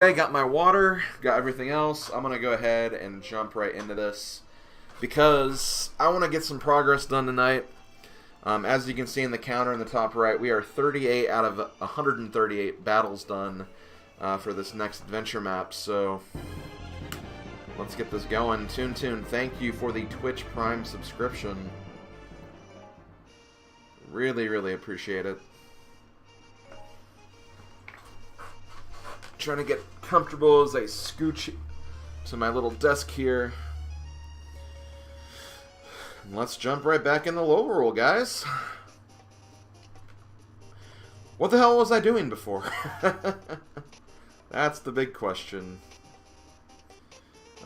Okay, got my water, got everything else. I'm going to go ahead and jump right into this because I want to get some progress done tonight. As you can see in the counter in the top right, we are 38 out of 138 battles done for this next adventure map. So let's get this going. Toon, thank you for the Twitch Prime subscription. Really, really appreciate it. Trying to get comfortable as I scooch to my little desk here. Let's jump right back in the low roll, guys. What the hell was I doing before? That's the big question.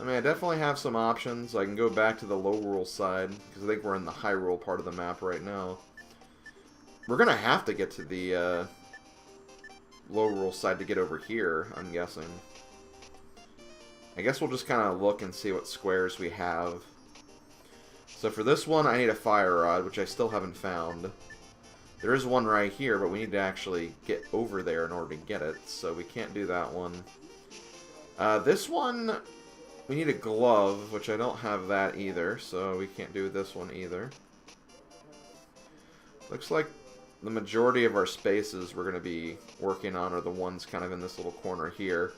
I mean, I definitely have some options. I can go back to the low roll side, because I think we're in the high roll part of the map right now. We're going to have to get to the low roll side to get over here, I'm guessing. I guess we'll just kind of look and see what squares we have. So for this one, I need a fire rod, which I still haven't found. There is one right here, but we need to actually get over there in order to get it, so we can't do that one. This one, we need a glove, which I don't have that either, so we can't do this one either. Looks like the majority of our spaces we're going to be working on are the ones kind of in this little corner here.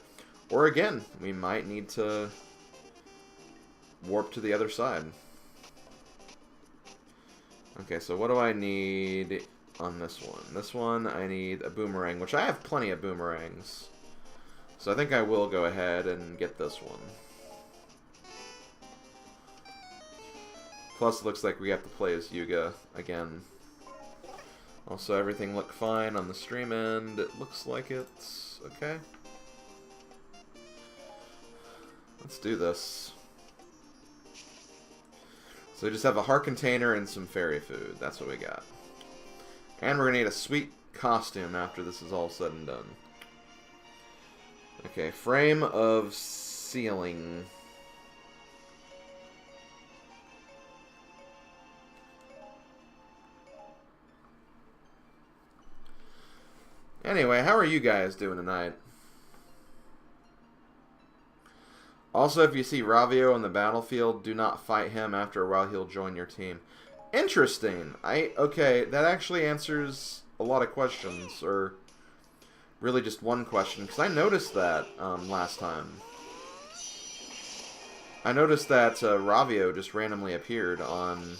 Or again, we might need to warp to the other side. Okay, so what do I need on this one? This one, I need a boomerang, which I have plenty of boomerangs. So I think I will go ahead and get this one. Plus, it looks like we have to play as Yuga again. Also, everything looked fine on the stream end. It looks like it's okay. Let's do this. So we just have a heart container and some fairy food. That's what we got. And we're going to need a sweet costume after this is all said and done. Okay, frame of ceiling. Anyway, how are you guys doing tonight? Also, if you see Ravio on the battlefield, do not fight him. After a while, he'll join your team. Interesting. Okay, that actually answers a lot of questions, or really just one question, because I noticed that last time. I noticed that Ravio just randomly appeared on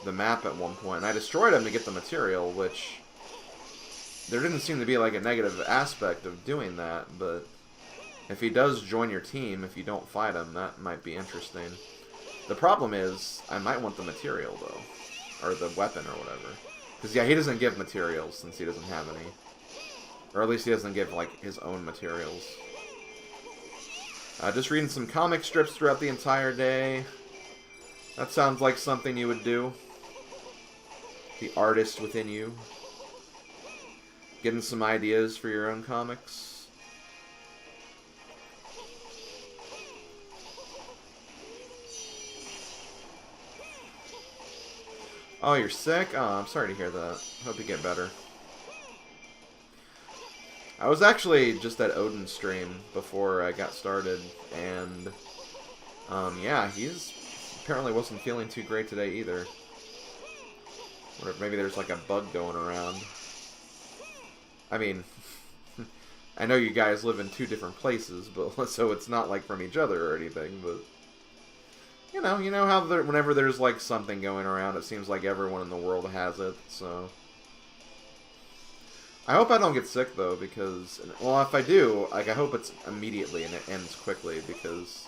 the map at one point, and I destroyed him to get the material, which there didn't seem to be like a negative aspect of doing that, but if he does join your team, if you don't fight him, that might be interesting. The problem is, I might want the material, though. Or the weapon, or whatever. Because, yeah, he doesn't give materials, since he doesn't have any. Or at least he doesn't give, like, his own materials. Just reading some comic strips throughout the entire day. That sounds like something you would do. The artist within you. Getting some ideas for your own comics. Oh, you're sick? Oh, I'm sorry to hear that. Hope you get better. I was actually just at Odin's stream before I got started, and yeah, he's apparently wasn't feeling too great today either. Wonder if maybe there's like a bug going around. I mean, I know you guys live in two different places, but so it's not like from each other or anything, but you know how whenever there's like something going around, it seems like everyone in the world has it, so I hope I don't get sick though, because, well, if I do, like, I hope it's immediately and it ends quickly, because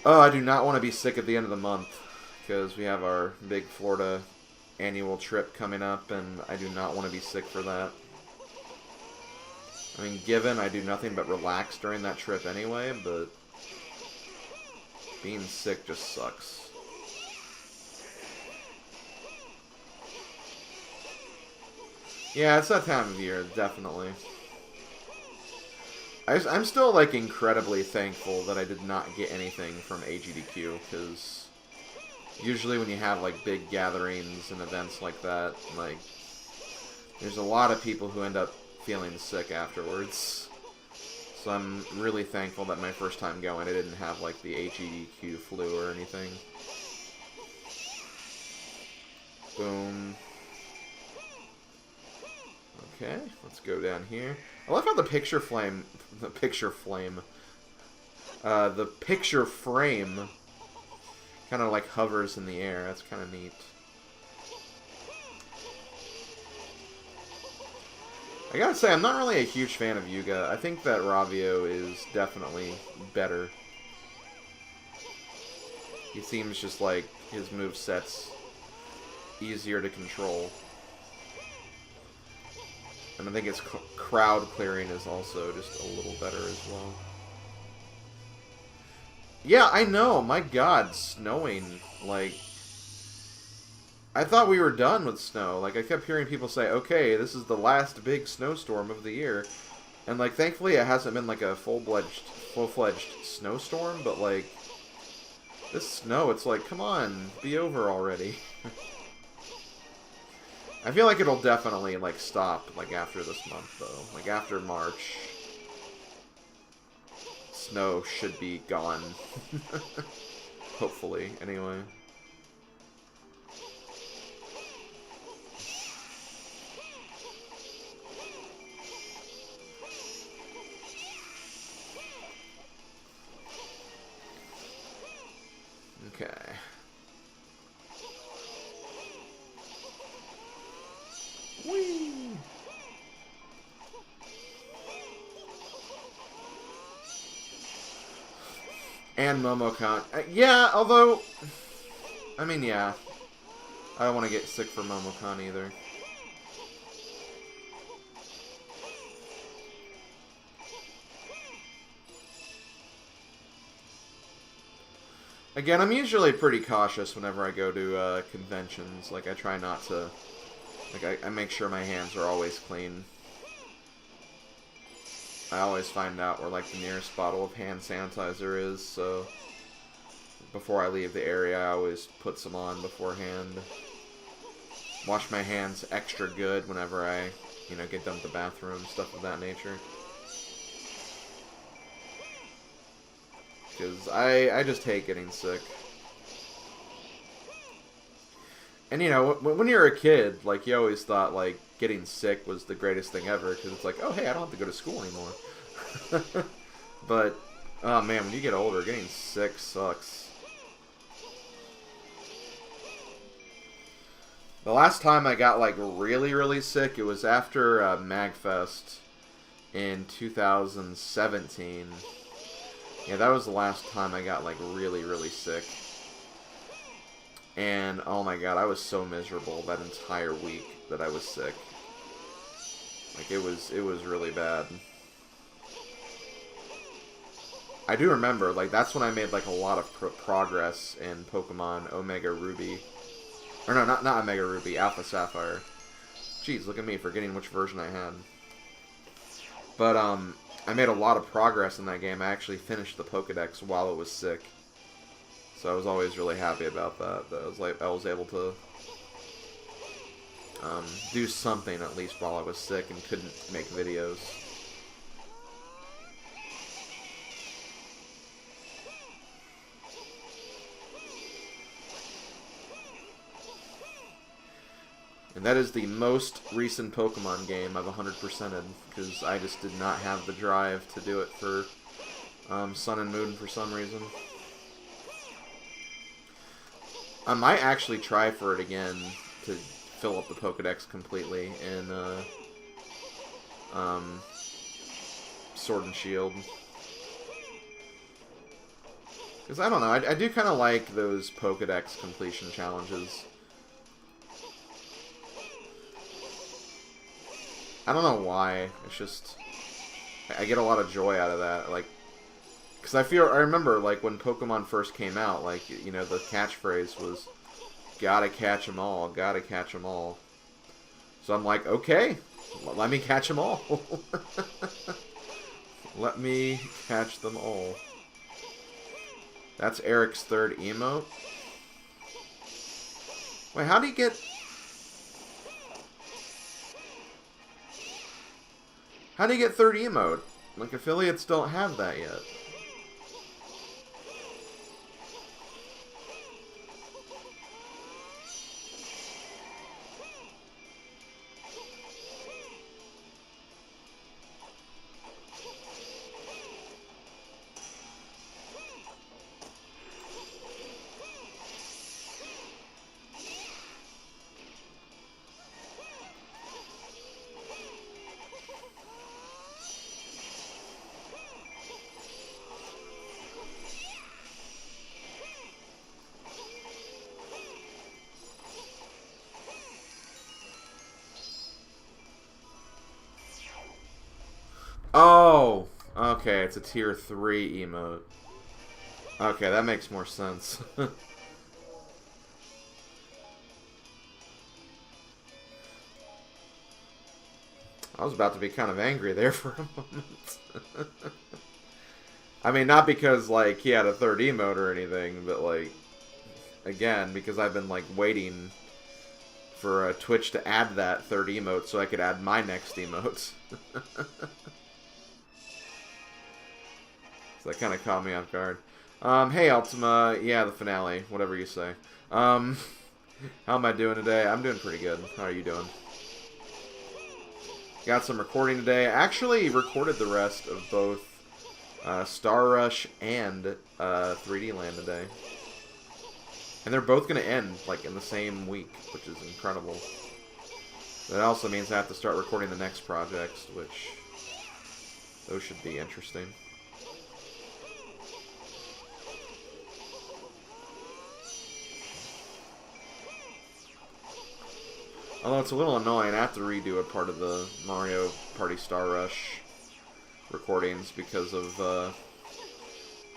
I do not want to be sick at the end of the month, because we have our big Florida annual trip coming up, and I do not want to be sick for that. I mean, given I do nothing but relax during that trip anyway, but being sick just sucks. Yeah, it's that time of year, definitely. I'm still, like, incredibly thankful that I did not get anything from AGDQ, because usually when you have, like, big gatherings and events like that, like, there's a lot of people who end up feeling sick afterwards. So I'm really thankful that my first time going, I didn't have, like, the HEDQ flu or anything. Boom. Okay, let's go down here. I love how the picture frame kind of like hovers in the air. That's kind of neat. I gotta say, I'm not really a huge fan of Yuga. I think that Ravio is definitely better. He seems just like his moveset's easier to control. And I think its crowd clearing is also just a little better as well. Yeah, I know. My God, snowing. Like, I thought we were done with snow. Like, I kept hearing people say, okay, this is the last big snowstorm of the year. And, like, thankfully it hasn't been, like, a full-fledged snowstorm. But, like, this snow, it's like, come on, be over already. I feel like it'll definitely, like, stop, like, after this month, though. Like, after March, snow should be gone. Hopefully, anyway. Okay. Whee! And Momocon. Yeah, although... I mean, yeah. I don't want to get sick for Momocon either. Again, I'm usually pretty cautious whenever I go to conventions. Like, I try not to... Like, I make sure my hands are always clean. I always find out where, like, the nearest bottle of hand sanitizer is, so... Before I leave the area, I always put some on beforehand. Wash my hands extra good whenever I, you know, get done with the bathroom, stuff of that nature. Because I just hate getting sick. And, you know, when you're a kid, like, you always thought, like, getting sick was the greatest thing ever. Because it's like, oh, hey, I don't have to go to school anymore. But, oh, man, when you get older, getting sick sucks. The last time I got, like, really, really sick, it was after MagFest in 2017. Yeah, that was the last time I got, like, really, really sick. And, oh my God, I was so miserable that entire week that I was sick. Like, it was really bad. I do remember, like, that's when I made, like, a lot of progress in Pokemon Omega Ruby. Or no, not Omega Ruby, Alpha Sapphire. Jeez, look at me forgetting which version I had. But, I made a lot of progress in that game. I actually finished the Pokedex while it was sick. So I was always really happy about that. That I was able to do something at least while I was sick and couldn't make videos. And that is the most recent Pokemon game I've 100%ed, because I just did not have the drive to do it for Sun and Moon for some reason. I might actually try for it again to fill up the Pokedex completely in Sword and Shield. Because I don't know, I do kind of like those Pokedex completion challenges. I don't know why. It's just... I get a lot of joy out of that. Like, because I remember, like, when Pokemon first came out, like, you know, the catchphrase was, gotta catch 'em all, gotta catch 'em all. So I'm like, okay, let me catch 'em all. Let me catch them all. That's Eric's third emote. Wait, how do you get... How do you get third emote? Like, affiliates don't have that yet. Oh! Okay, it's a tier 3 emote. Okay, that makes more sense. I was about to be kind of angry there for a moment. I mean, not because, like, he had a third emote or anything, but, like, again, because I've been, like, waiting for Twitch to add that third emote so I could add my next emote. So that kind of caught me off guard. Hey, Ultima. Yeah, the finale. Whatever you say. How am I doing today? I'm doing pretty good. How are you doing? Got some recording today. I actually recorded the rest of both Star Rush and 3D Land today. And they're both going to end, like, in the same week, which is incredible. That also means I have to start recording the next projects, which those should be interesting. Although it's a little annoying, I have to redo a part of the Mario Party Star Rush recordings because of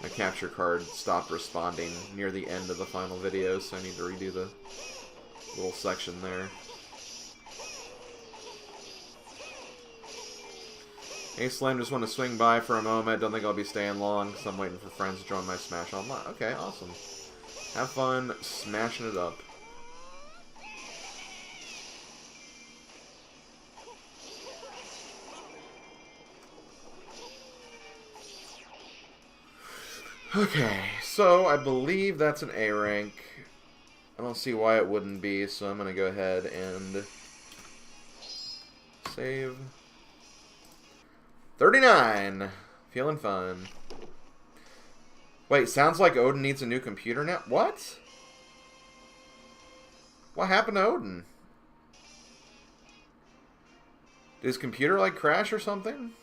my capture card stopped responding near the end of the final video, so I need to redo the little section there. Hey Slim, just want to swing by for a moment. Don't think I'll be staying long because I'm waiting for friends to join my Smash Online. Okay, awesome. Have fun smashing it up. Okay, so I believe that's an A rank. I don't see why it wouldn't be, so I'm going to go ahead and save. 39! Feeling fun. Wait, sounds like Odin needs a new computer now? What? What happened to Odin? Did his computer, like, crash or something?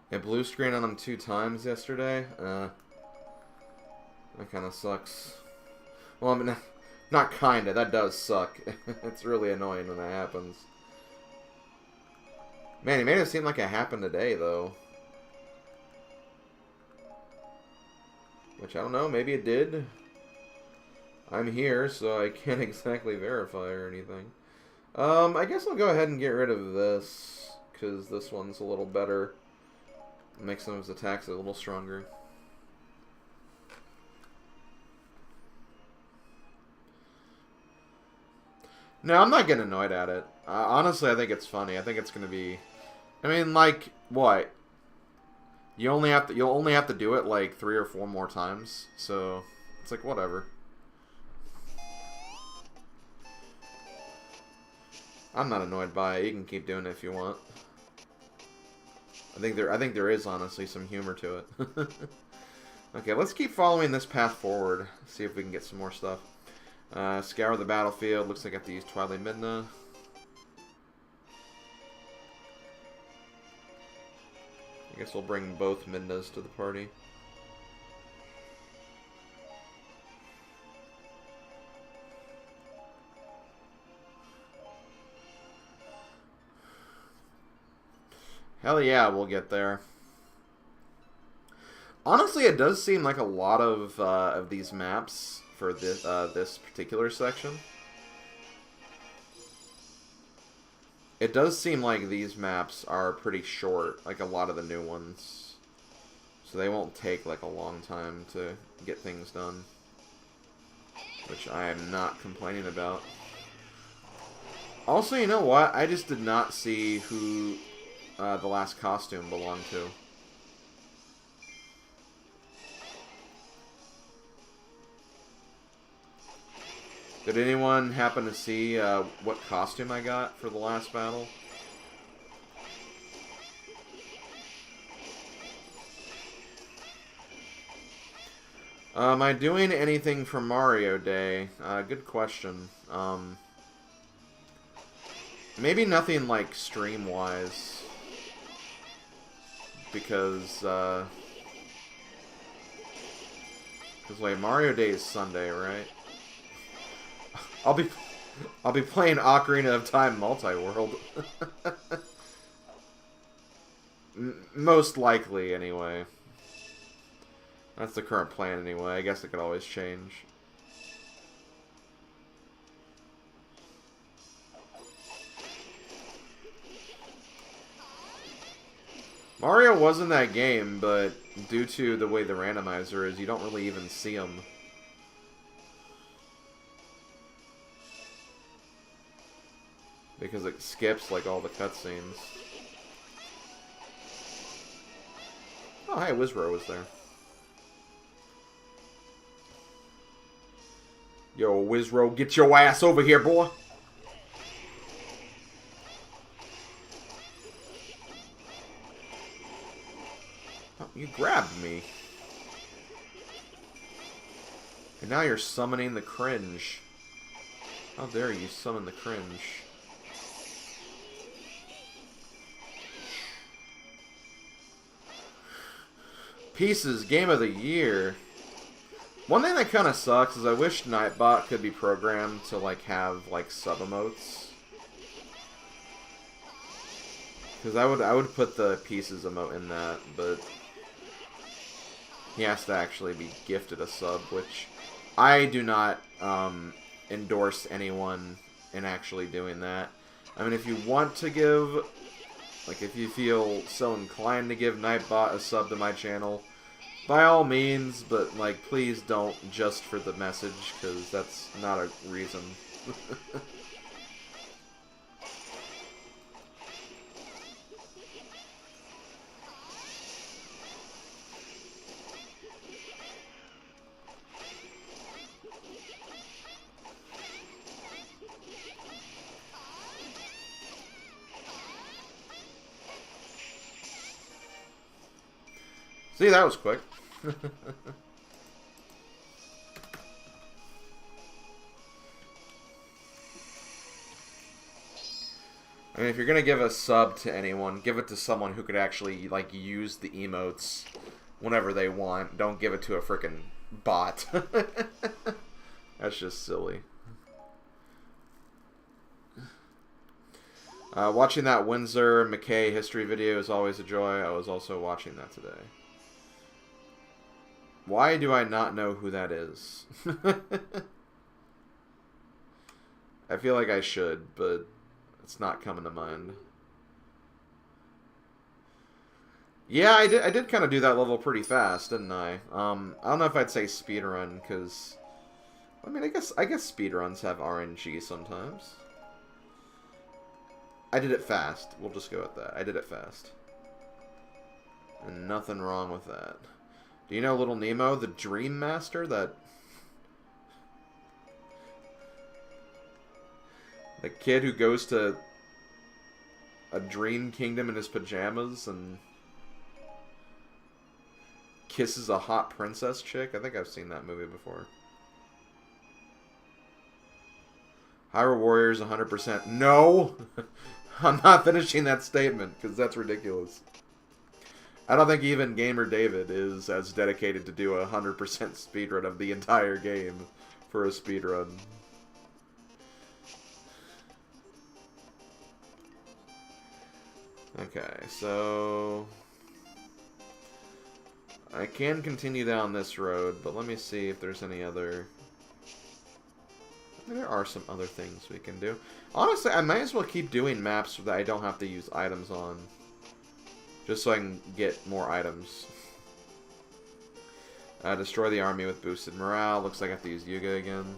It blue screen on him 2 times yesterday. That kind of sucks. Well, I mean, not kinda. That does suck. It's really annoying when that happens. Man, he made it seem like it happened today, though. Which, I don't know. Maybe it did. I'm here, so I can't exactly verify or anything. I guess I'll go ahead and get rid of this, because this one's a little better. Makes some of his attacks a little stronger. No, I'm not getting annoyed at it. Honestly, I think it's funny. I think it's gonna be. I mean, like, what? You'll only have to do it like 3 or 4 more times. So it's like whatever. I'm not annoyed by it. You can keep doing it if you want. I think there is honestly some humor to it. Okay, let's keep following this path forward. See if we can get some more stuff. Scour the battlefield. Looks like I have to use Twilight Midna. I guess we'll bring both Midnas to the party. Hell yeah, we'll get there. Honestly, it does seem like a lot of these maps for this particular section. It does seem like these maps are pretty short, like a lot of the new ones. So they won't take like a long time to get things done. Which I am not complaining about. Also, you know what? I just did not see who the last costume belonged to. Did anyone happen to see what costume I got for the last battle? Am I doing anything for Mario Day? Good question. Maybe nothing like stream-wise. Because wait, Mario Day is Sunday, right? I'll be playing Ocarina of Time Multi-World. Most likely, anyway. That's the current plan, anyway. I guess it could always change. Mario was in that game, but due to the way the randomizer is, you don't really even see him. Because it skips, like, all the cutscenes. Oh, hey, Wizro was there. Yo, Wizro, get your ass over here, boy! Oh, you grabbed me. And now you're summoning the cringe. How dare you summon the cringe? Pieces, Game of the Year. One thing that kind of sucks is I wish Nightbot could be programmed to, like, have, like, sub-emotes. Because I would put the Pieces emote in that, but he has to actually be gifted a sub, which I do not endorse anyone in actually doing that. I mean, if you want to give, like, if you feel so inclined to give Nightbot a sub to my channel, by all means, but, like, please don't just for the message, because that's not a reason. See, that was quick. I mean, if you're gonna give a sub to anyone, give it to someone who could actually, like, use the emotes whenever they want. Don't give it to a frickin' bot. That's just silly. Watching that Windsor McKay history video is always a joy. I was also watching that today. Why do I not know who that is? I feel like I should, but it's not coming to mind. Yeah, I did kind of do that level pretty fast, didn't I? I don't know if I'd say speedrun, because I mean, I guess speedruns have RNG sometimes. I did it fast. We'll just go with that. I did it fast. And nothing wrong with that. Do you know Little Nemo, the Dream Master? The kid who goes to a dream kingdom in his pajamas and kisses a hot princess chick? I think I've seen that movie before. Hyrule Warriors 100%. No! I'm not finishing that statement, because that's ridiculous. I don't think even Gamer David is as dedicated to do a 100% speedrun of the entire game for a speedrun. Okay, so I can continue down this road, but let me see if there's any other... I mean, there are some other things we can do. Honestly, I might as well keep doing maps that I don't have to use items on. Just so I can get more items. Destroy the army with boosted morale. Looks like I have to use Yuga again.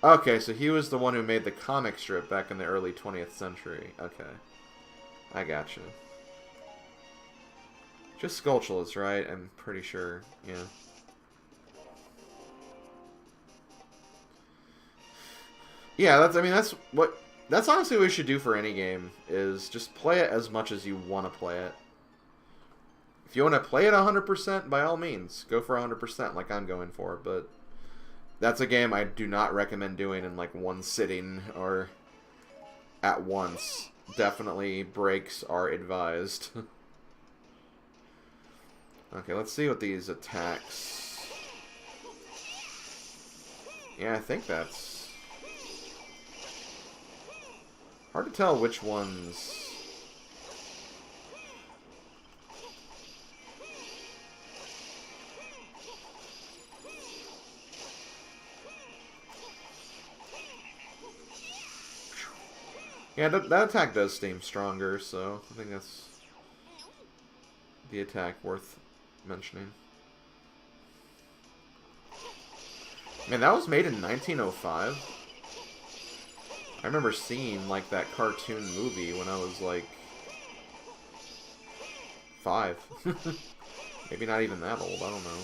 Okay, so he was the one who made the comic strip back in the early 20th century. Okay. I gotcha. Just Skulltulas, right? I'm pretty sure. Yeah. Yeah, that's honestly what we should do for any game, is just play it as much as you want to play it. If you want to play it 100%, by all means, go for 100% like I'm going for, but that's a game I do not recommend doing in like one sitting or at once. Definitely breaks are advised. Okay, let's see what these attacks... Yeah, I think that's... Hard to tell which ones... Yeah, that attack does seem stronger, so I think that's the attack worth mentioning. Man, that was made in 1905? I remember seeing, like, that cartoon movie when I was, like, 5. Maybe not even that old, I don't know.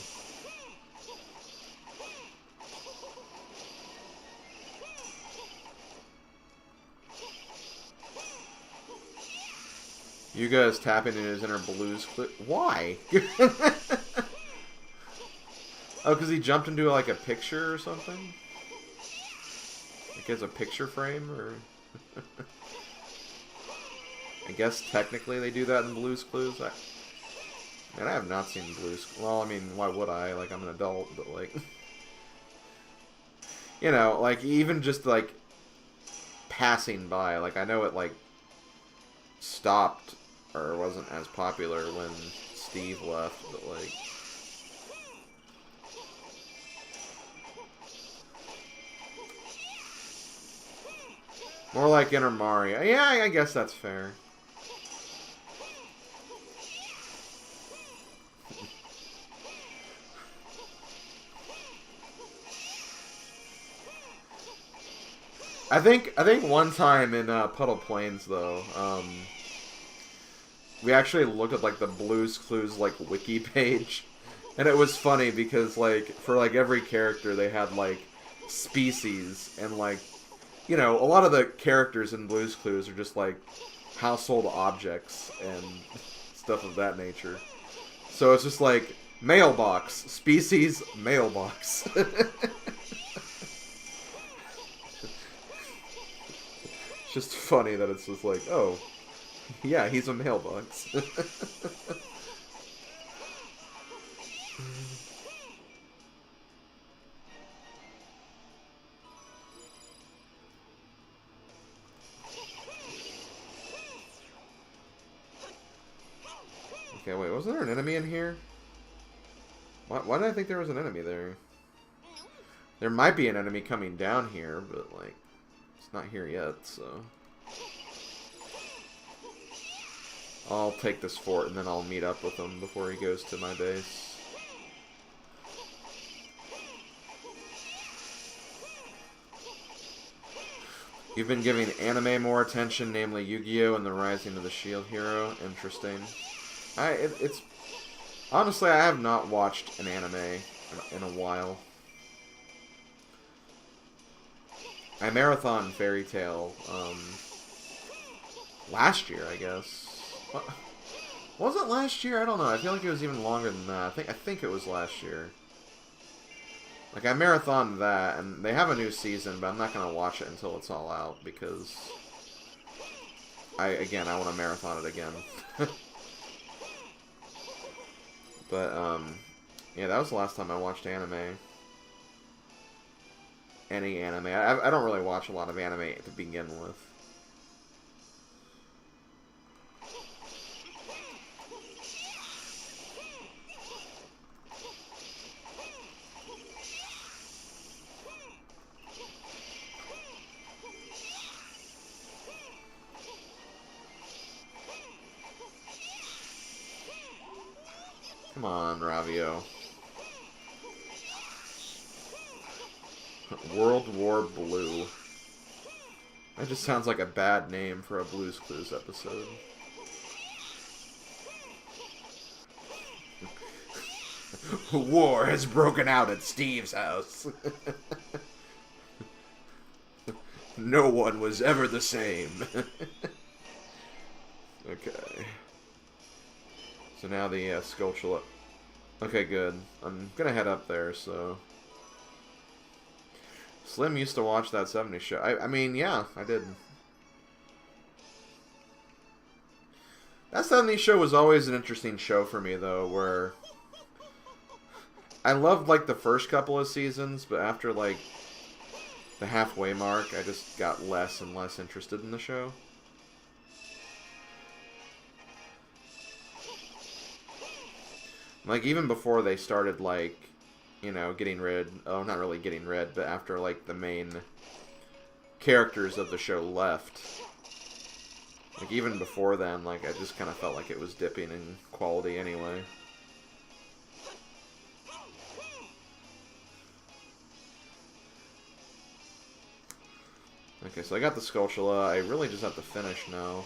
You guys tapping in his inner blues clip. Why? Oh, because he jumped into, like, a picture or something? Like, as a picture frame, or... I guess technically they do that in Blue's Clues. Man, I have not seen Blue's... Well, I mean, why would I? Like, I'm an adult, but, like... You know, like, even just, like, passing by. Like, I know it, like, stopped, or wasn't as popular when Steve left, but, like... More like Inner Mario. Yeah, I guess that's fair. I think one time in Puddle Plains though, we actually looked at like the Blue's Clues like wiki page, and it was funny because like for like every character they had like species, and like, you know, a lot of the characters in Blue's Clues are just like household objects and stuff of that nature. So it's just like mailbox, species, mailbox. Just funny that it's just like, oh, yeah, he's a mailbox. Okay, wait, wasn't there an enemy in here? Why did I think there was an enemy there? There might be an enemy coming down here, but, like, it's not here yet, so... I'll take this fort, and then I'll meet up with him before he goes to my base. You've been giving anime more attention, namely Yu-Gi-Oh! And the Rising of the Shield Hero. Interesting. It's... Honestly, I have not watched an anime in a while. I marathon Fairy Tail, last year, I guess. What? Was it last year? I don't know. I feel like it was even longer than that. I think it was last year. Like, I marathoned that, and they have a new season, but I'm not going to watch it until it's all out, because... I want to marathon it again. But, yeah, that was the last time I watched anime. Any anime. I don't really watch a lot of anime to begin with. Come on, Ravio. World War Blue. That just sounds like a bad name for a Blue's Clues episode. War has broken out at Steve's house. No one was ever the same. Okay. So now the Sculptula. Okay, good. I'm gonna head up there, so... Slim used to watch that 70s show. I mean, yeah, I did. That 70s show was always an interesting show for me, though, where... I loved, like, the first couple of seasons, but after, like, the halfway mark, I just got less and less interested in the show. Like, even before they started, like, you know, getting rid... Oh, not really getting rid, but after, like, the main characters of the show left. Like, even before then, like, I just kind of felt like it was dipping in quality anyway. Okay, so I got the Sculptula. I really just have to finish now.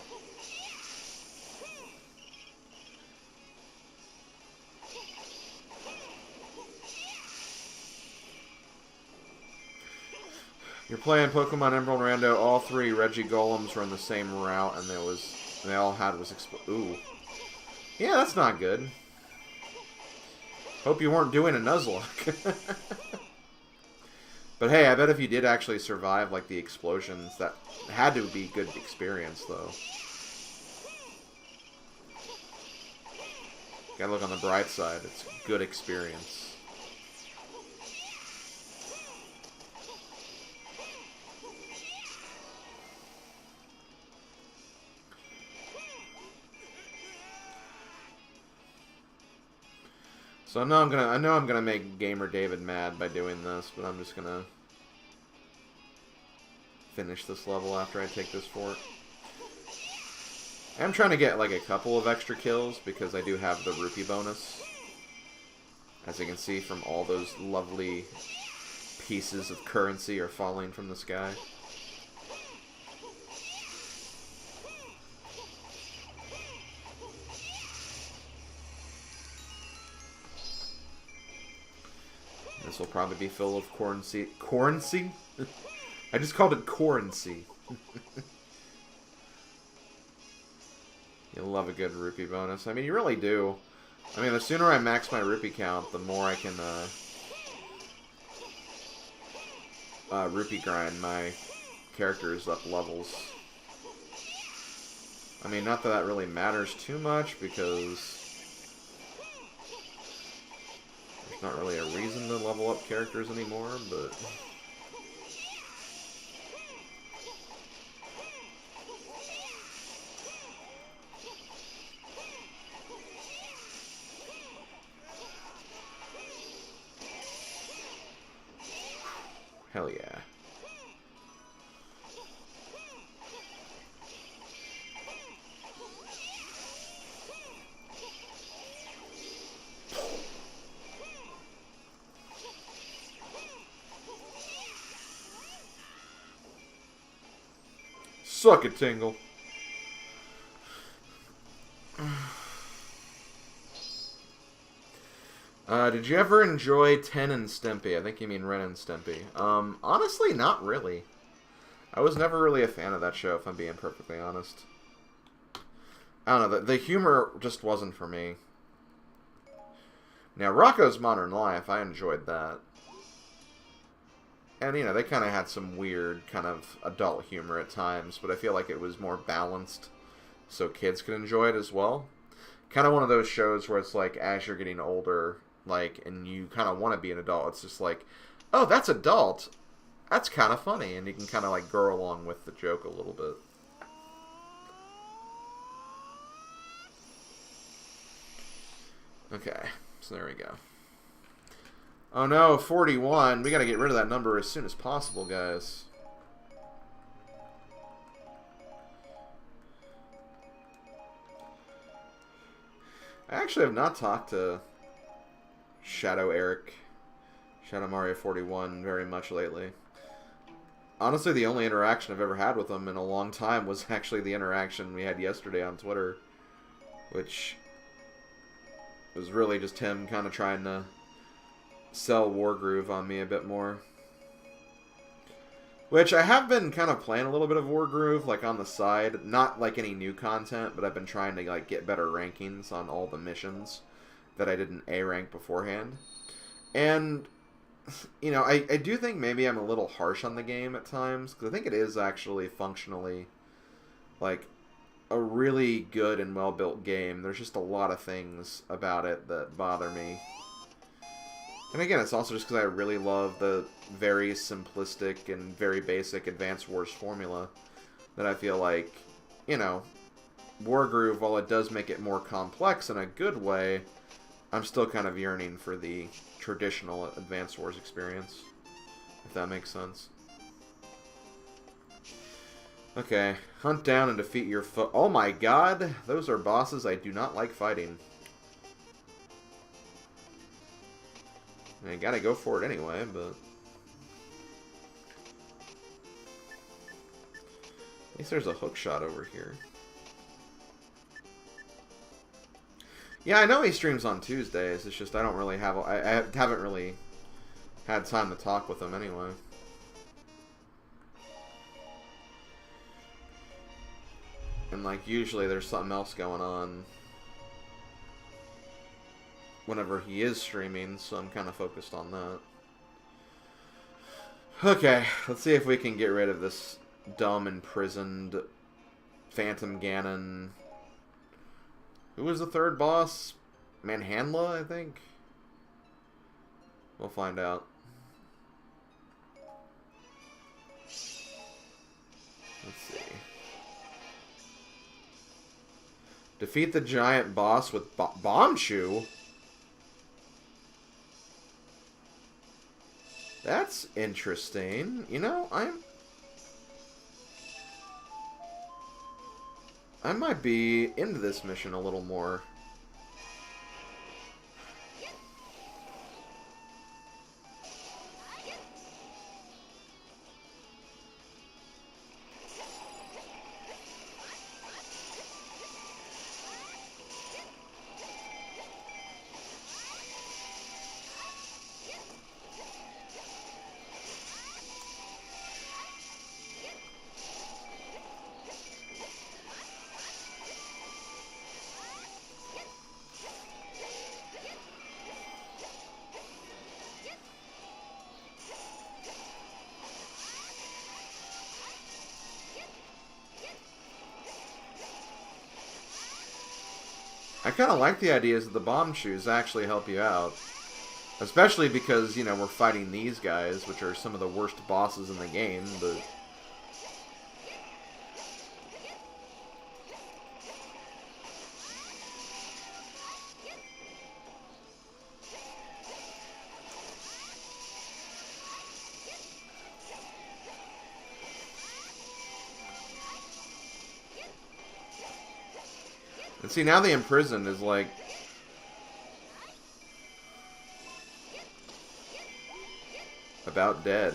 You're playing Pokemon Emerald and Rando. All three Reggie Golems were in the same route, and they all had was ooh. Yeah, that's not good. Hope you weren't doing a Nuzlocke. But hey, I bet if you did actually survive, like, the explosions, that had to be good experience, though. Gotta look on the bright side. It's good experience. So I know I'm gonna make Gamer David mad by doing this, but I'm just gonna finish this level after I take this fort. I'm trying to get like a couple of extra kills because I do have the rupee bonus, as you can see from all those lovely pieces of currency are falling from the sky. This will probably be full of currency. Currency? I just called it currency. You'll love a good rupee bonus. I mean, you really do. I mean, the sooner I max my rupee count, the more I can rupee grind my characters up levels. I mean, not that that really matters too much, because there's not really a reason to level up characters anymore, but... Hell yeah. Suck it, Tingle. Did you ever enjoy Ten and Stimpy? I think you mean Ren and Stimpy. Honestly, not really. I was never really a fan of that show, if I'm being perfectly honest. I don't know, the humor just wasn't for me. Now, Rocko's Modern Life, I enjoyed that. And, you know, they kind of had some weird kind of adult humor at times, but I feel like it was more balanced so kids could enjoy it as well. Kind of one of those shows where it's like, as you're getting older, like, and you kind of want to be an adult, it's just like, oh, that's adult. That's kind of funny, and you can kind of, like, go along with the joke a little bit. Okay, so there we go. Oh no, 41. We gotta get rid of that number as soon as possible, guys. I actually have not talked to Shadow Eric, Shadow Mario 41 very much lately. Honestly, the only interaction I've ever had with him in a long time was actually the interaction we had yesterday on Twitter, which was really just him kind of trying to sell Wargroove on me a bit more. Which I have been kind of playing a little bit of Wargroove, like on the side. Not like any new content, but I've been trying to like get better rankings on all the missions that I didn't A rank beforehand. And, you know, I do think maybe I'm a little harsh on the game at times, because I think it is actually functionally like a really good and well-built game. There's just a lot of things about it that bother me. And again, it's also just because I really love the very simplistic and very basic Advance Wars formula that I feel like, you know, Wargroove, while it does make it more complex in a good way, I'm still kind of yearning for the traditional Advance Wars experience, if that makes sense. Okay, hunt down and defeat your foe. Oh my god, those are bosses I do not like fighting. I gotta go for it anyway, but at least there's a hook shot over here. Yeah, I know he streams on Tuesdays. It's just I don't really have. I haven't really had time to talk with him anyway. And like usually there's something else going on whenever he is streaming, so I'm kind of focused on that. Okay, let's see if we can get rid of this dumb imprisoned Phantom Ganon. Who was the third boss? Manhandla, I think? We'll find out. Let's see. Defeat the giant boss with Bombchu? That's interesting. You know, I might be into this mission a little more. I kind of like the ideas that the bomb shoes actually help you out. Especially because, you know, we're fighting these guys, which are some of the worst bosses in the game, but... And see, now the imprisoned is like... about dead.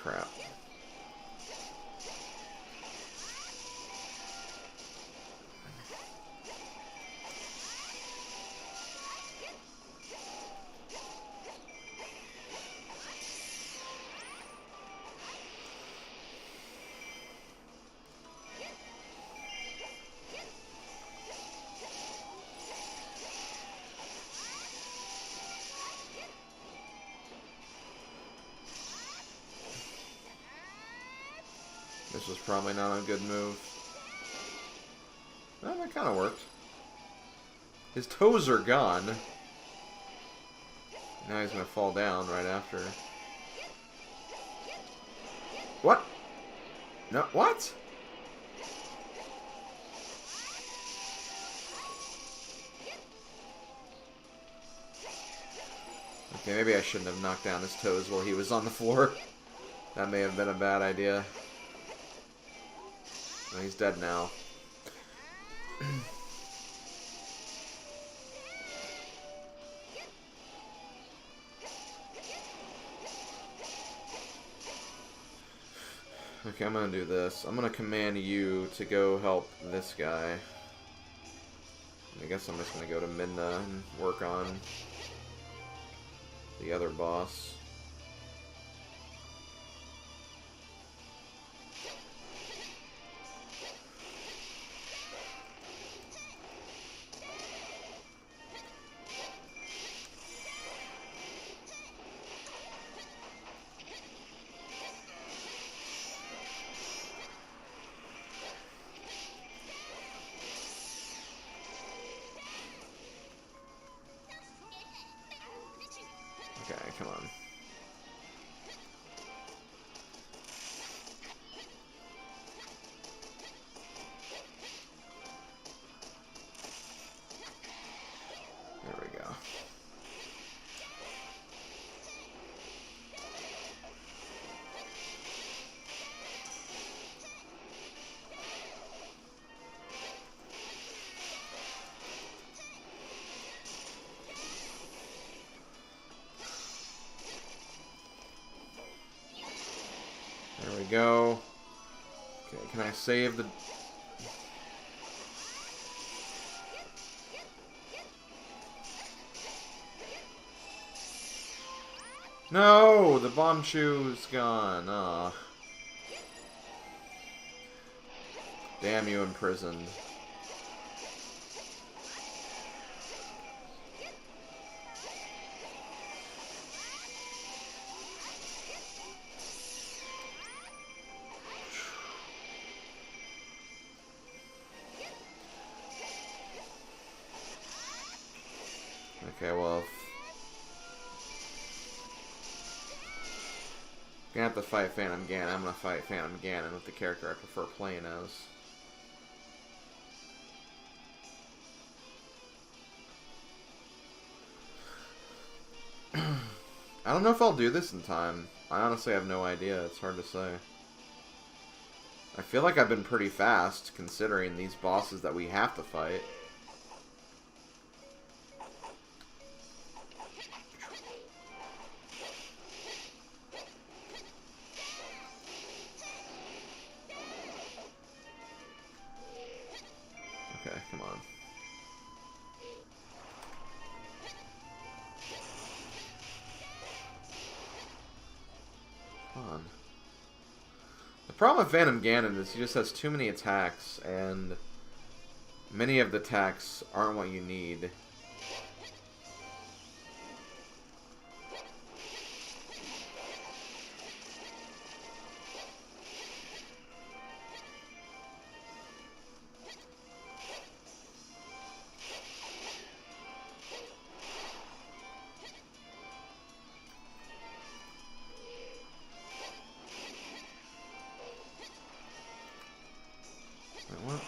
Crap. was probably not a good move. Well, that kind of worked. His toes are gone. Now he's going to fall down right after. What? No, what? Okay, maybe I shouldn't have knocked down his toes while he was on the floor. That may have been a bad idea. Well, he's dead now. Okay, I'm gonna do this. I'm gonna command you to go help this guy. I guess I'm just gonna go to Midna and work on the other boss. Okay, come on. There we go. There we go. Okay, can I save the... No! The bomb shoe's gone. Aw. Damn you, imprisoned. Okay, well, if... gonna have to fight Phantom Ganon. I'm gonna fight Phantom Ganon with the character I prefer playing as. I don't know if I'll do this in time. I honestly have no idea. It's hard to say. I feel like I've been pretty fast, considering these bosses that we have to fight. Okay, come on. Come on. The problem with Phantom Ganon is he just has too many attacks, and many of the attacks aren't what you need. What?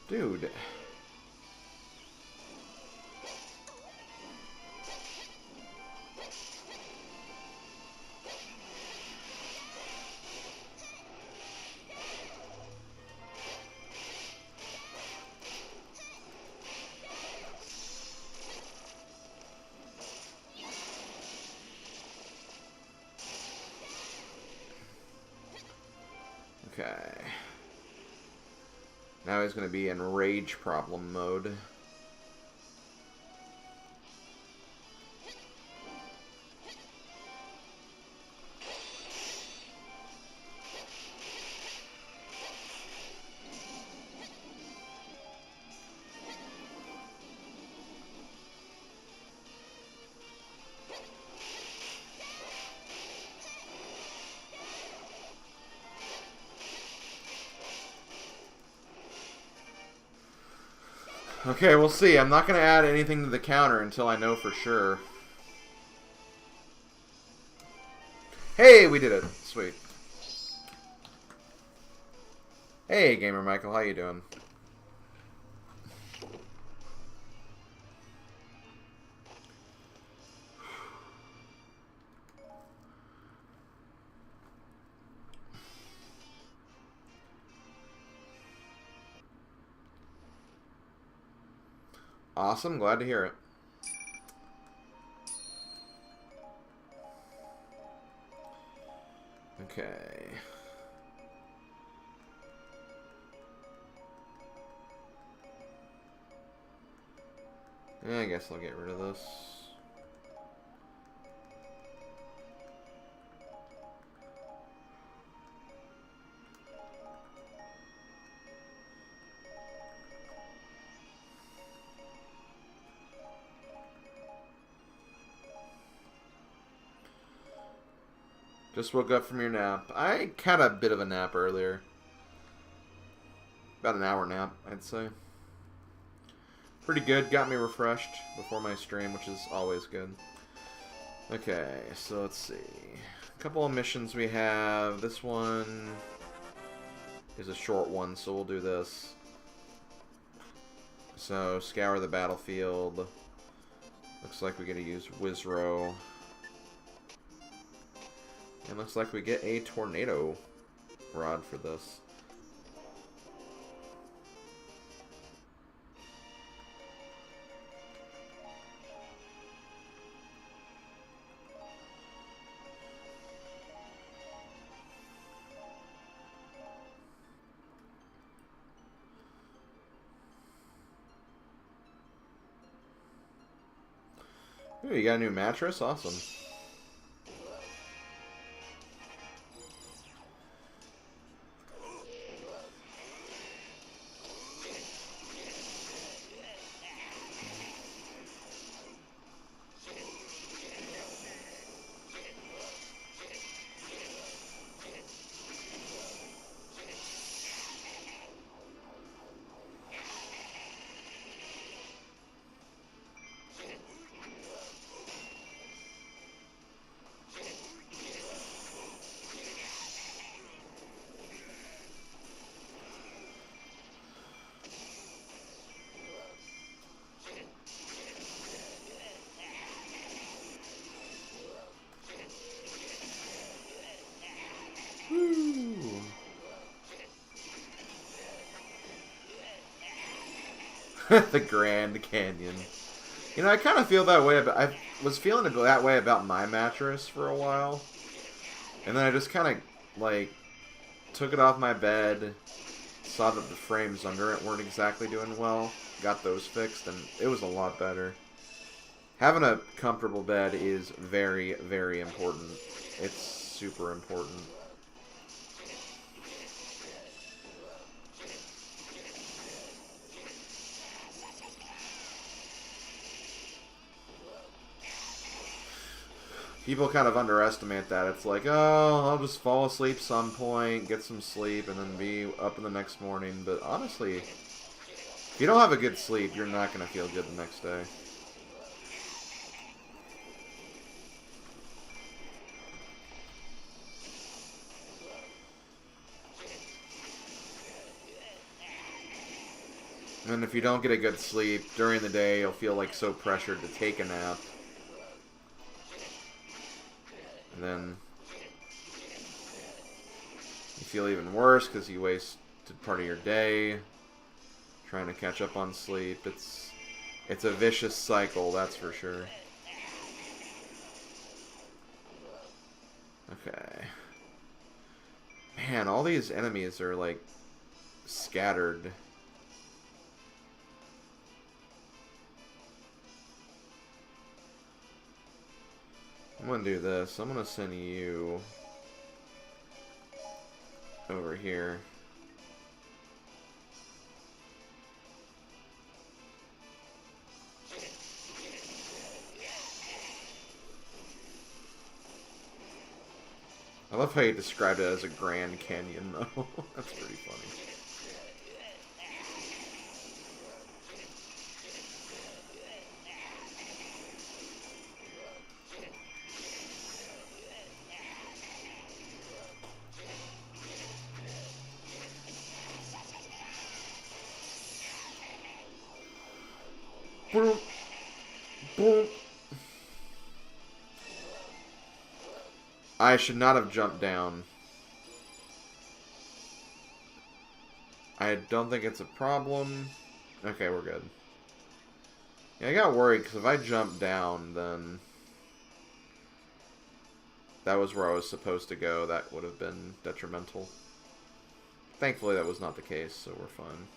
Dude. Okay. Now he's going to be in rage problem mode. Okay, we'll see. I'm not going to add anything to the counter until I know for sure. Hey, we did it. Sweet. Hey, Gamer Michael. How you doing? Awesome. Glad to hear it. Okay. Yeah, I guess I'll get rid of this. Just woke up from your nap. I had a bit of a nap earlier. About an hour nap, I'd say. Pretty good. Got me refreshed before my stream, which is always good. Okay, so let's see. A couple of missions we have. This one is a short one, so we'll do this. So, scour the battlefield. Looks like we get to use Wizrow. And looks like we get a tornado rod for this. Ooh, you got a new mattress? Awesome. The Grand Canyon. You know, I kind of feel that way about... I was feeling that way about my mattress for a while. And then I just kind of, like, took it off my bed, saw that the frames under it weren't exactly doing well, got those fixed, and it was a lot better. Having a comfortable bed is very, very important. It's super important. People kind of underestimate that. It's like, oh, I'll just fall asleep some point, get some sleep, and then be up in the next morning. But honestly, if you don't have a good sleep, you're not going to feel good the next day. And if you don't get a good sleep during the day, you'll feel like so pressured to take a nap. And then you feel even worse because you wasted part of your day trying to catch up on sleep. It's a vicious cycle, that's for sure. Okay. Man, all these enemies are like scattered. I'm gonna do this. I'm gonna send you over here. I love how you described it as a Grand Canyon, though. That's pretty funny. Boom. Boom. I should not have jumped down. I don't think it's a problem. Okay, we're good. Yeah, I got worried because if I jumped down, then that was where I was supposed to go. That would have been detrimental. Thankfully, that was not the case, so we're fine.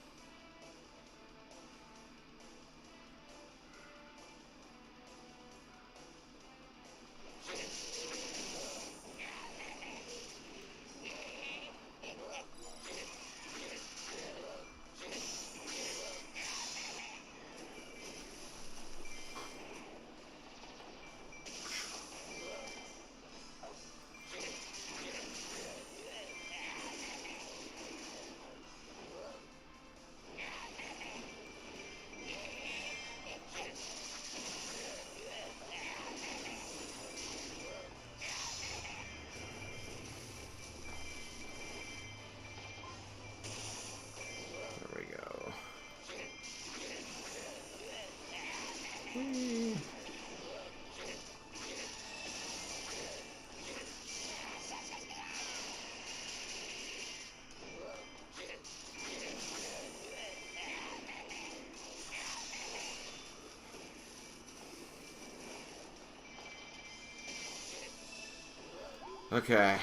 Okay.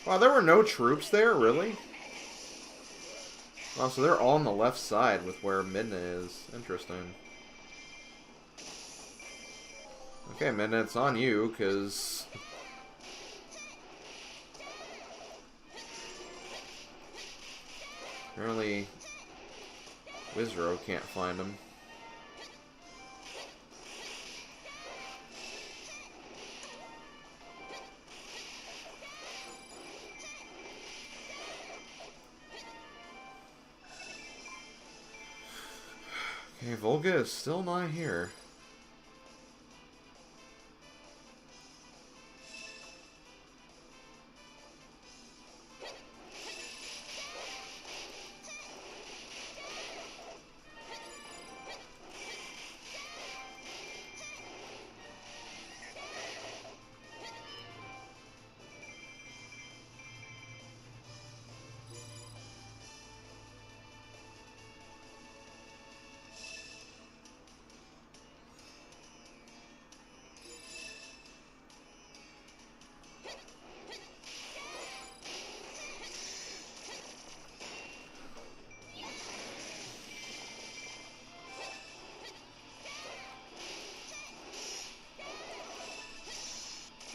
Wow, there were no troops there, really? Wow, so they're all on the left side with where Midna is. Interesting. Okay, Midna, it's on you, because apparently Wizro can't find him. Okay, Volga is still not here.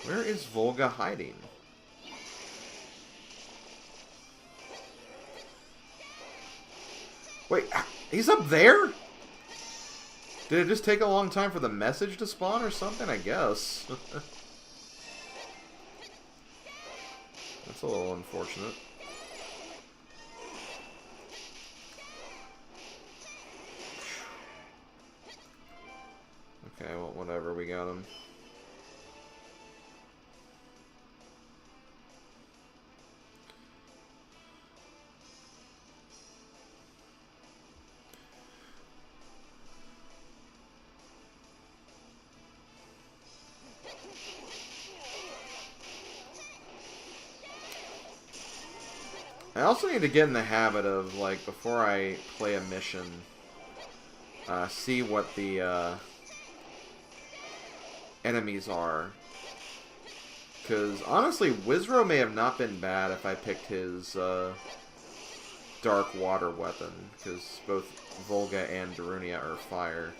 Where is Volga hiding? Wait, he's up there? Did it just take a long time for the message to spawn or something? I guess. That's a little unfortunate. Okay, well, whatever, we got him. I also need to get in the habit of, like, before I play a mission, see what the enemies are. Because, honestly, Wizro may have not been bad if I picked his dark water weapon, because both Volga and Darunia are fire.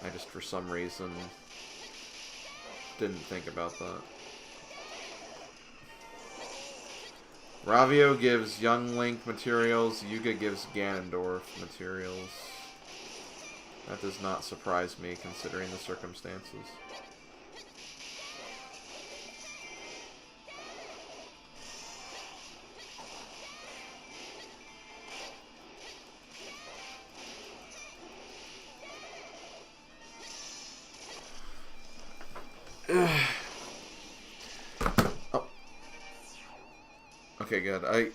I just, for some reason, didn't think about that. Ravio gives Young Link materials, Yuga gives Ganondorf materials. That does not surprise me, considering the circumstances. Oh. Okay, good. I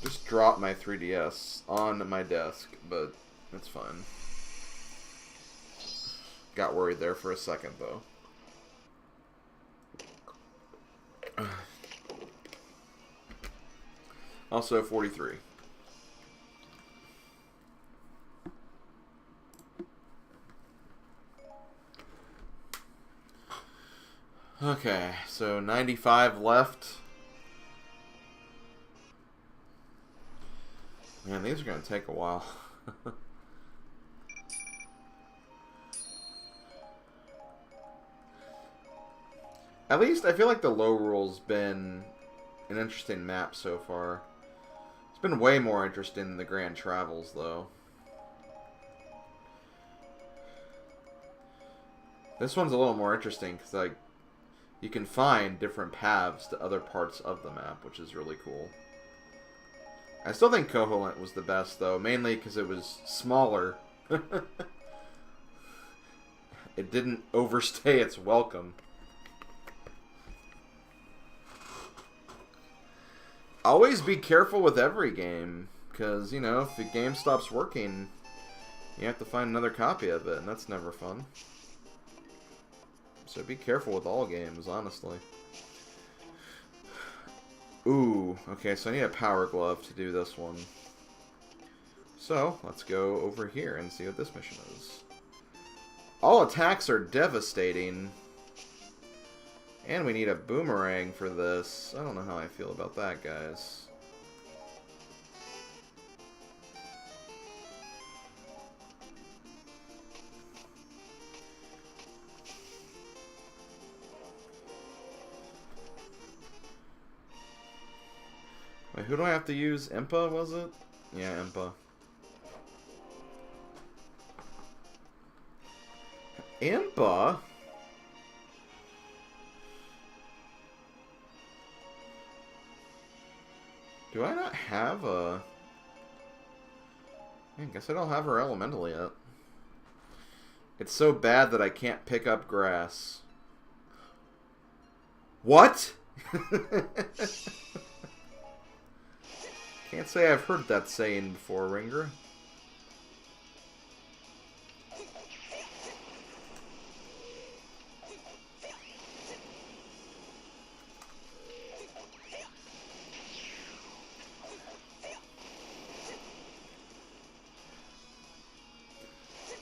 just dropped my 3DS on my desk, but it's fine. Got worried there for a second, though. Also 43. Okay, so 95 left. Man, these are going to take a while. At least I feel like the Hyrule's been an interesting map so far. It's been way more interesting than the Grand Travels, though. This one's a little more interesting because, like, you can find different paths to other parts of the map, which is really cool. I still think Koholint was the best, though, mainly because it was smaller. It didn't overstay its welcome. Always be careful with every game, because, you know, if the game stops working, you have to find another copy of it, and that's never fun. So be careful with all games, honestly. Ooh, okay, so I need a power glove to do this one. So, let's go over here and see what this mission is. All attacks are devastating. And we need a boomerang for this. I don't know how I feel about that, guys. Wait, who do I have to use? Impa, was it? Yeah, Impa. Impa? Do I not have a... I guess I don't have her elemental yet. It's so bad that I can't pick up grass. What? Can't say I've heard that saying before, Ringer.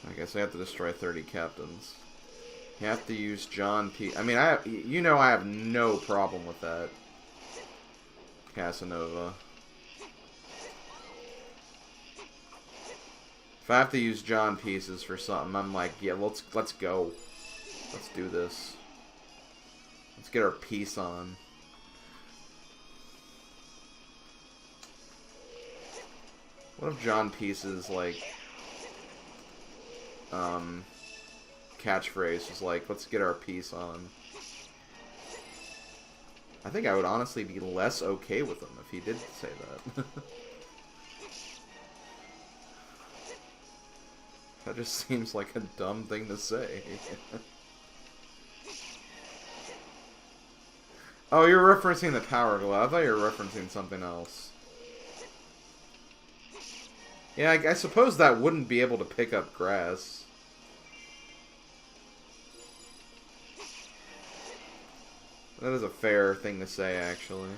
I guess I have to destroy 30 captains. You have to use John P. I mean, you know I have no problem with that. Casanova. If I have to use John pieces for something, I'm like, yeah, let's go. Let's do this. Let's get our piece on. What if John Pieces, like, catchphrase was like, let's get our piece on? I think I would honestly be less okay with him if he did say that. That just seems like a dumb thing to say. Oh, you're referencing the power glove. I thought you were referencing something else. Yeah, I suppose that wouldn't be able to pick up grass. That is a fair thing to say, actually.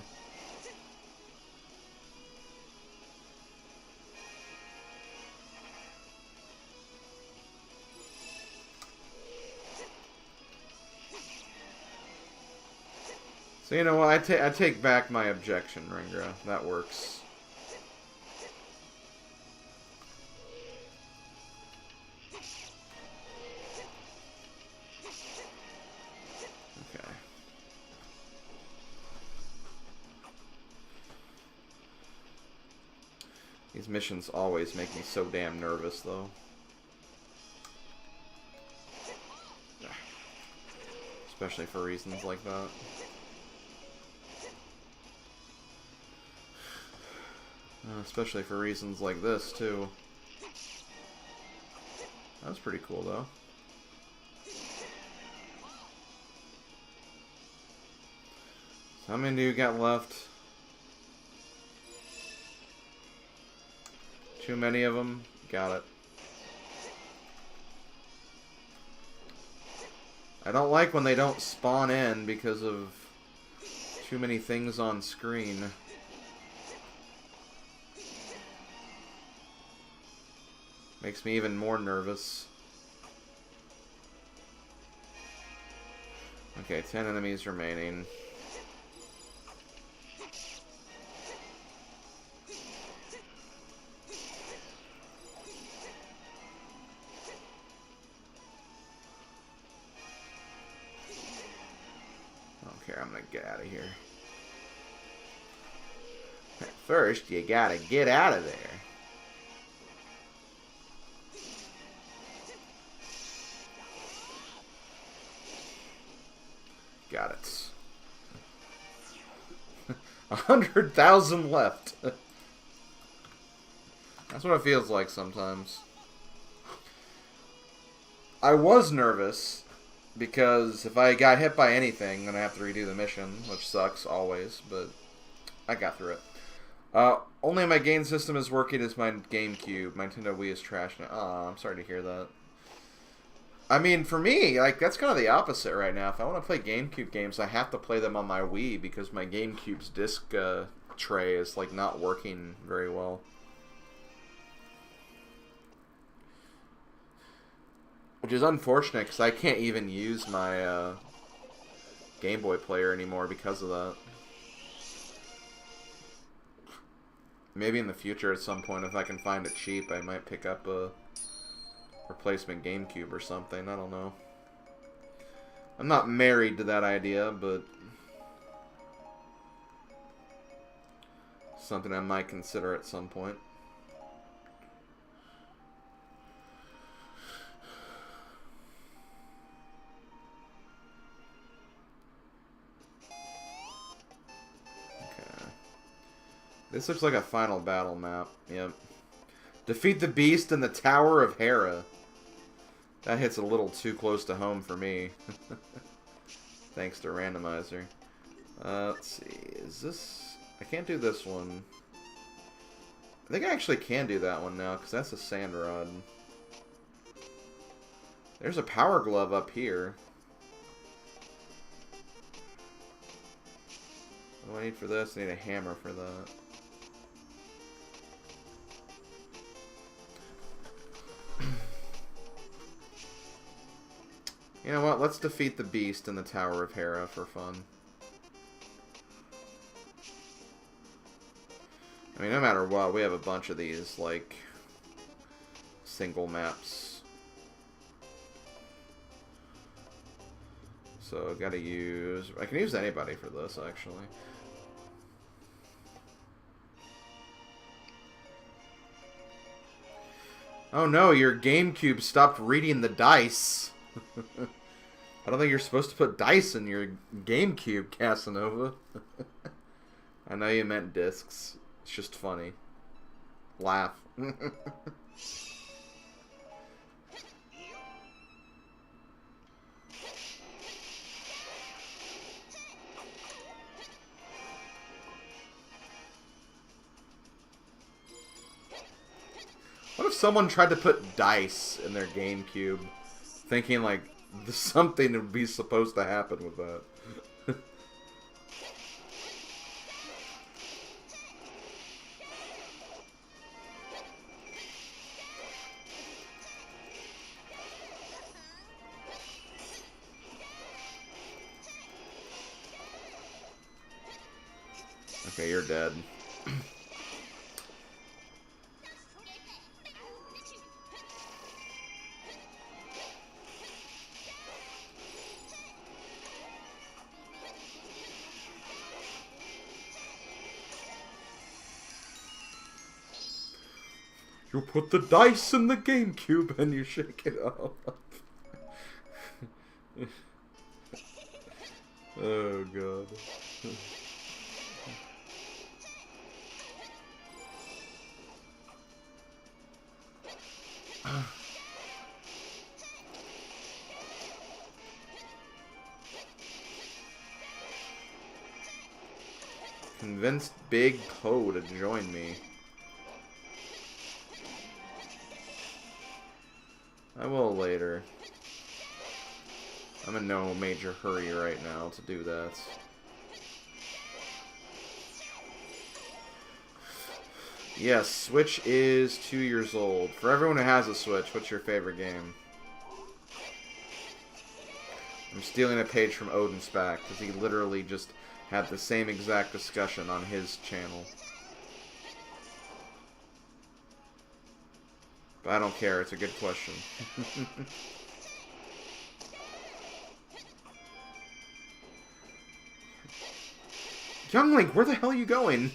So, you know what, I take back my objection, Ringra. That works. Okay. These missions always make me so damn nervous, though. Especially for reasons like that. Especially for reasons like this, too. That was pretty cool, though. How many do you got left? Too many of them? Got it. I don't like when they don't spawn in because of too many things on screen. Makes me even more nervous. Okay, 10 enemies remaining. Okay, I'm gonna get out of here. First, you gotta get out of there. Got it. 100,000 left. That's what it feels like sometimes. I was nervous because if I got hit by anything, then I have to redo the mission, which sucks always, but I got through it. Only my game system is working as my GameCube. My Nintendo Wii is trash now. Oh, I'm sorry to hear that. I mean, for me, like, that's kind of the opposite right now. If I want to play GameCube games, I have to play them on my Wii because my GameCube's disc tray is, like, not working very well. Which is unfortunate because I can't even use my Game Boy player anymore because of that. Maybe in the future at some point, if I can find it cheap, I might pick up a replacement GameCube or something. I don't know. I'm not married to that idea, but something I might consider at some point. Okay. This looks like a final battle map. Yep. Defeat the beast in the Tower of Hera. That hits a little too close to home for me. Thanks to randomizer. Let's see. Is this... I can't do this one. I think I actually can do that one now, because that's a sand rod. There's a power glove up here. What do I need for this? I need a hammer for that. You know what? Let's defeat the beast in the Tower of Hera for fun. I mean, no matter what, we have a bunch of these, like, single maps. So, I've got to use... I can use anybody for this, actually. Oh no, your GameCube stopped reading the dice. I don't think you're supposed to put dice in your GameCube, Casanova. I know you meant discs. It's just funny. Laugh. What if someone tried to put dice in their GameCube, thinking like something would be supposed to happen with that? Okay, you're dead. You put the dice in the GameCube and you shake it up. Oh god. convinced Big Poe to join me. I will later. I'm in no major hurry right now to do that. Yes, Switch is 2 years old. For everyone who has a Switch, what's your favorite game? I'm stealing a page from Odin's back, because he literally just had the same exact discussion on his channel. But I don't care, it's a good question. Young Link, where the hell are you going?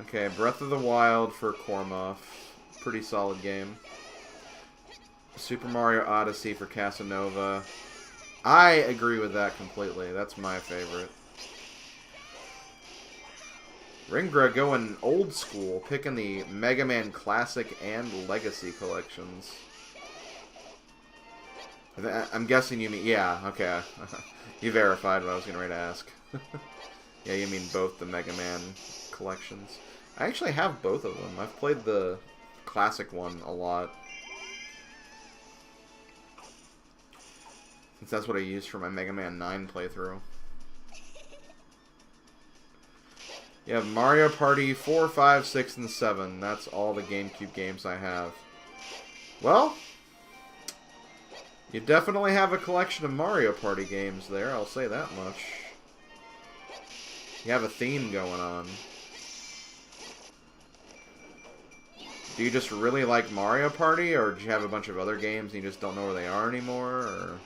Okay, Breath of the Wild for Kormoff. Pretty solid game. Super Mario Odyssey for Casanova. I agree with that completely. That's my favorite. Ringra going old school, picking the Mega Man Classic and Legacy collections. I'm guessing you mean... Yeah, okay. You verified what I was getting ready to ask. Yeah, you mean both the Mega Man collections. I actually have both of them. I've played the classic one a lot. Since that's what I used for my Mega Man 9 playthrough. You have Mario Party 4, 5, 6, and 7. That's all the GameCube games I have. Well, you definitely have a collection of Mario Party games there, I'll say that much. You have a theme going on. Do you just really like Mario Party, or do you have a bunch of other games and you just don't know where they are anymore, or...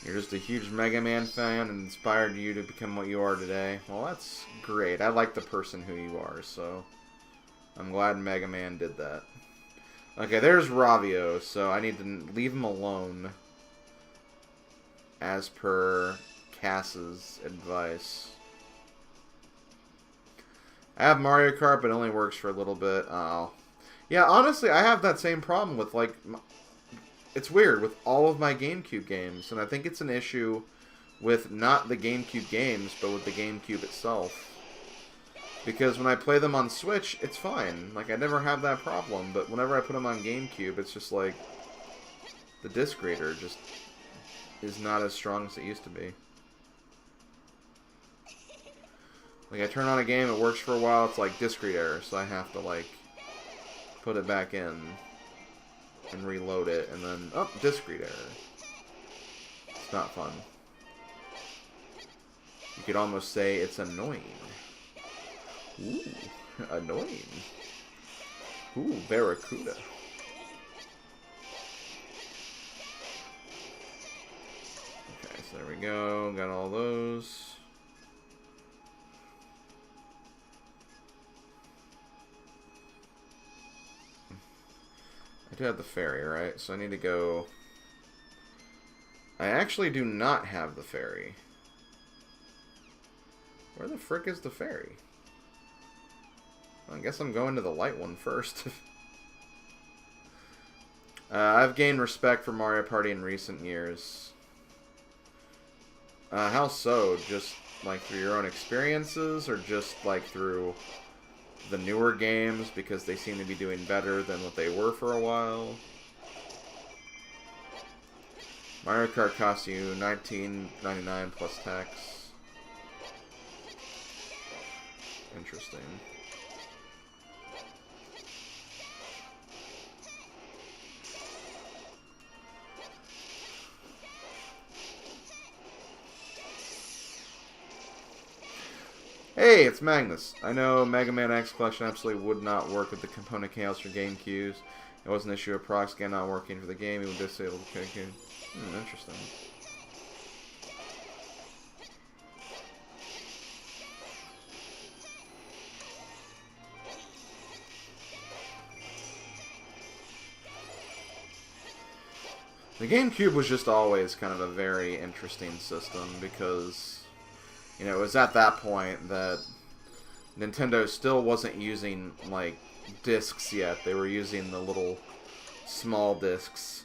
You're just a huge Mega Man fan and inspired you to become what you are today. Well, that's great. I like the person who you are, so I'm glad Mega Man did that. Okay, there's Ravio, so I need to leave him alone as per Cass's advice. I have Mario Kart, but it only works for a little bit. Oh. Yeah, honestly, I have that same problem with, like... It's weird with all of my GameCube games, and I think it's an issue with not the GameCube games, but with the GameCube itself. Because when I play them on Switch, it's fine. Like, I never have that problem, but whenever I put them on GameCube, it's just like... The disc reader just is not as strong as it used to be. Like, I turn on a game, it works for a while, it's like disc read error, so I have to, like, put it back in and reload it, and then, oh, disc read error. It's not fun. You could almost say it's annoying. Ooh, annoying. Ooh, Barracuda. Okay, so there we go, got all those. I do have the ferry, right? So I need to go... I actually do not have the ferry. Where the frick is the ferry? I guess I'm going to the light one first. I've gained respect for Mario Party in recent years. How so? Just, like, through your own experiences, or just, like, through the newer games because they seem to be doing better than what they were for a while? Mario Kart costs you $19.99 plus tax. Interesting. Hey, it's Magnus. I know Mega Man X Collection absolutely would not work with the component chaos for GameCubes. It was an issue of proc scan not working for the game. He would disable the game. Interesting. The GameCube was just always kind of a very interesting system because, you know, it was at that point that Nintendo still wasn't using, like, discs yet. They were using the little small discs.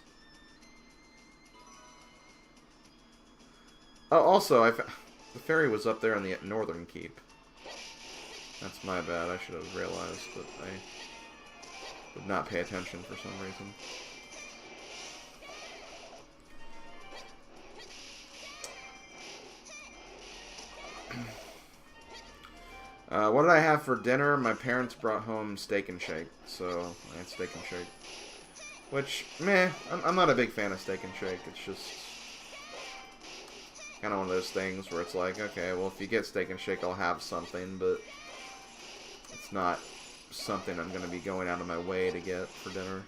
Oh, also, the ferry was up there in the northern keep. That's my bad. I should have realized, but I would not pay attention for some reason. What did I have for dinner? My parents brought home steak and shake, so I had steak and shake. Which, meh, I'm not a big fan of steak and shake. It's just kind of one of those things where it's like, okay, well, if you get steak and shake, I'll have something, but it's not something I'm going to be going out of my way to get for dinner.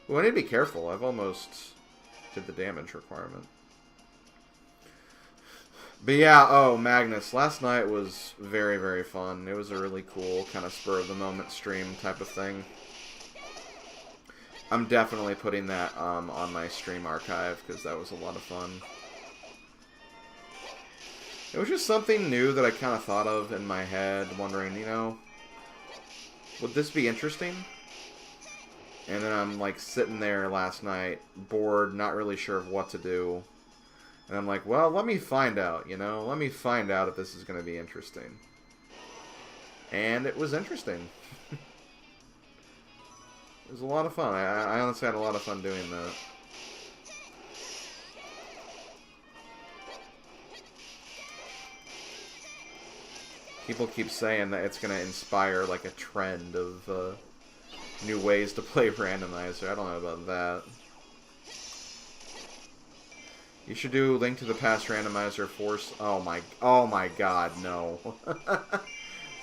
Well, I need to be careful. I've almost did the damage requirement. But yeah, oh, Magnus. Last night was very, very fun. It was a really cool kind of spur-of-the-moment stream type of thing. I'm definitely putting that on my stream archive because that was a lot of fun. It was just something new that I kind of thought of in my head, wondering, you know, would this be interesting? And then I'm, like, sitting there last night, bored, not really sure of what to do. And I'm like, well, let me find out, you know? Let me find out if this is going to be interesting. And it was interesting. It was a lot of fun. I honestly had a lot of fun doing that. People keep saying that it's going to inspire, like, a trend of, new ways to play randomizer. I don't know about that. You should do Link to the Past randomizer force. Oh my god, no.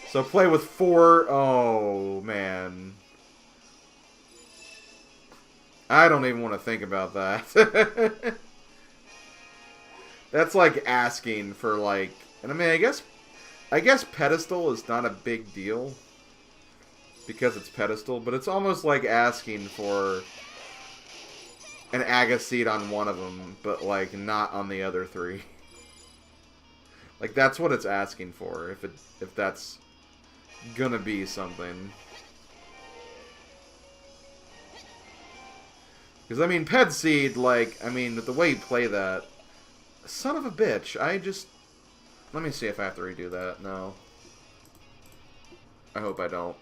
So play with 4. Oh man. I don't even want to think about that. That's like asking for like, and I mean, I guess pedestal is not a big deal. Because it's pedestal, but it's almost like asking for an Aga seed on one of them, but like not on the other 3. Like that's what it's asking for, if that's gonna be something. Because I mean, ped seed, like I mean, the way you play that, son of a bitch. Let me see if I have to redo that. No, I hope I don't.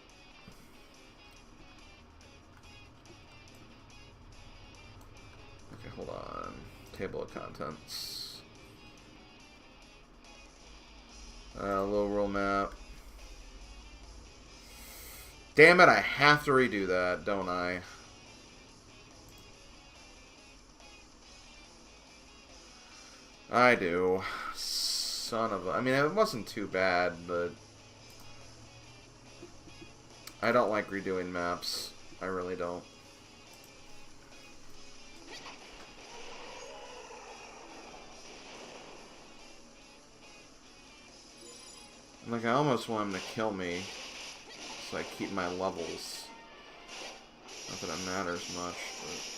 Hold on. Table of contents. Low roll map. Damn it, I have to redo that, don't I? I do. Son of a... I mean, it wasn't too bad, but... I don't like redoing maps. I really don't. Like, I almost want him to kill me, so I keep my levels. Not that it matters much, but...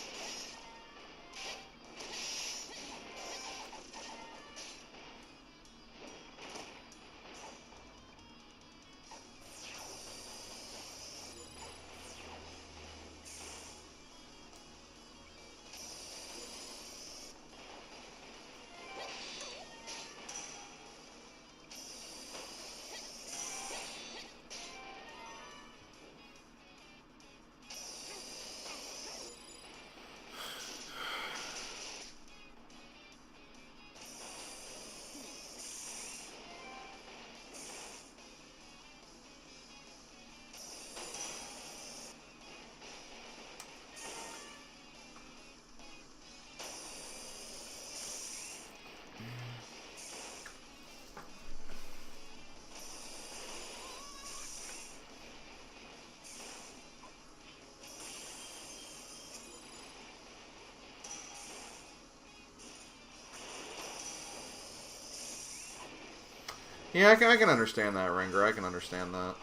Yeah, I can understand that, Ringer. I can understand that.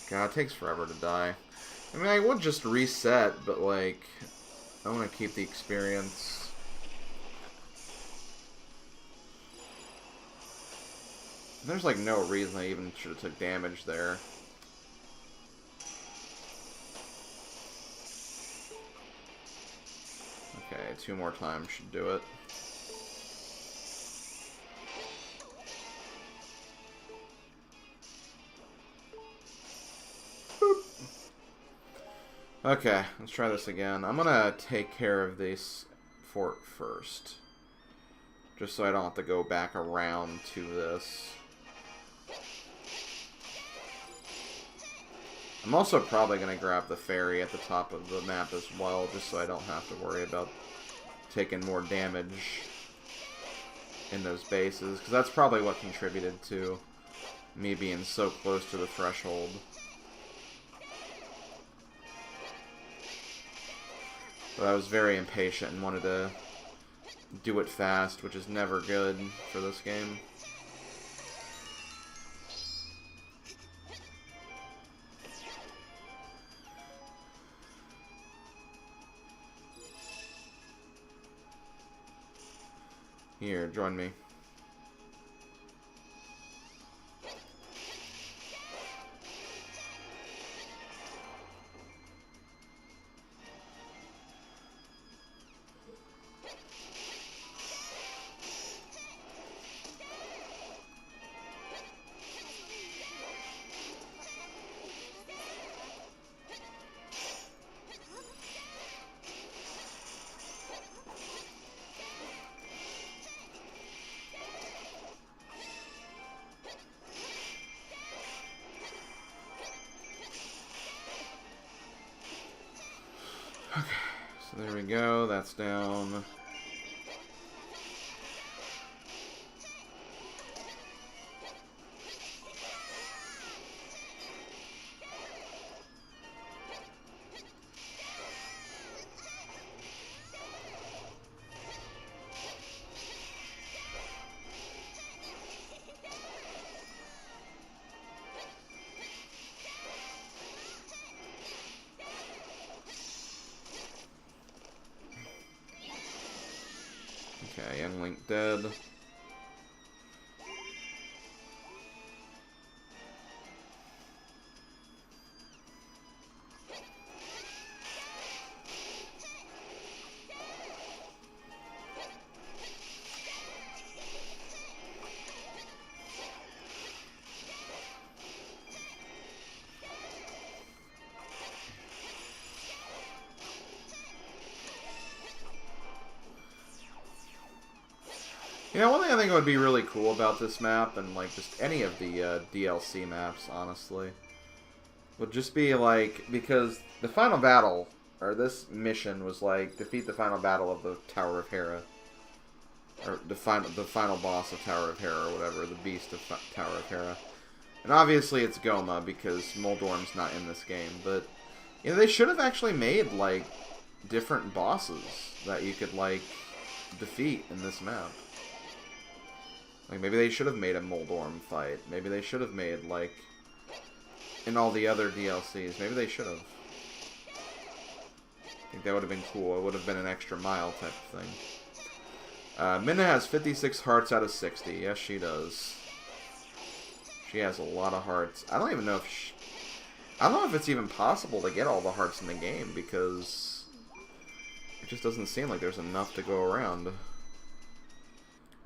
God, it takes forever to die. I mean, I would just reset, but, like, I want to keep the experience. There's, like, no reason I even should have took damage there. Okay, 2 more times should do it. Boop. Okay, let's try this again. I'm gonna take care of this fort first. Just so I don't have to go back around to this. I'm also probably going to grab the ferry at the top of the map as well, just so I don't have to worry about taking more damage in those bases, because that's probably what contributed to me being so close to the threshold. But I was very impatient and wanted to do it fast, which is never good for this game. Here, join me. Okay, so there we go, that's down. Okay, and Link dead. You know, one thing I think would be really cool about this map, and like just any of the DLC maps, honestly, would just be like, because the final battle, or this mission was like, defeat the final battle of the Tower of Hera. Or the final boss of Tower of Hera, or whatever, the beast of Tower of Hera. And obviously it's Goma, because Moldorm's not in this game, but, you know, they should have actually made, like, different bosses that you could, like, defeat in this map. Like, maybe they should have made a Moldorm fight. Maybe they should have made, like, in all the other DLCs. Maybe they should have. I think that would have been cool. It would have been an extra mile type of thing. Minna has 56 hearts out of 60. Yes, she does. She has a lot of hearts. I don't even know if I don't know if it's even possible to get all the hearts in the game, because it just doesn't seem like there's enough to go around.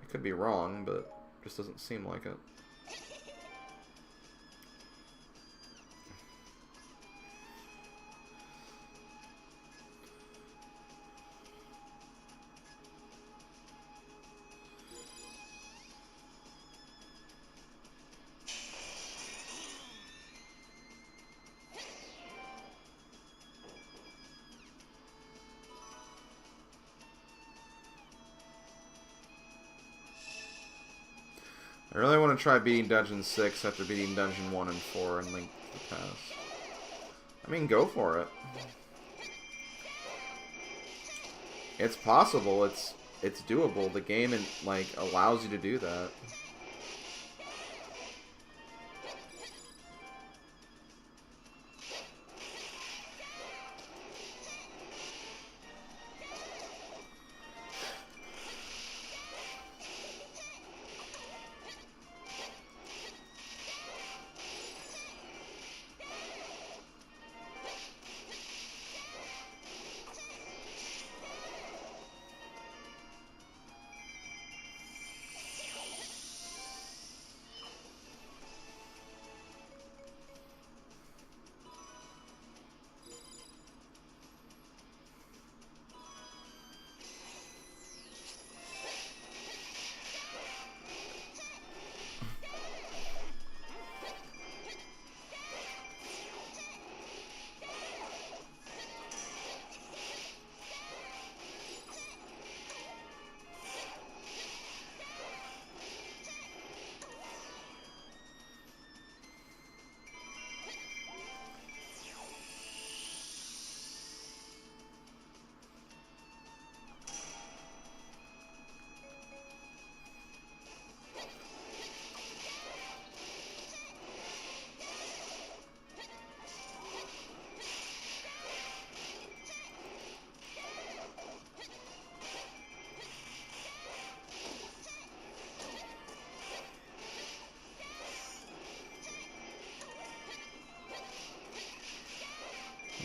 I could be wrong, but it just doesn't seem like it. I really want to try beating Dungeon 6 after beating Dungeon 1 and 4 and Link to the Past. I mean, go for it. It's possible. It's doable. The game like allows you to do that.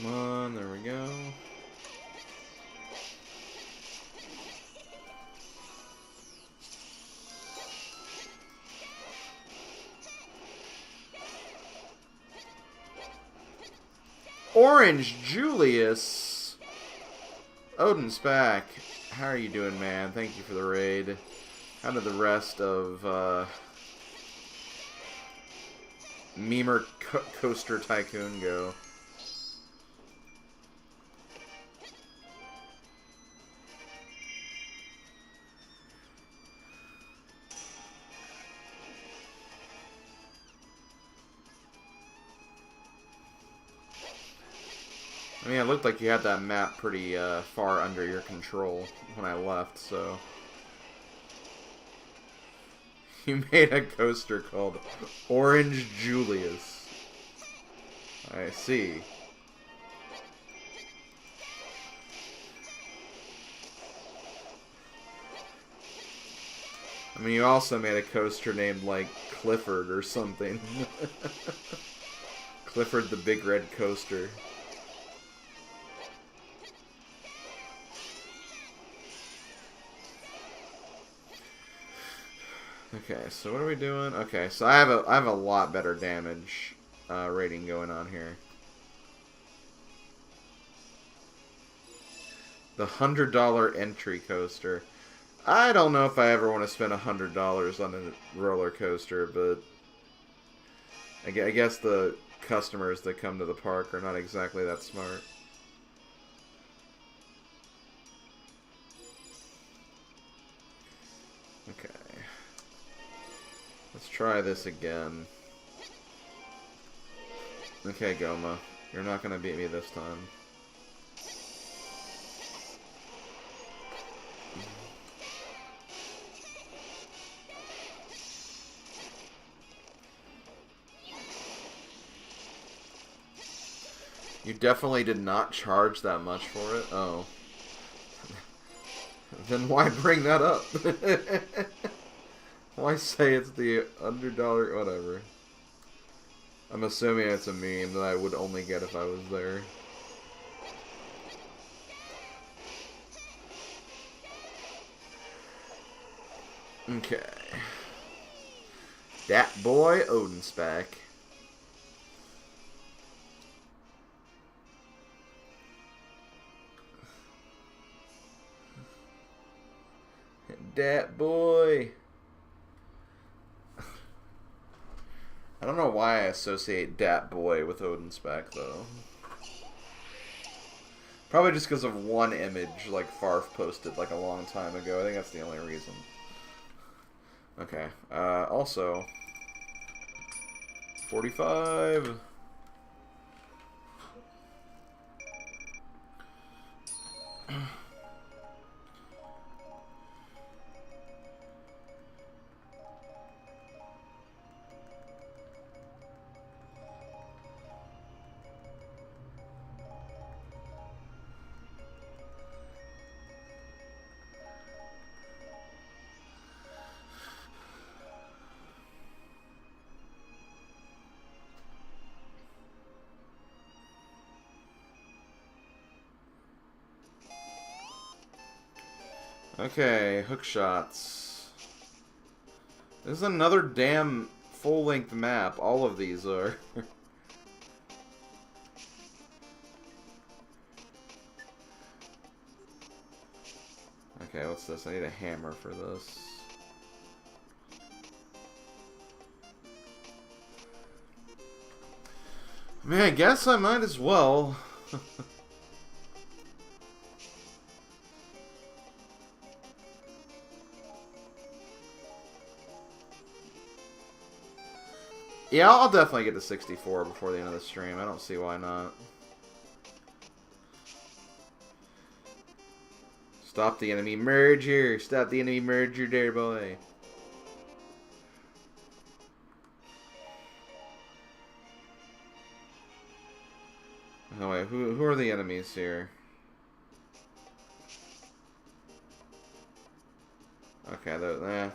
Come on, there we go. Orange Julius. Odin's back. How are you doing, man? Thank you for the raid. How did the rest of Memer Coaster Tycoon go? I mean, it looked like you had that map pretty far under your control when I left, so... You made a coaster called Orange Julius. I see. I mean, you also made a coaster named, like, Clifford or something. Clifford the Big Red Coaster. Okay, so what are we doing? Okay, so I have a lot better damage rating going on here. The $100 entry coaster. I don't know if I ever want to spend $100 on a roller coaster, but I guess the customers that come to the park are not exactly that smart. Okay. Let's try this again. Okay, Goma. You're not gonna beat me this time. You definitely did not charge that much for it? Oh. Then why bring that up? Why say it's the $100? Whatever. I'm assuming it's a meme that I would only get if I was there. Okay. That boy Odin's back. Dat boy. I don't know why I associate Dat boy with Odin's back though. Probably just because of one image like Farf posted like a long time ago. I think that's the only reason. Okay. Also 45. Okay, hook shots. This is another damn full-length map. All of these are. Okay, what's this? I need a hammer for this. I mean, I guess I might as well. Yeah, I'll definitely get to 64 before the end of the stream. I don't see why not. Stop the enemy merger! Stop the enemy merger there, boy! Oh wait, who are the enemies here? Okay,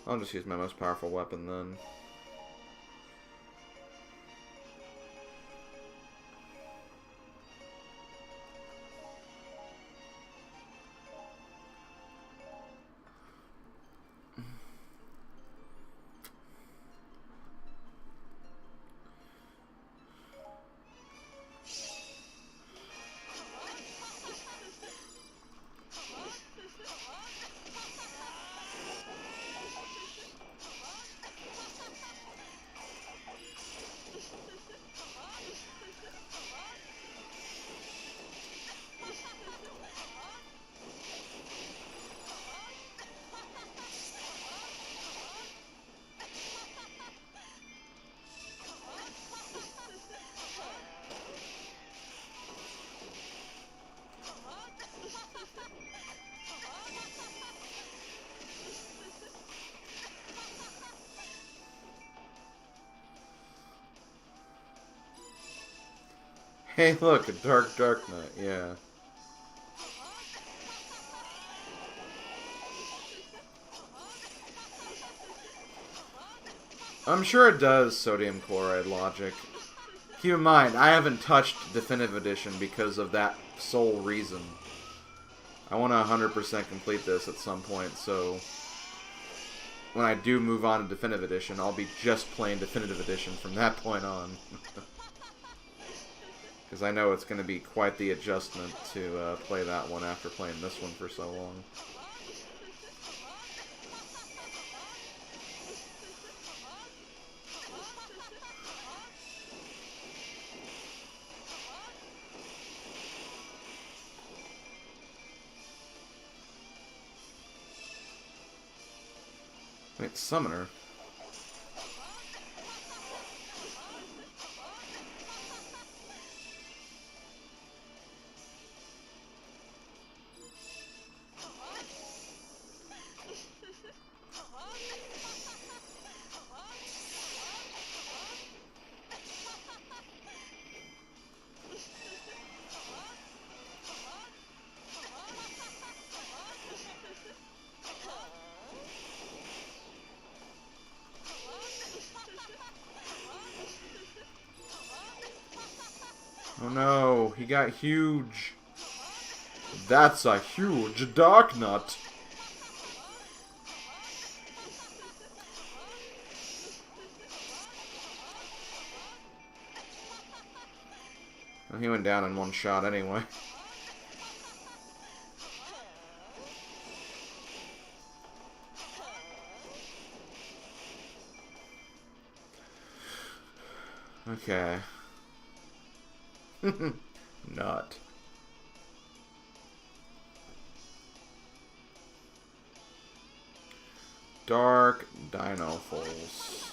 I'll just use my most powerful weapon then. Hey, look, a dark knight, yeah. I'm sure it does sodium chloride logic. Keep in mind, I haven't touched Definitive Edition because of that sole reason. I want to 100% complete this at some point, so when I do move on to Definitive Edition, I'll be just playing Definitive Edition from that point on. Because I know it's going to be quite the adjustment to play that one after playing this one for so long. Wait, Summoner? Oh no, he got huge. That's a huge dark nut. Well, he went down in one shot anyway. Okay. Nut. Dark Dino Foals.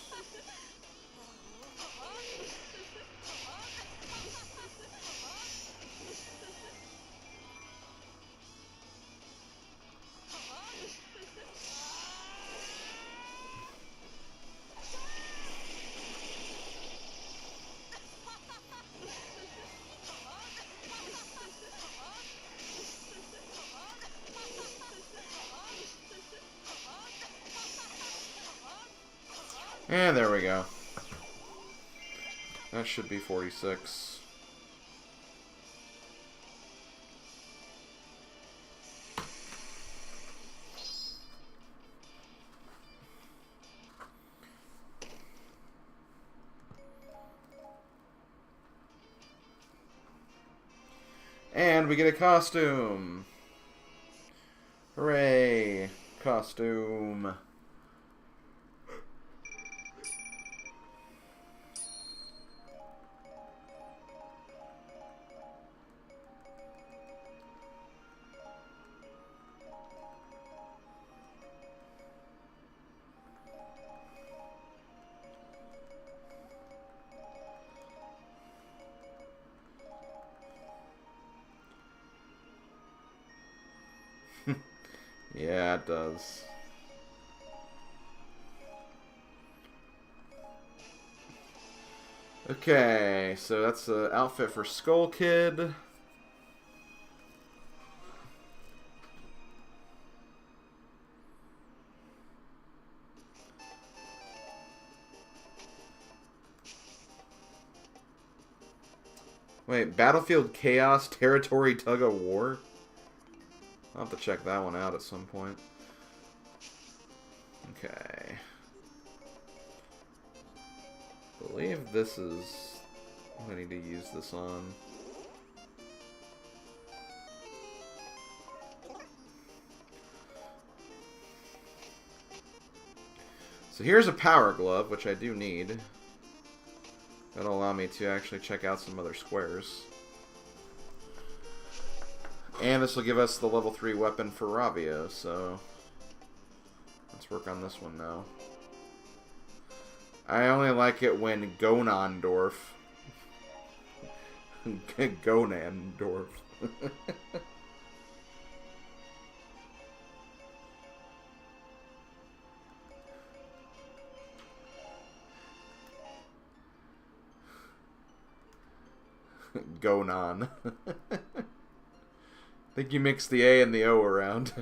And there we go. That should be 46. And we get a costume. Hooray! Costume. Yeah, it does. Okay, so that's the outfit for Skull Kid. Wait, Battlefield Chaos Territory Tug of War? I'll have to check that one out at some point. Okay. I believe this is what I need to use this on. So here's a power glove, which I do need. That'll allow me to actually check out some other squares. And this will give us the level 3 weapon for Ravio, so let's work on this one now. I only like it when Gonandorf. Gonandorf. Gonan. I think you mixed the A and the O around.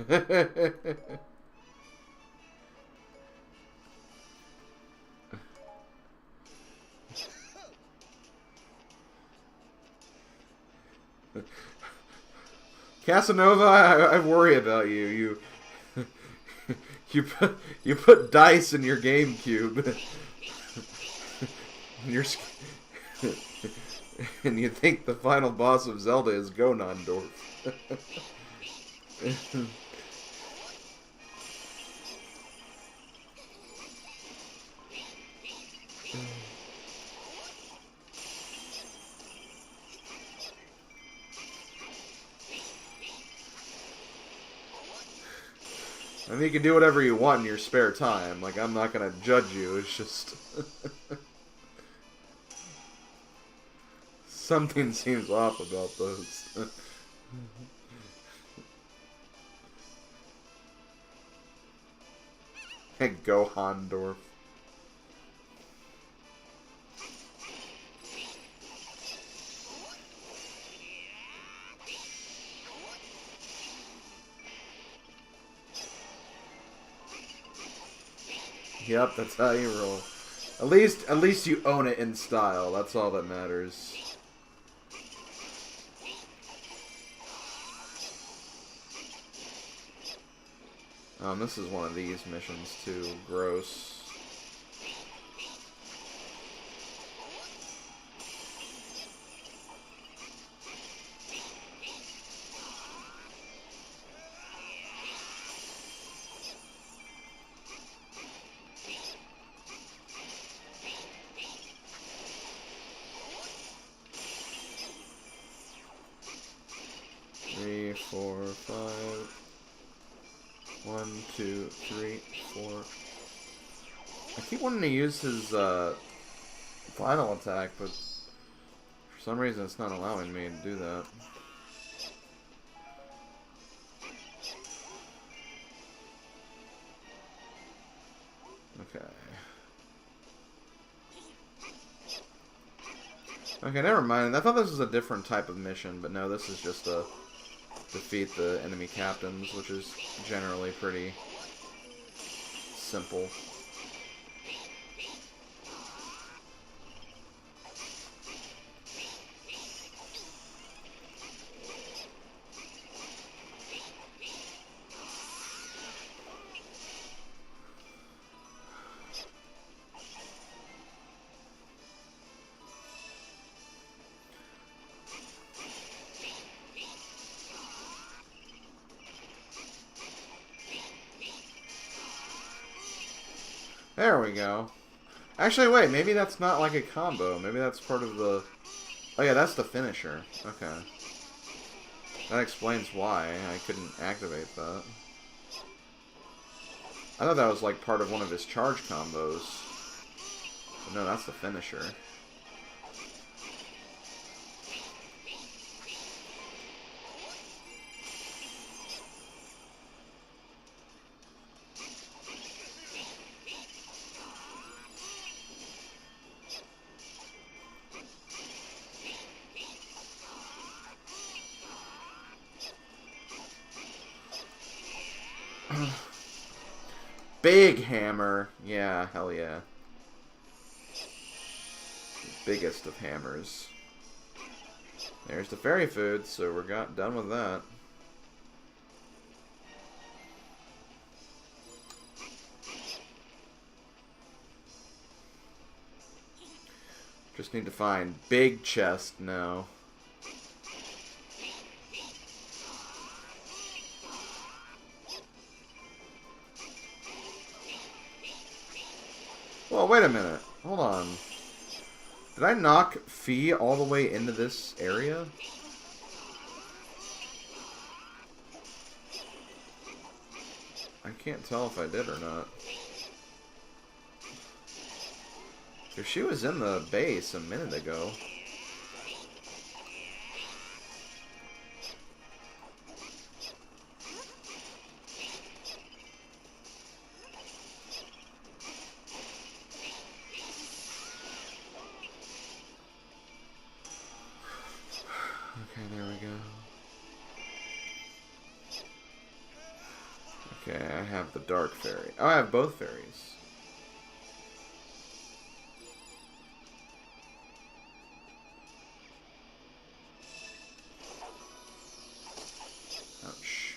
Casanova, I worry about you. You put dice in your GameCube. And you think the final boss of Zelda is Gonandorf. I mean, you can do whatever you want in your spare time. Like, I'm not gonna judge you, it's just... Something seems off about those. Gohandorf. Yep, that's how you roll. At least you own it in style. That's all that matters. This is one of these missions too. Gross. Three, four, five. 1, 2, 3, 4. I keep wanting to use his final attack, but for some reason it's not allowing me to do that. Okay. Okay, never mind. I thought this was a different type of mission, but no, this is just a defeat the enemy captains, which is generally pretty simple. There we go. Actually, wait, maybe that's not like a combo. Maybe that's part of the... Oh yeah, that's the finisher. Okay. That explains why I couldn't activate that. I thought that was like part of one of his charge combos. But no, that's the finisher. Big hammer. Yeah, hell yeah. Biggest of hammers. There's the fairy food, so we're done with that. Just need to find big chest now. Well, wait a minute. Hold on. Did I knock Fee all the way into this area? I can't tell if I did or not. If she was in the base a minute ago. Okay, there we go. Okay, I have the dark fairy. Oh, I have both fairies. Ouch.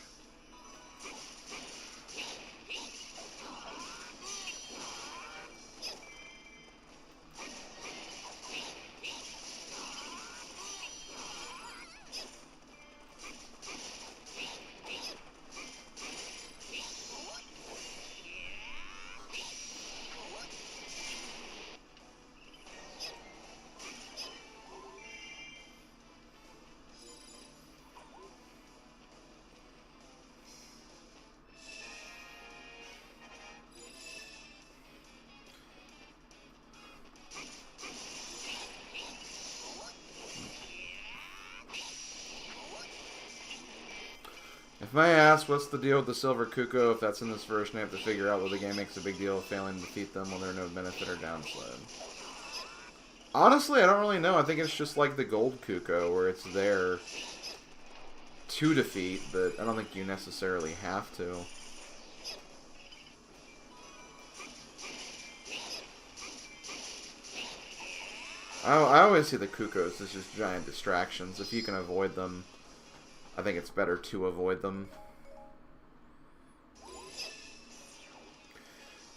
If I ask what's the deal with the Silver Cuckoo, if that's in this version, I have to figure out whether the game makes a big deal of failing to defeat them when they're no benefit or downside. Honestly, I don't really know. I think it's just like the Gold Cuckoo, where it's there to defeat, but I don't think you necessarily have to. I always see the Cuckoos as just giant distractions. If you can avoid them, I think it's better to avoid them.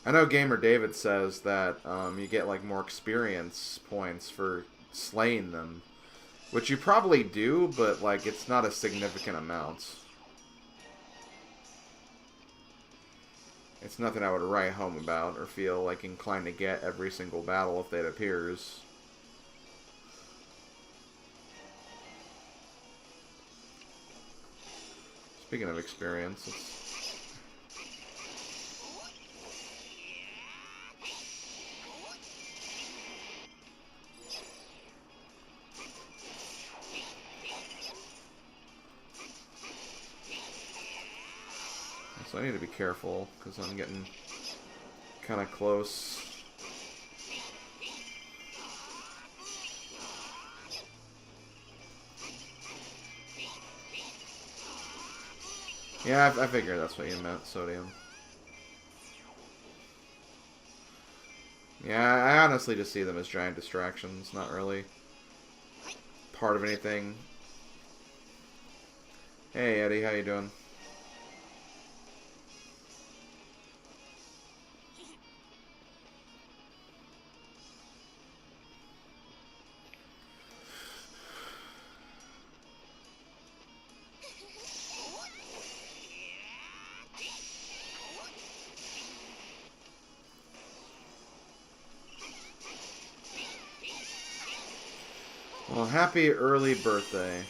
I know Gamer David says that you get like more experience points for slaying them, which you probably do, but like it's not a significant amount. It's nothing I would write home about or feel like inclined to get every single battle if it appears. Speaking of experience, so I need to be careful because I'm getting kind of close. Yeah, I figured that's what you meant, Sodium. Yeah, I honestly just see them as giant distractions, not really part of anything. Hey, Eddie, how you doing? Well, happy early birthday.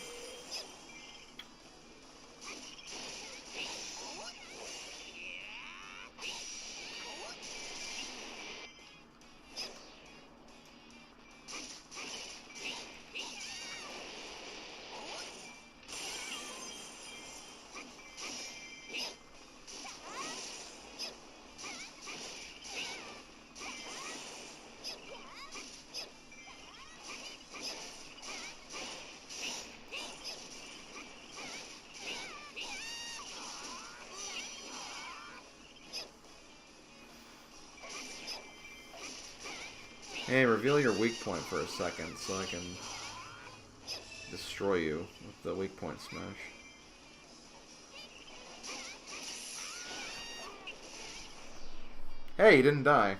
Hey, reveal your weak point for a second so I can destroy you with the weak point smash. Hey, you didn't die.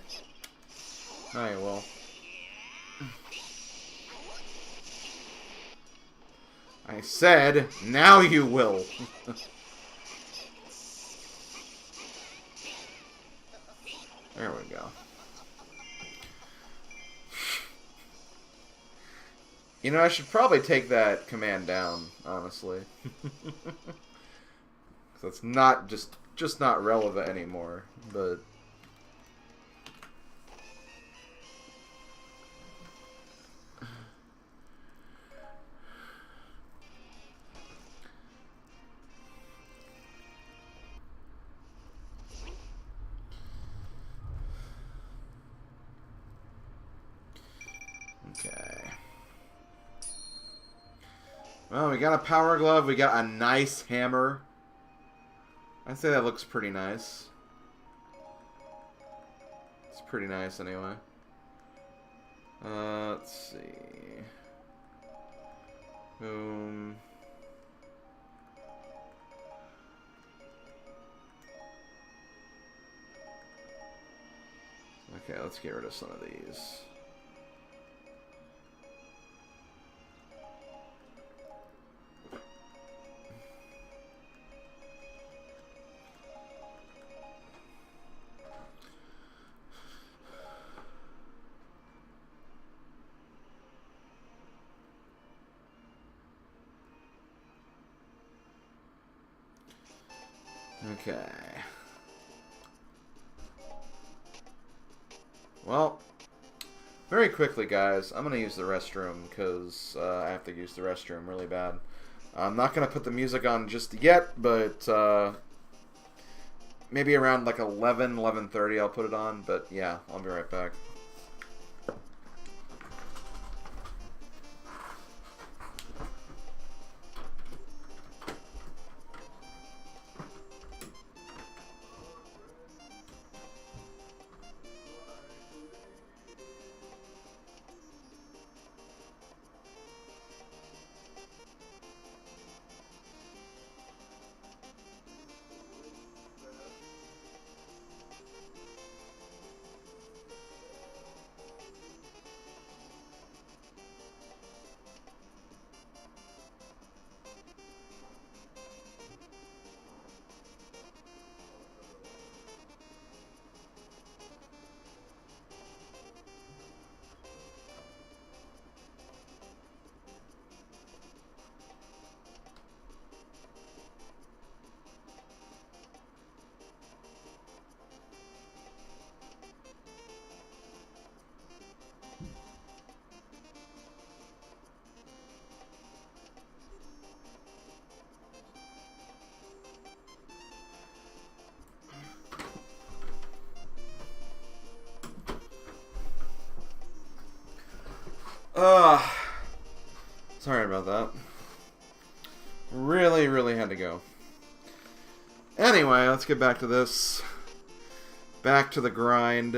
Alright, well. I said, now you will! There we go. You know, I should probably take that command down, honestly. So it's not just not relevant anymore, but okay. Well, we got a power glove, we got a nice hammer. I'd say that looks pretty nice. It's pretty nice anyway. Let's see. Boom. Okay, let's get rid of some of these. Okay. Well, very quickly, guys, I'm going to use the restroom because I have to use the restroom really bad. I'm not going to put the music on just yet, but maybe around like 11:30 I'll put it on. But yeah, I'll be right back. Sorry about that. Really had to go. Anyway, let's get back to this. Back to the grind.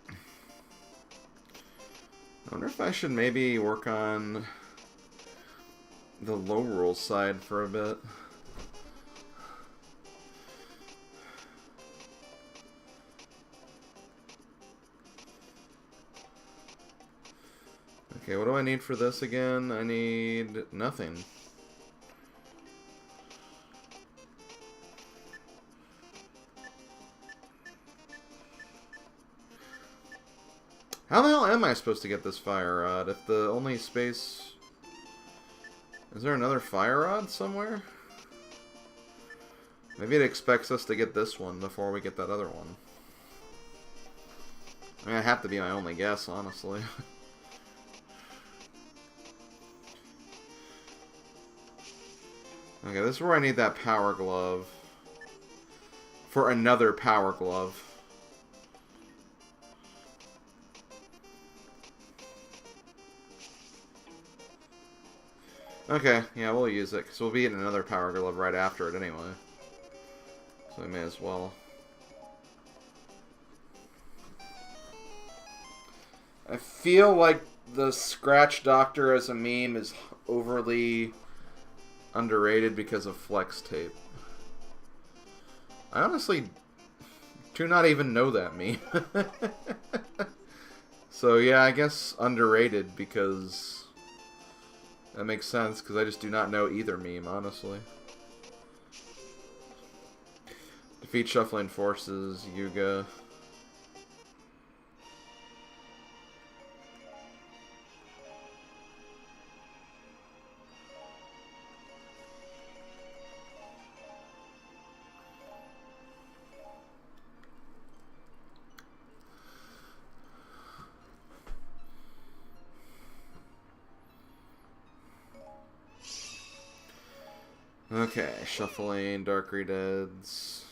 I wonder if I should maybe work on the low roll side for a bit. Okay, what do I need for this again? I need nothing. How the hell am I supposed to get this fire rod if the only space... Is there another fire rod somewhere? Maybe it expects us to get this one before we get that other one. I mean, it'd have to be my only guess, honestly. Okay, this is where I need that power glove. For another power glove. Okay, yeah, we'll use it, because we'll be getting another power glove right after it anyway. So we may as well. I feel like the Scratch Doctor as a meme is overly underrated because of flex tape. I honestly do not even know that meme. So yeah, I guess underrated because that makes sense because I just do not know either meme, honestly. Defeat shuffling forces, Yuga. Okay, shuffling, Dark Redeads.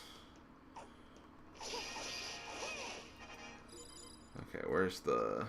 Okay, where's the...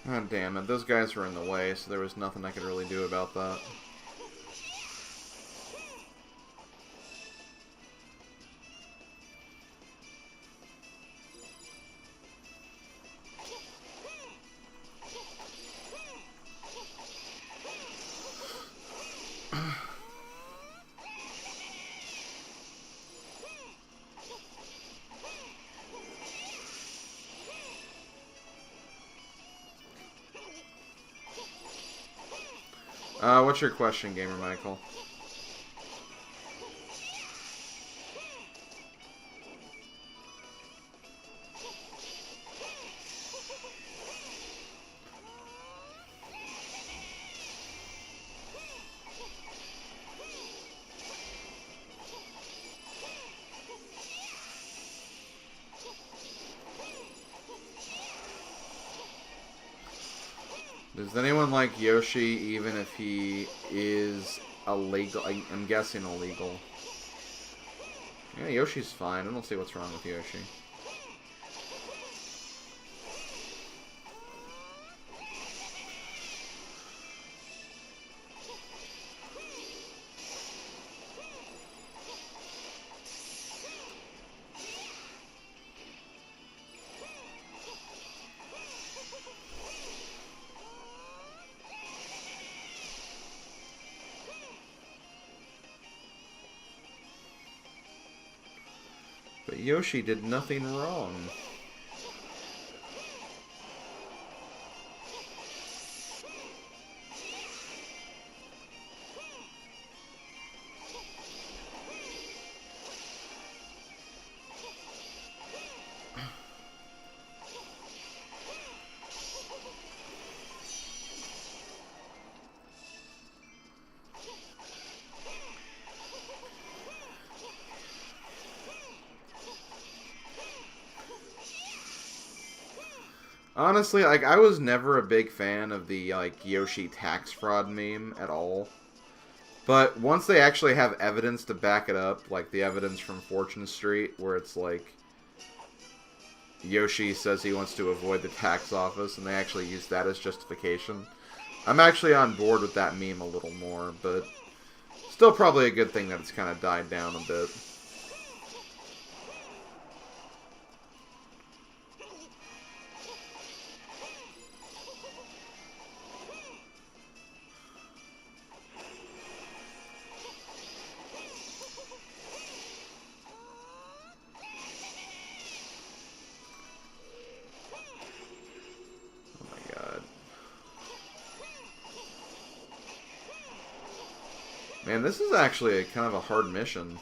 God damn it, those guys were in the way, so there was nothing I could really do about that. What's your question, Gamer Michael? Does anyone like Yoshi even if he is illegal? I'm guessing illegal. Yeah, Yoshi's fine. I don't see what's wrong with Yoshi. But Yoshi did nothing wrong. Honestly, like, I was never a big fan of the, like, Yoshi tax fraud meme at all. But once they actually have evidence to back it up, like the evidence from Fortune Street, where it's like, Yoshi says he wants to avoid the tax office, and they actually use that as justification, I'm actually on board with that meme a little more, but still probably a good thing that it's kind of died down a bit. Man, this is actually kind of a hard mission.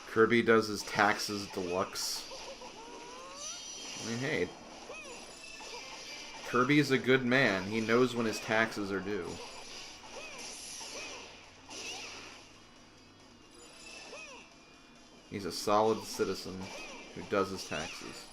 Kirby does his taxes deluxe. I mean, hey. Kirby's a good man. He knows when his taxes are due. He's a solid citizen who does his taxes.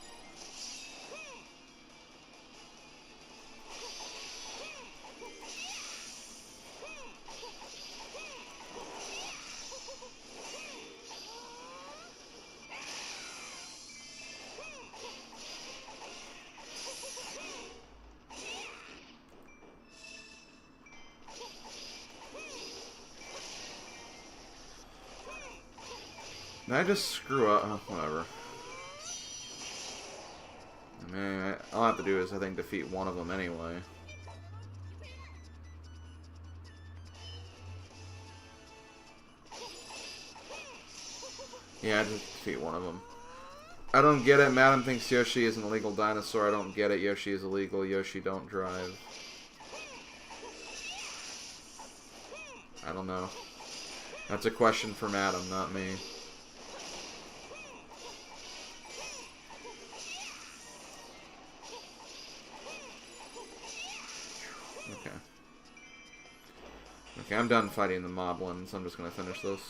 Did I just screw up? Oh, whatever. I mean, all I have to do is, I think, defeat one of them anyway. Yeah, I just defeat one of them. I don't get it. Madam thinks Yoshi is an illegal dinosaur. I don't get it. Yoshi is illegal. Yoshi don't drive. I don't know. That's a question for Madam, not me. Okay. Okay, I'm done fighting the moblins. So I'm just gonna finish this.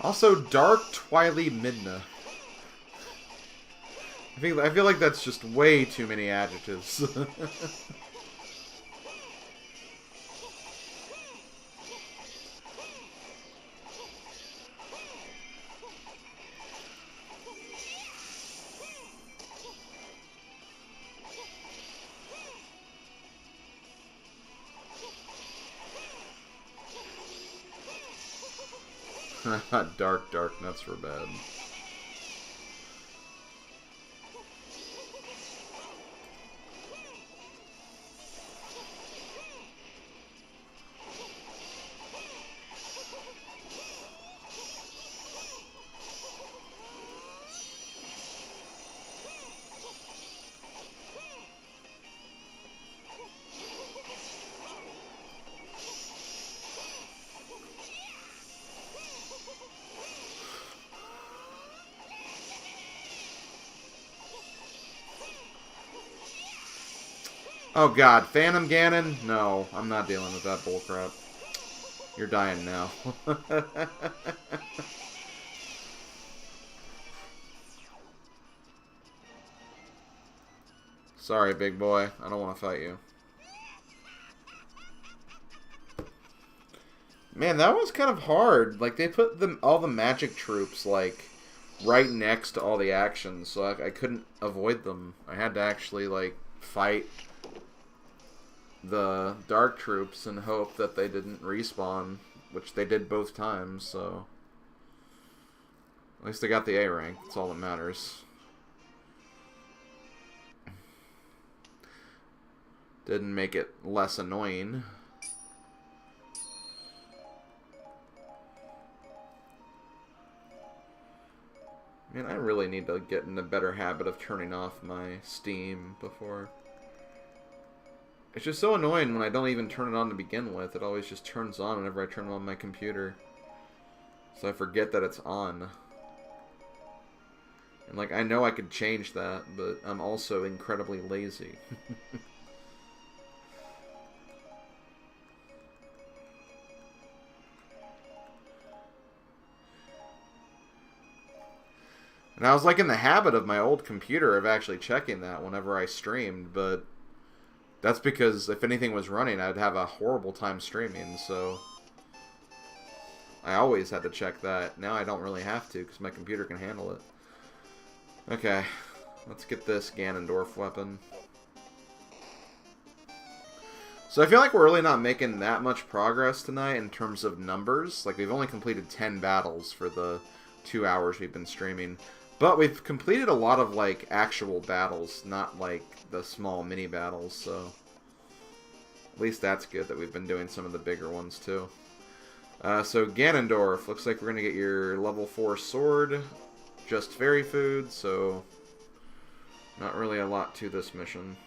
Also, Dark Twily Midna. I feel like that's just way too many adjectives. Dark nuts were bad. Oh god, Phantom Ganon? No, I'm not dealing with that bullcrap. You're dying now. Sorry, big boy. I don't want to fight you. Man, that was kind of hard. Like, they put all the magic troops, like, right next to all the action, so I couldn't avoid them. I had to actually, like, fight the Dark Troops and hope that they didn't respawn, which they did both times, so... At least I got the A rank, that's all that matters. Didn't make it less annoying. Man, I really need to get in a better habit of turning off my Steam before... It's just so annoying when I don't even turn it on to begin with. It always just turns on whenever I turn it on my computer. So I forget that it's on. And, like, I know I could change that, but I'm also incredibly lazy. And I was, like, in the habit of my old computer of actually checking that whenever I streamed, but that's because if anything was running, I'd have a horrible time streaming, so I always had to check that. Now I don't really have to, because my computer can handle it. Okay, let's get this Ganondorf weapon. So I feel like we're really not making that much progress tonight in terms of numbers. Like, we've only completed 10 battles for the 2 hours we've been streaming. But we've completed a lot of, like, actual battles, not, like, the small mini-battles, so... At least that's good that we've been doing some of the bigger ones, too. So, Ganondorf. Looks like we're going to get your level 4 sword. Just fairy food, so... Not really a lot to this mission.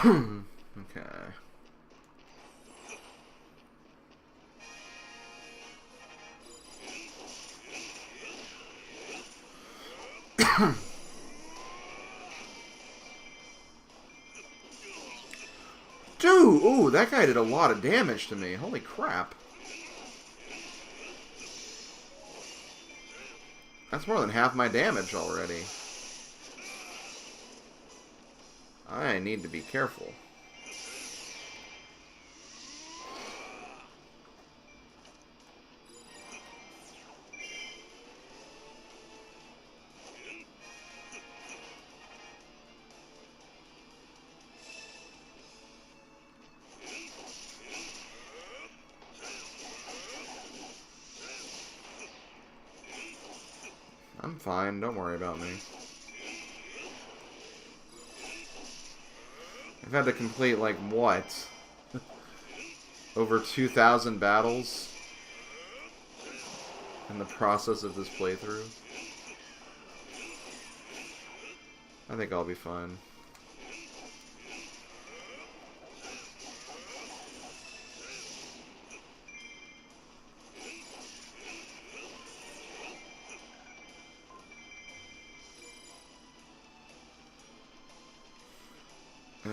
Okay. Dude, ooh, that guy did a lot of damage to me. Holy crap. That's more than half my damage already. I need to be careful. I'm fine, don't worry about me. I've had to complete, like, what? Over 2,000 battles in the process of this playthrough. I think I'll be fine.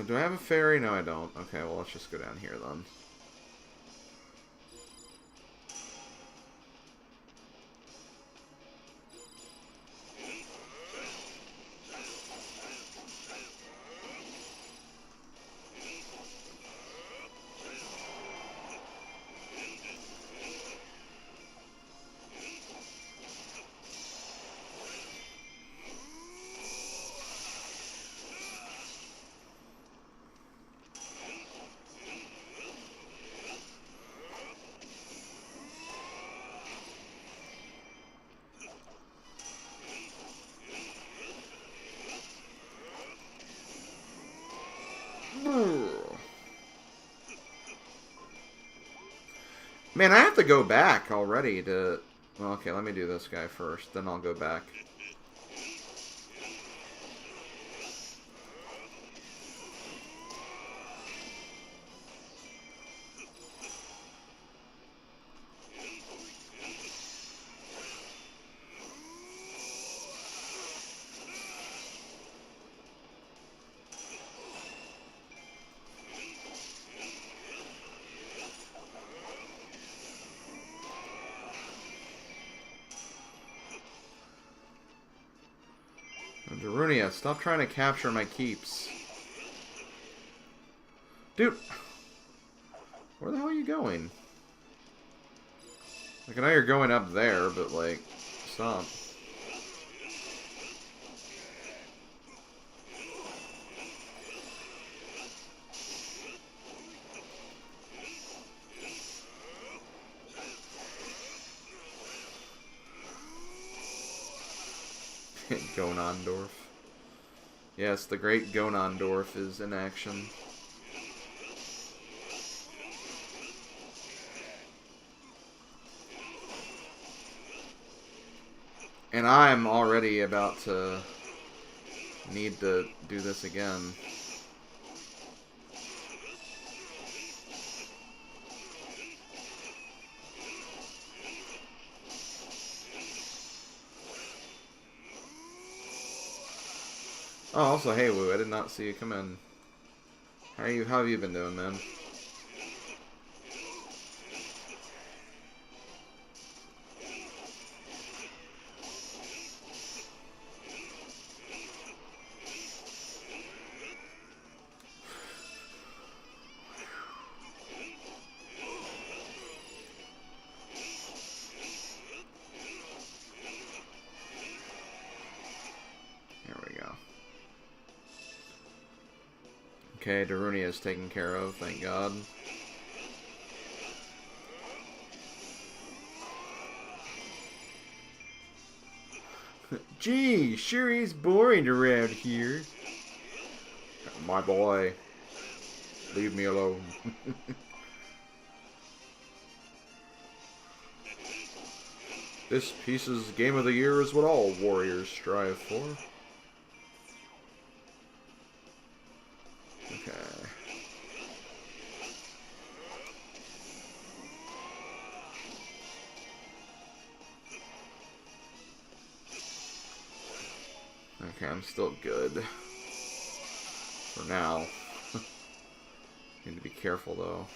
Do I have a fairy? No, I don't. Okay, well, let's just go down here, then. Man, I have to go back already to... Well, okay, let me do this guy first, then I'll go back. Darunia, stop trying to capture my keeps. Dude! Where the hell are you going? Like, I know you're going up there, but, like, stop. Gonondorf. Yes, the great Gonondorf is in action. And I'm already about to need to do this again. Oh, also, hey Woo, I did not see you come in. How have you been doing, man? Okay, Darunia is taken care of, thank God. Gee, sure is boring around here. My boy, leave me alone. This piece's game of the year is what all warriors strive for. Okay, I'm still good. For now. Need to be careful, though.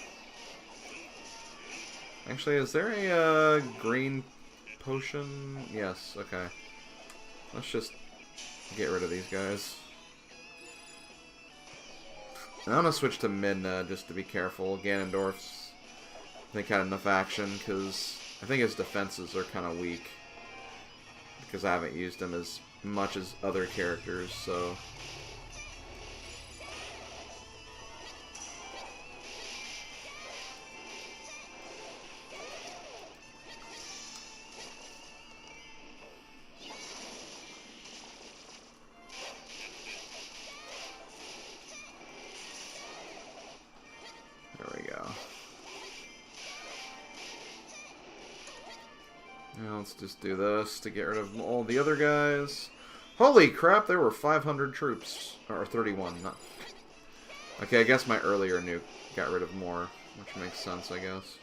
Actually, is there a green potion? Yes, okay. Let's just get rid of these guys. And I'm gonna switch to Midna just to be careful. Ganondorf's, I think, had enough action because I think his defenses are kind of weak. Because I haven't used him as much as other characters, so. Now let's just do this to get rid of all the other guys. Holy crap, there were 500 troops. Or 31, not... Okay, I guess my earlier nuke got rid of more, which makes sense, I guess.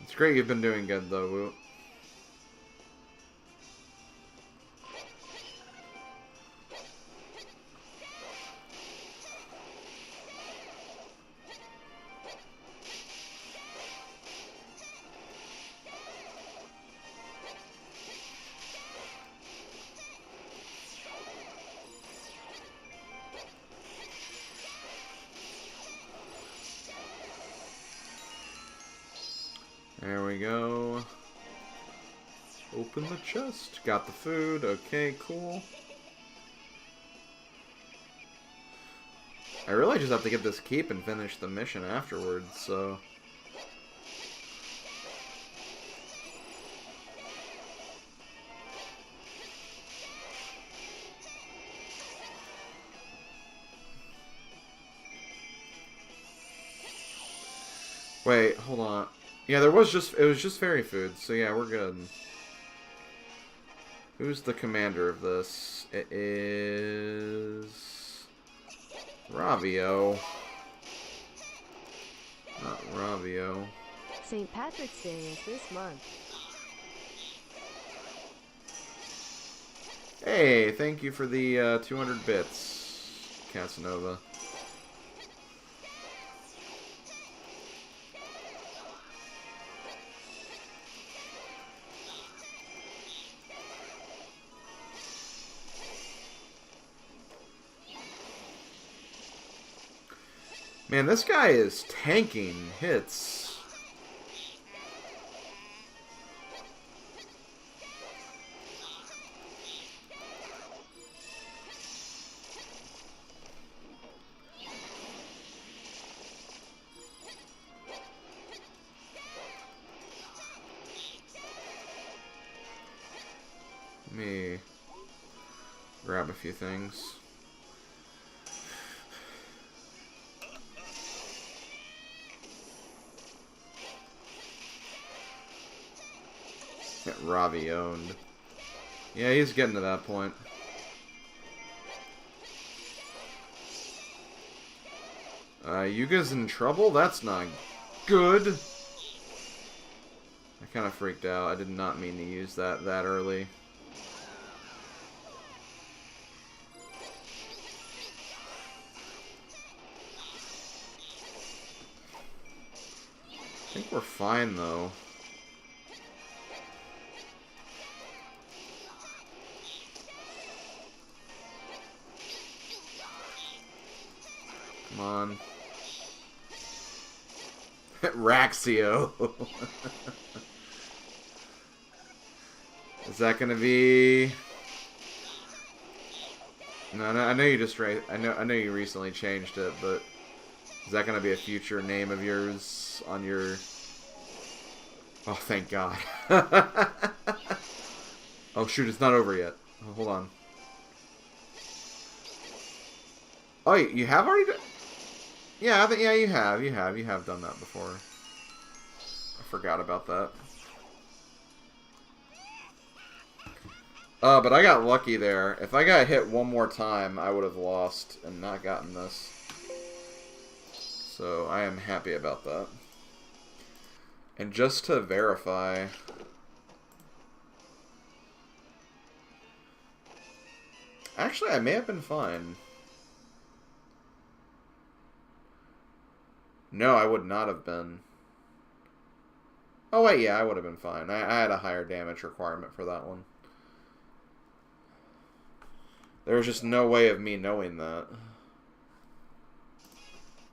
It's great you've been doing good, though, Woo. There we go. Open the chest. Got the food. Okay, cool. I really just have to get this keep and finish the mission afterwards, so... Wait, hold on. Yeah, it was just fairy food, so yeah, we're good. Who's the commander of this? It is... Ravio. Not Ravio. St. Patrick's Day is this month. Hey, thank you for the 200 bits, Casanova. Man, this guy is tanking hits. Let me grab a few things. Get Ravi owned. Yeah, he's getting to that point. Yuga's in trouble? That's not good. I kind of freaked out. I did not mean to use that early. I think we're fine, though. Come on. Raxio. Is that gonna be? No, I know you just I know you recently changed it, but is that gonna be a future name of yours on your? Oh, thank God. Oh shoot, it's not over yet. Oh, hold on. Oh, you have already done? Yeah, I think you have. You have done that before. I forgot about that. But I got lucky there. If I got hit one more time, I would have lost and not gotten this. So I am happy about that. And just to verify... Actually, I may have been fine. No, I would not have been. Oh, wait, yeah, I would have been fine. I had a higher damage requirement for that one. There was just no way of me knowing that.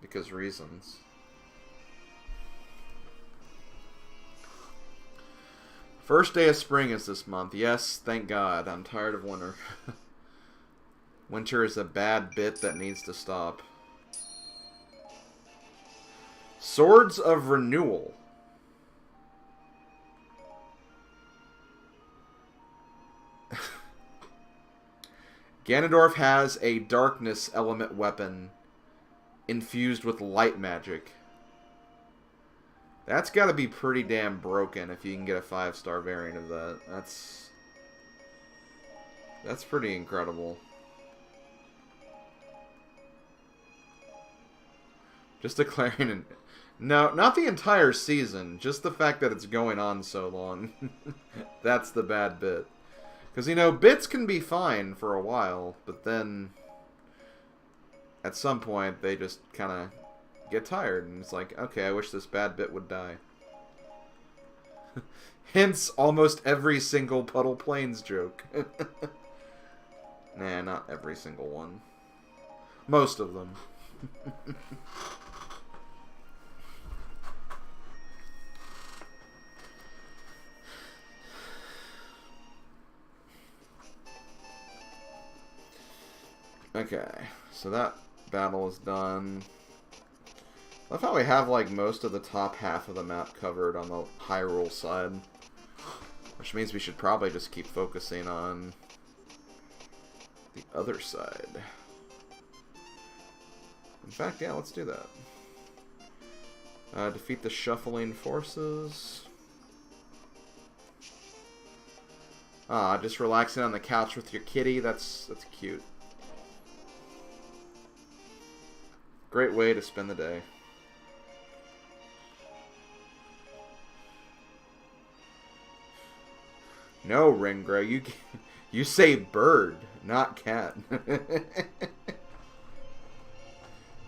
Because reasons. First day of spring is this month. Yes, thank God. I'm tired of winter. Winter is a bad bit that needs to stop. Swords of Renewal. Ganondorf has a darkness element weapon infused with light magic. That's got to be pretty damn broken if you can get a 5-star variant of that. That's pretty incredible. Just declaring... No, not the entire season. Just the fact that it's going on so long. That's the bad bit. Because, you know, bits can be fine for a while, but then at some point they just kind of get tired, and it's like, okay, I wish this bad bit would die. Hence, almost every single Puddle Plains joke. Nah, not every single one. Most of them. Okay, so that battle is done. I love how we have, like, most of the top half of the map covered on the Hyrule side. Which means we should probably just keep focusing on the other side. In fact, yeah, let's do that. Defeat the shuffling forces. Ah, just relaxing on the couch with your kitty. That's cute. Great way to spend the day. No, Ringray, You say bird, not cat.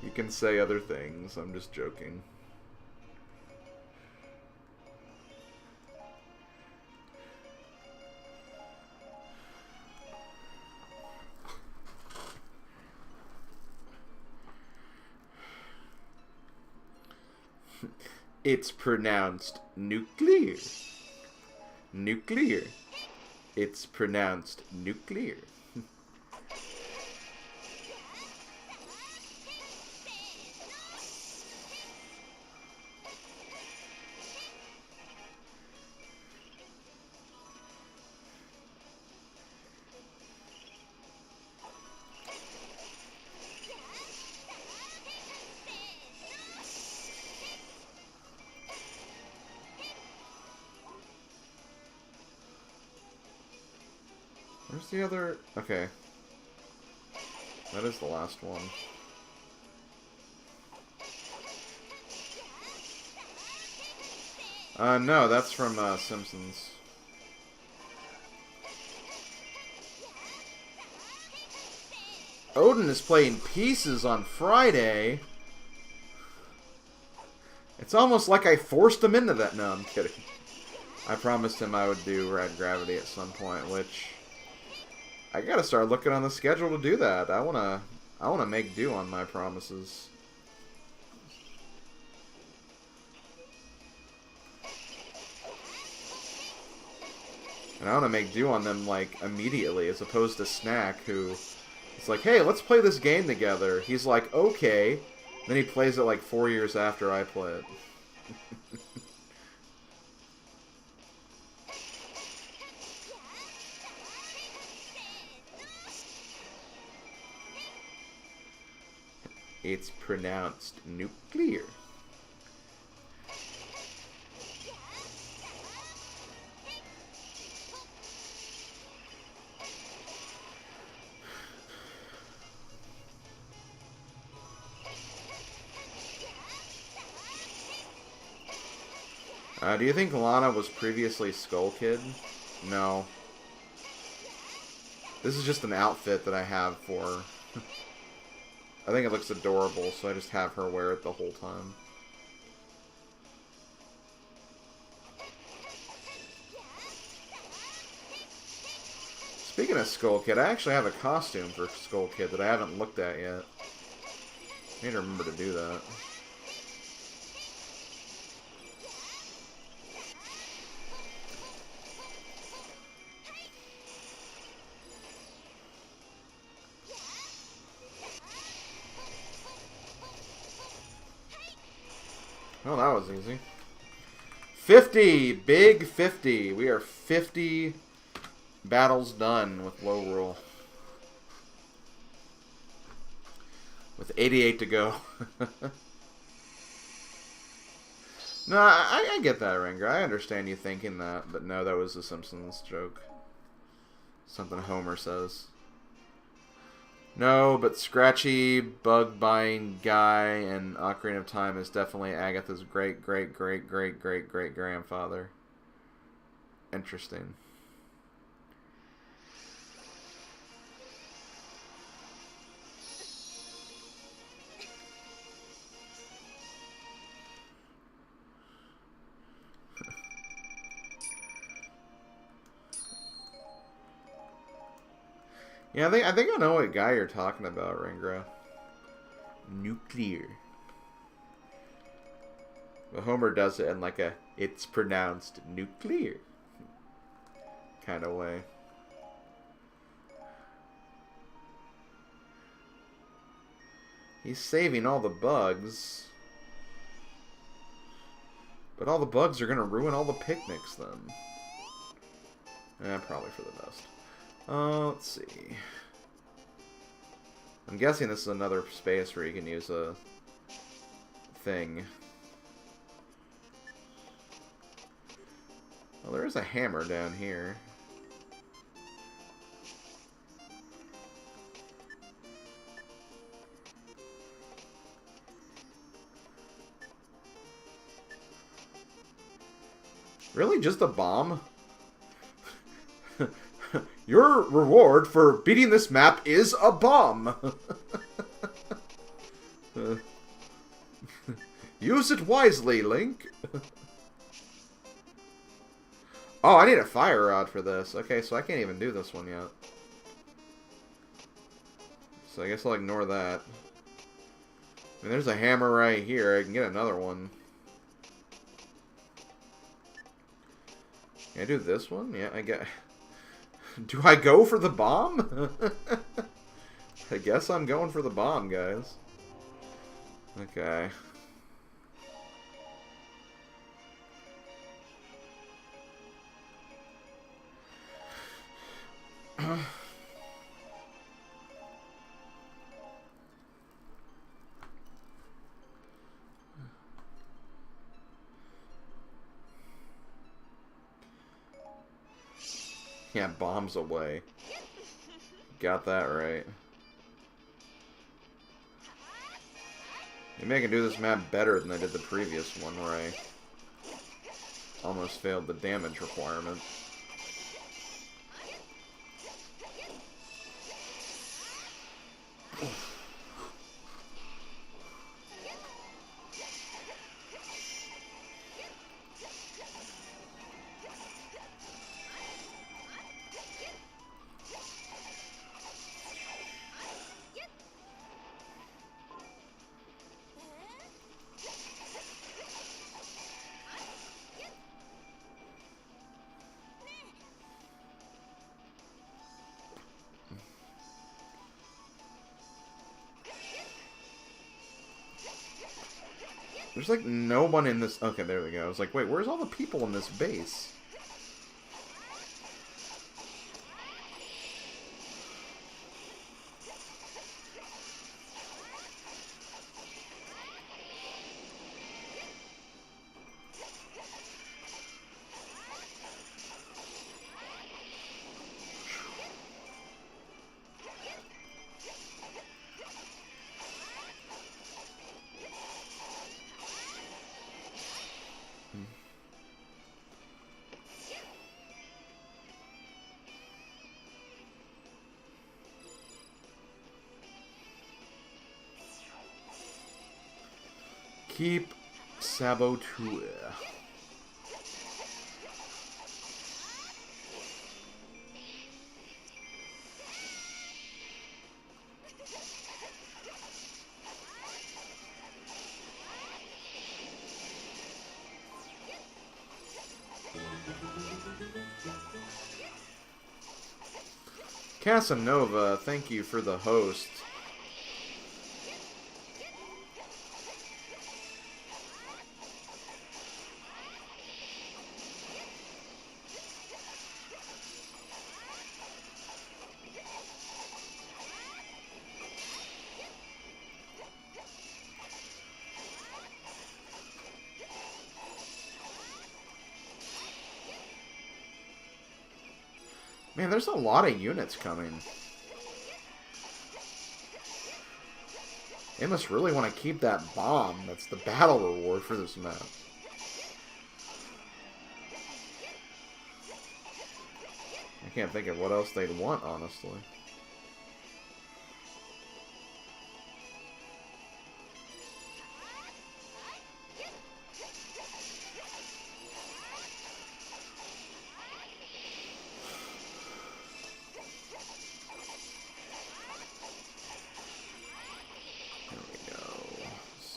You can say other things. I'm just joking. It's pronounced nuclear. Nuclear. It's pronounced nuclear. Where's the other... Okay. That is the last one. No, that's from, Simpsons. Odin is playing Pieces on Friday. It's almost like I forced him into that. No, I'm kidding. I promised him I would do Red Gravity at some point, which... I gotta start looking on the schedule to do that. I wanna make do on my promises. And I wanna make do on them, like, immediately, as opposed to Snack, who... It's like, hey, let's play this game together. He's like, okay. Then he plays it, like, 4 years after I play it. It's pronounced nuclear. Do you think Lana was previously Skull Kid? No. This is just an outfit that I have for her. I think it looks adorable, so I just have her wear it the whole time. Speaking of Skull Kid, I actually have a costume for Skull Kid that I haven't looked at yet. I need to remember to do that. Oh, that was easy. 50! Big 50! We are 50 battles done with low rule. With 88 to go. No, I get that, Ringer. I understand you thinking that, but no, that was a Simpsons joke. Something Homer says. No, but Scratchy, Bug Buying Guy, and Ocarina of Time is definitely Agatha's great-great-great-great-great-great-grandfather. Interesting. Yeah, I think I know what guy you're talking about, Ringra. Nuclear. But Homer does it in like a, it's pronounced nuclear kind of way. He's saving all the bugs. But all the bugs are going to ruin all the picnics then. Probably for the best. Let's see. I'm guessing this is another space where you can use a thing. Well, there is a hammer down here. Really? Just a bomb? Your reward for beating this map is a bomb. Use it wisely, Link. Oh, I need a fire rod for this. Okay, so I can't even do this one yet. So I guess I'll ignore that. I mean, there's a hammer right here. I can get another one. Can I do this one? Yeah, I get... Do I go for the bomb? I guess I'm going for the bomb, guys. Okay. Yeah, bombs away. Got that right. Maybe I can do this map better than I did the previous one where I almost failed the damage requirement. There's like no one in this... Okay, there we go. I was like, wait, where's all the people in this base? Keep Saboteur. Casanova, thank you for the host. Man, there's a lot of units coming. They must really want to keep that bomb. That's the battle reward for this map. I can't think of what else they'd want, honestly.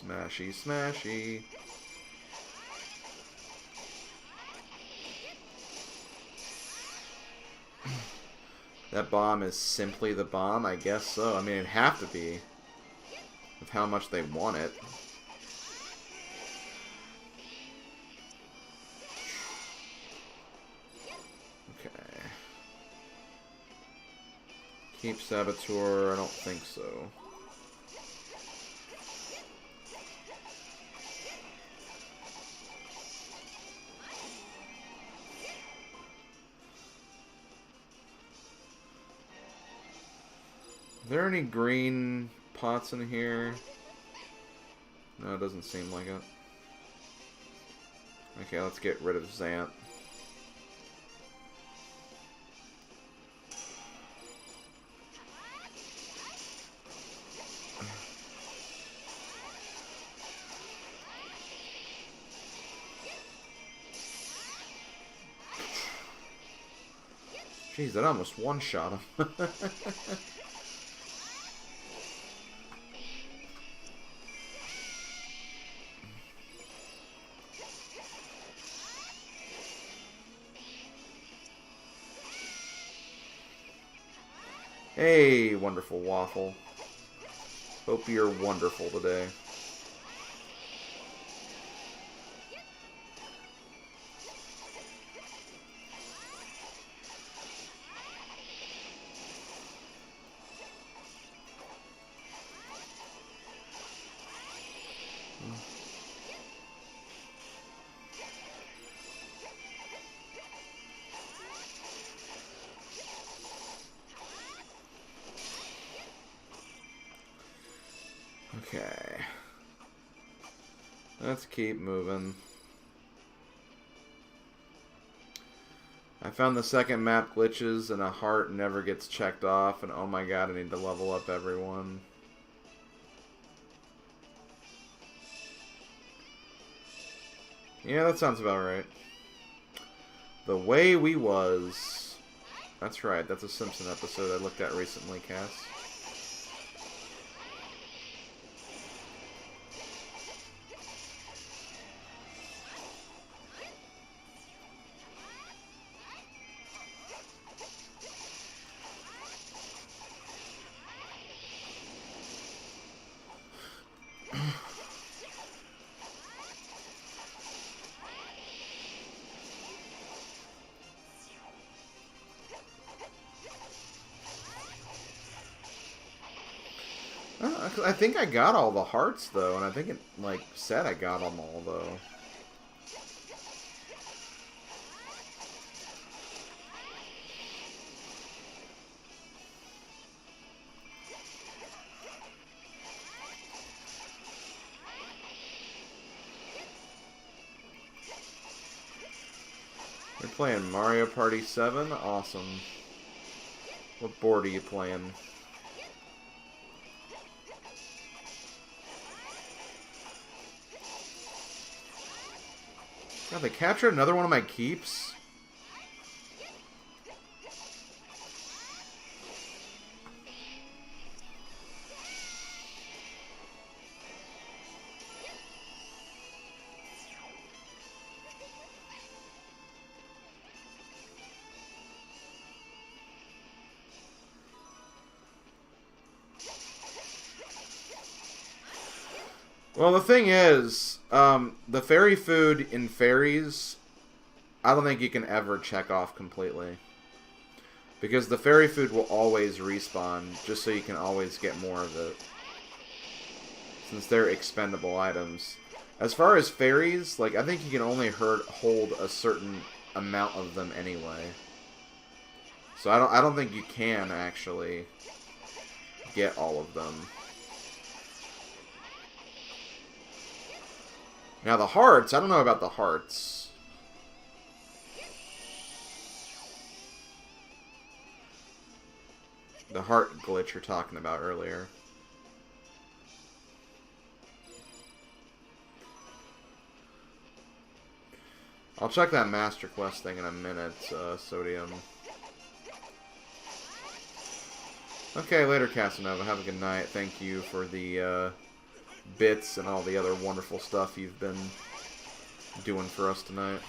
Smashy, smashy. That bomb is simply the bomb? I guess so. I mean, it'd have to be. With how much they want it. Okay. Keep Saboteur? I don't think so. Are there any green pots in here? No, it doesn't seem like it. Okay, let's get rid of Zant. Jeez, that almost one-shot him. Hey, wonderful waffle. Hope you're wonderful today. Okay. Let's keep moving. I found the second map glitches and a heart never gets checked off, and oh my god, I need to level up everyone. Yeah, that sounds about right. The Way We Was. That's right, that's a Simpson episode I looked at recently, Cass. I think I got all the hearts, though, and I think it, like, said I got them all, though. You're playing Mario Party 7? Awesome. What board are you playing? God, they captured another one of my keeps? Well, the thing is, the fairy food in fairies, I don't think you can ever check off completely. Because the fairy food will always respawn, just so you can always get more of it. Since they're expendable items. As far as fairies, like, I think you can only hold a certain amount of them anyway. So I don't think you can actually get all of them. Now the hearts, I don't know about the hearts. The heart glitch you're talking about earlier. I'll check that Master Quest thing in a minute, Sodium. Okay, later, Casanova. Have a good night. Thank you for the, bits and all the other wonderful stuff you've been doing for us tonight.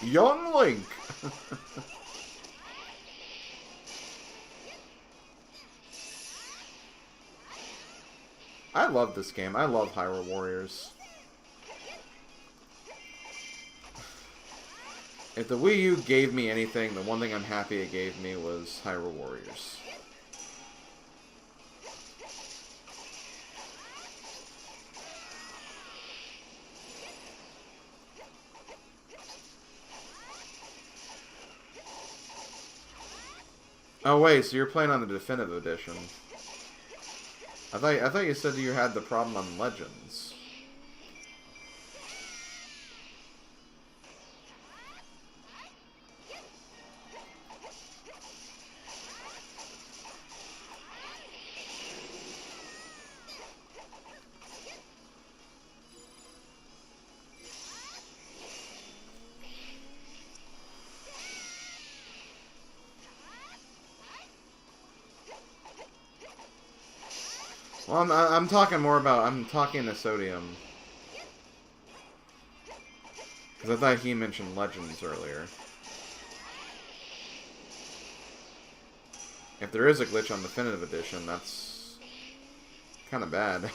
Young Link! I love this game. I love Hyrule Warriors. If the Wii U gave me anything, the one thing I'm happy it gave me was Hyrule Warriors. Oh wait, so you're playing on the definitive edition? I thought you said you had the problem on Legends. Well, I'm talking more about... I'm talking to Sodium. Because I thought he mentioned Legends earlier. If there is a glitch on Definitive Edition, that's... kind of bad.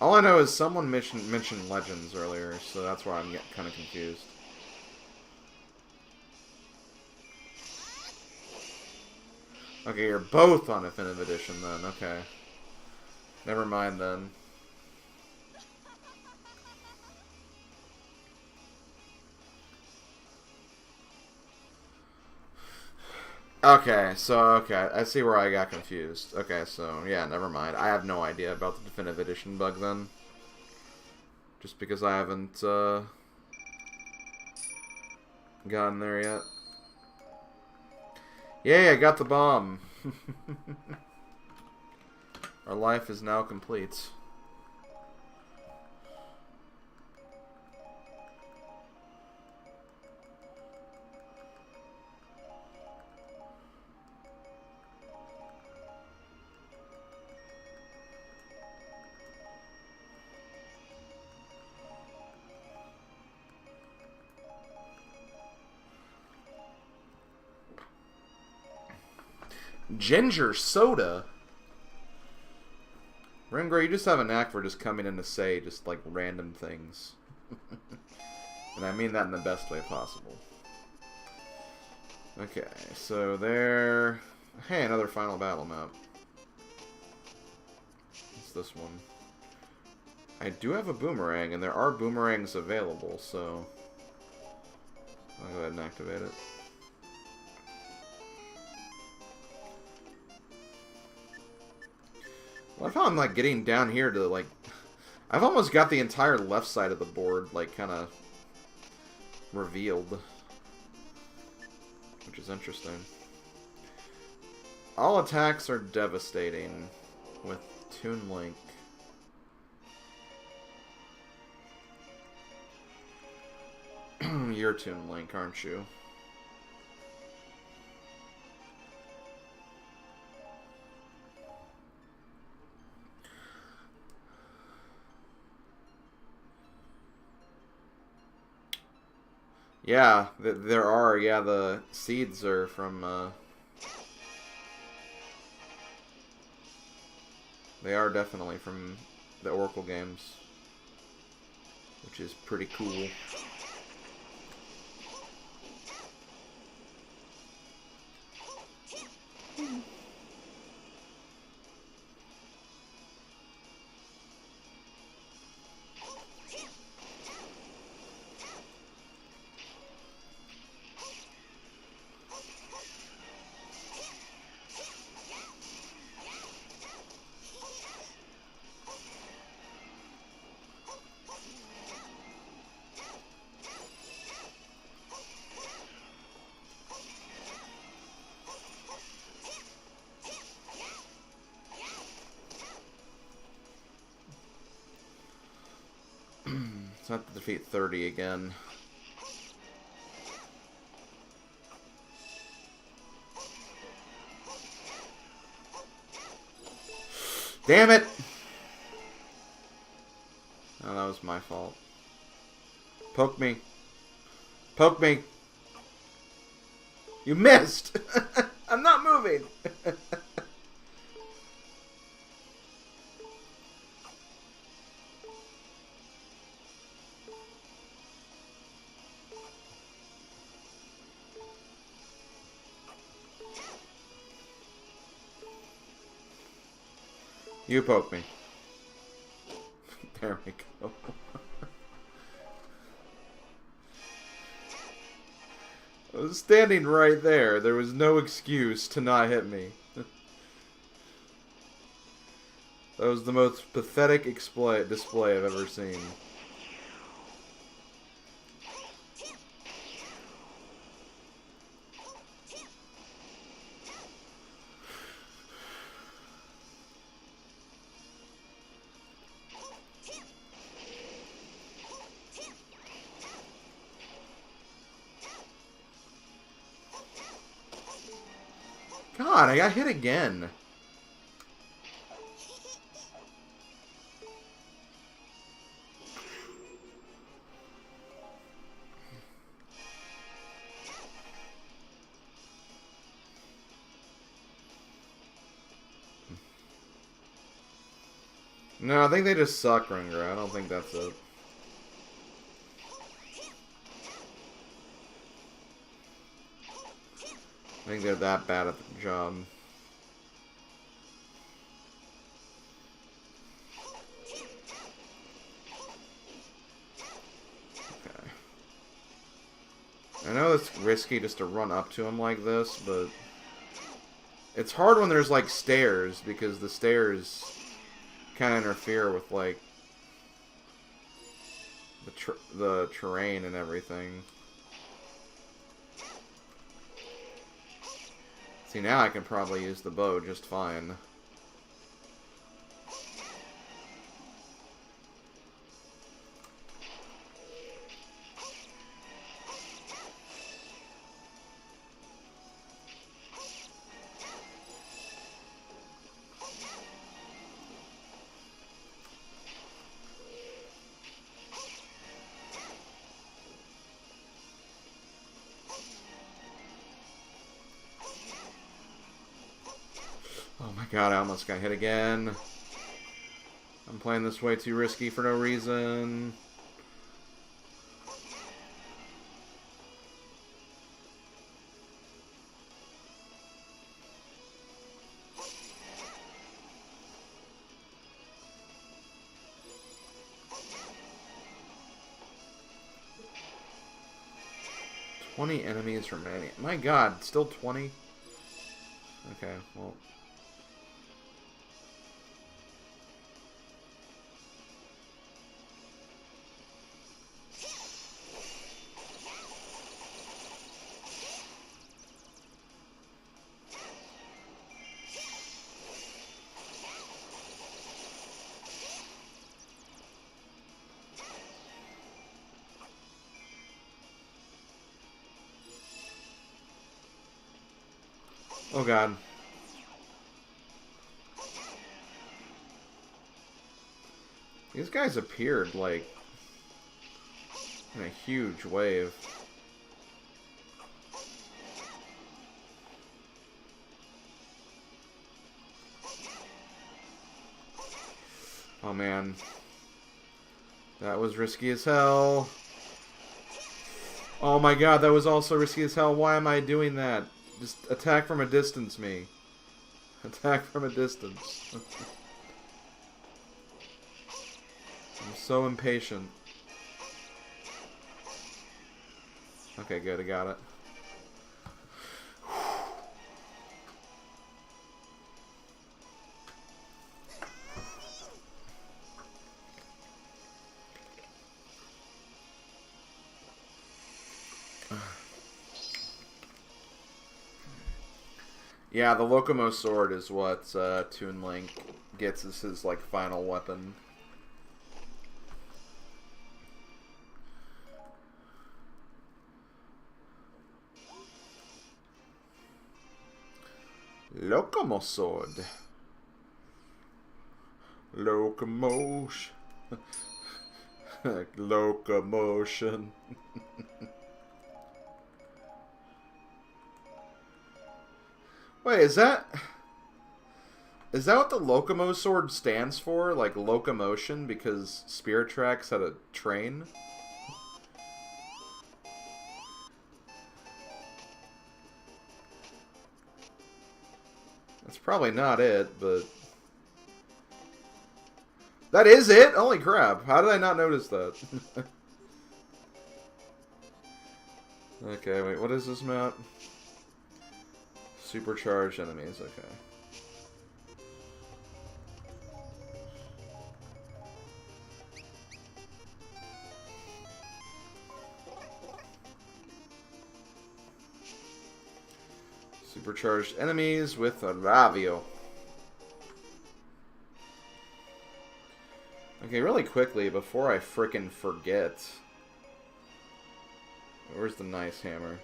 All I know is someone mentioned Legends earlier, so that's why I'm getting kind of confused. Okay, you're both on Definitive Edition then. Okay. Never mind then. Okay, I see where I got confused. Okay, so, yeah, never mind. I have no idea about the Definitive Edition bug then. Just because I haven't, gotten there yet. Yay, I got the bomb! Our life is now complete. Ginger soda? Ringro, you just have a knack for just coming in to say just like random things. And I mean that in the best way possible. Okay, so there... Hey, another final battle map. What's this one? I do have a boomerang, and there are boomerangs available, so... I'll go ahead and activate it. Well, I found I'm, like, getting down here to, like... I've almost got the entire left side of the board, like, kind of... revealed. Which is interesting. All attacks are devastating with Toon Link. You're Toon Link, aren't you? Yeah, there are. Yeah, the seeds are from, They are definitely from the Oracle games. Which is pretty cool. So I have to defeat 30 again. Damn it! Oh, that was my fault. Poke me. Poke me. You missed! I'm not moving! You poke me. There we go. I was standing right there. There was no excuse to not hit me. That was the most pathetic display I've ever seen. God, I got hit again. No, I think they just suck, Ringer. I don't think that's it. I think they're that bad at the job. Okay. I know it's risky just to run up to him like this, but it's hard when there's like stairs, because the stairs kind of interfere with like the terrain and everything. See, now I can probably use the bow just fine. Oh my god, I almost got hit again. I'm playing this way too risky for no reason. "20 enemies remaining." My god, still 20? Okay, well. Oh god. These guys appeared, like, in a huge wave. Oh man. That was risky as hell. Oh my god, that was also risky as hell. Why am I doing that? Just attack from a distance, me. Attack from a distance. I'm so impatient. Okay, good, I got it. Yeah, the Locomo Sword is what Toon Link gets as his like final weapon. Locomo Sword. Locomotion. Locomotion. Wait, is that what the Locomo Sword stands for? Like locomotion, because Spirit Tracks had a train? That's probably not it, but That is it? Holy crap. How did I not notice that? Okay, wait, what is this map? Supercharged enemies, okay. Supercharged enemies with a Ravio. Okay, really quickly, before I frickin' forget. Where's the nice hammer?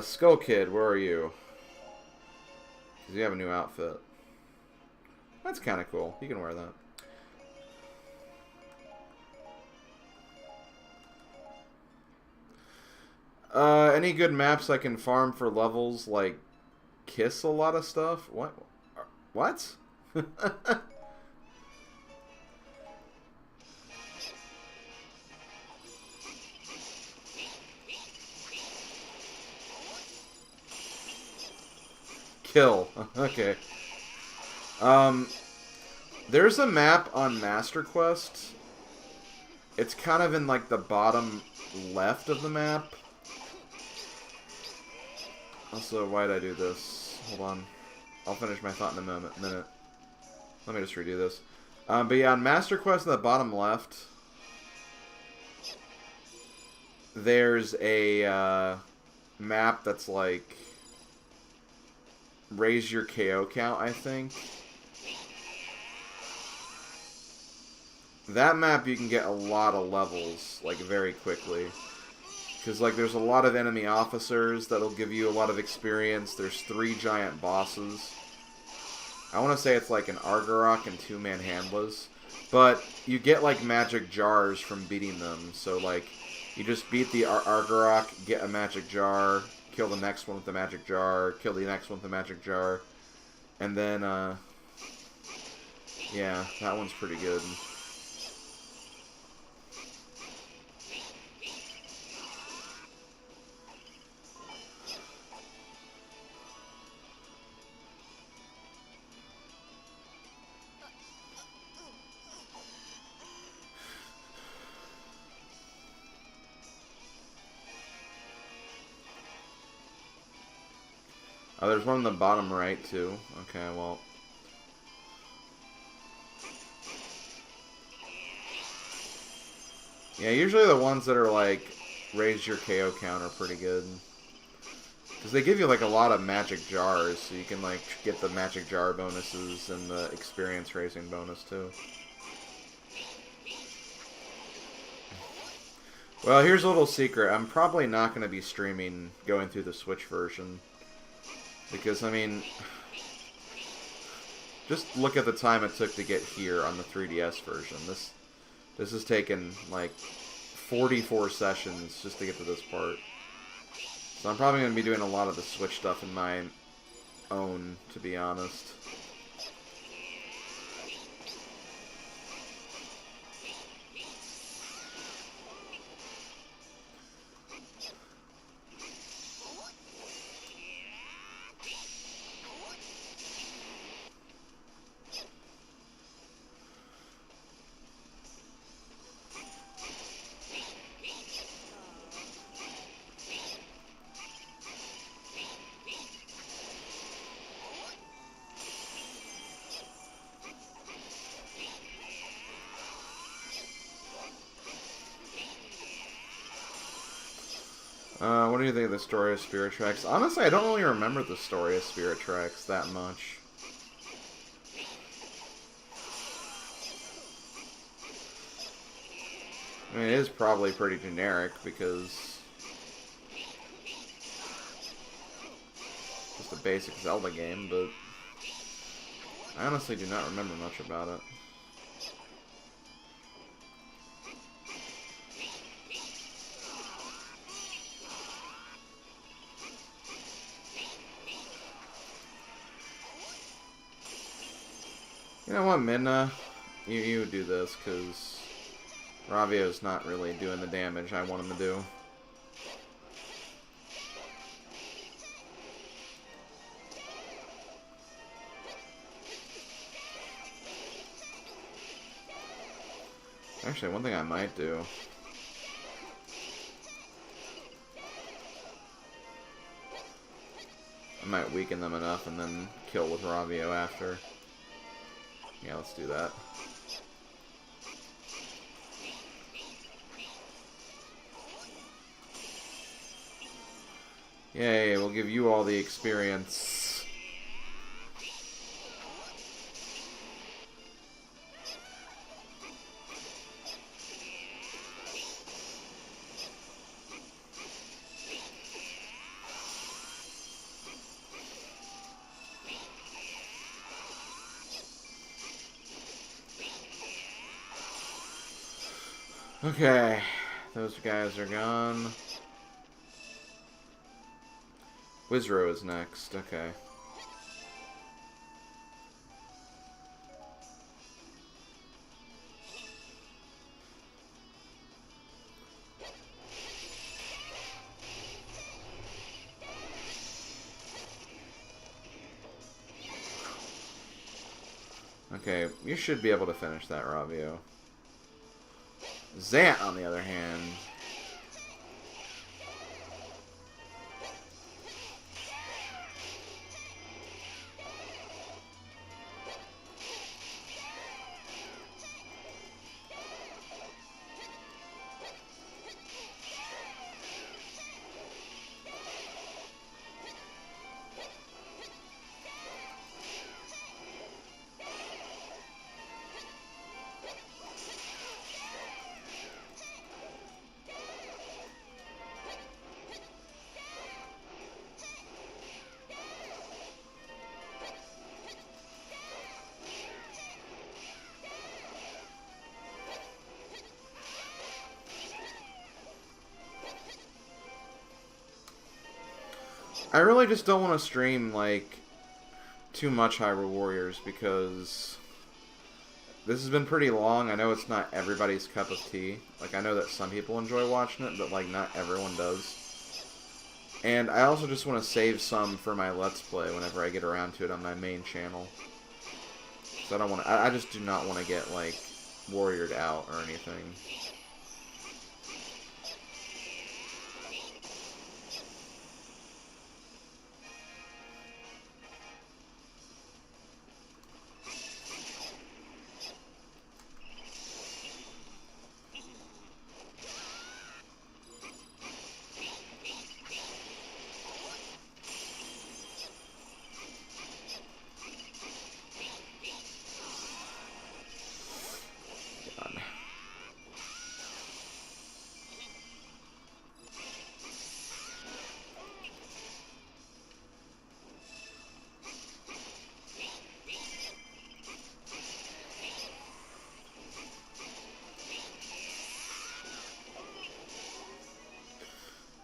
Skull Kid, where are you? Because you have a new outfit. That's kind of cool. You can wear that. Any good maps I can farm for levels, like, kiss a lot of stuff? What? What? Kill. Okay. There's a map on Master Quest. It's kind of in, like, the bottom left of the map. Also, why'd I do this? Hold on. I'll finish my thought in a minute. Let me just redo this. But yeah, on Master Quest in the bottom left, there's a map that's like raise your KO count, I think. That map you can get a lot of levels, like, very quickly. Because, like, there's a lot of enemy officers that'll give you a lot of experience. There's 3 giant bosses. I want to say it's like an Argarok and 2 Manhandlas. But you get, like, magic jars from beating them. So, like, you just beat the Argarok, get a magic jar, kill the next one with the magic jar, kill the next one with the magic jar. And then, yeah, that one's pretty good. Oh, there's one in the bottom right, too. Okay, well. Yeah, usually the ones that are, like, raise your KO count are pretty good. Because they give you, like, a lot of magic jars, so you can, like, get the magic jar bonuses and the experience raising bonus, too. Well, here's a little secret. I'm probably not going to be streaming going through the Switch version. Because, I mean, just look at the time it took to get here on the 3DS version. This has taken, like, 44 sessions just to get to this part. So I'm probably going to be doing a lot of the Switch stuff in my own, to be honest. What do you think of the story of Spirit Tracks? Honestly, I don't really remember the story of Spirit Tracks that much. I mean, it is probably pretty generic because it's just a basic Zelda game, but I honestly do not remember much about it. You know what, Midna? You do this, because Ravio's not really doing the damage I want him to do. Actually, one thing I might do. I might weaken them enough and then kill with Ravio after. Yeah, let's do that. Yay, we'll give you all the experience. Okay, those guys are gone. Wizro is next, okay. Okay, you should be able to finish that, Ravio. Zant, on the other hand... I really just don't want to stream, like, too much Hyrule Warriors, because this has been pretty long. I know it's not everybody's cup of tea. Like, I know that some people enjoy watching it, but, like, not everyone does. And I also just want to save some for my Let's Play whenever I get around to it on my main channel. So I don't want to... I just do not want to get, like, warriored out or anything.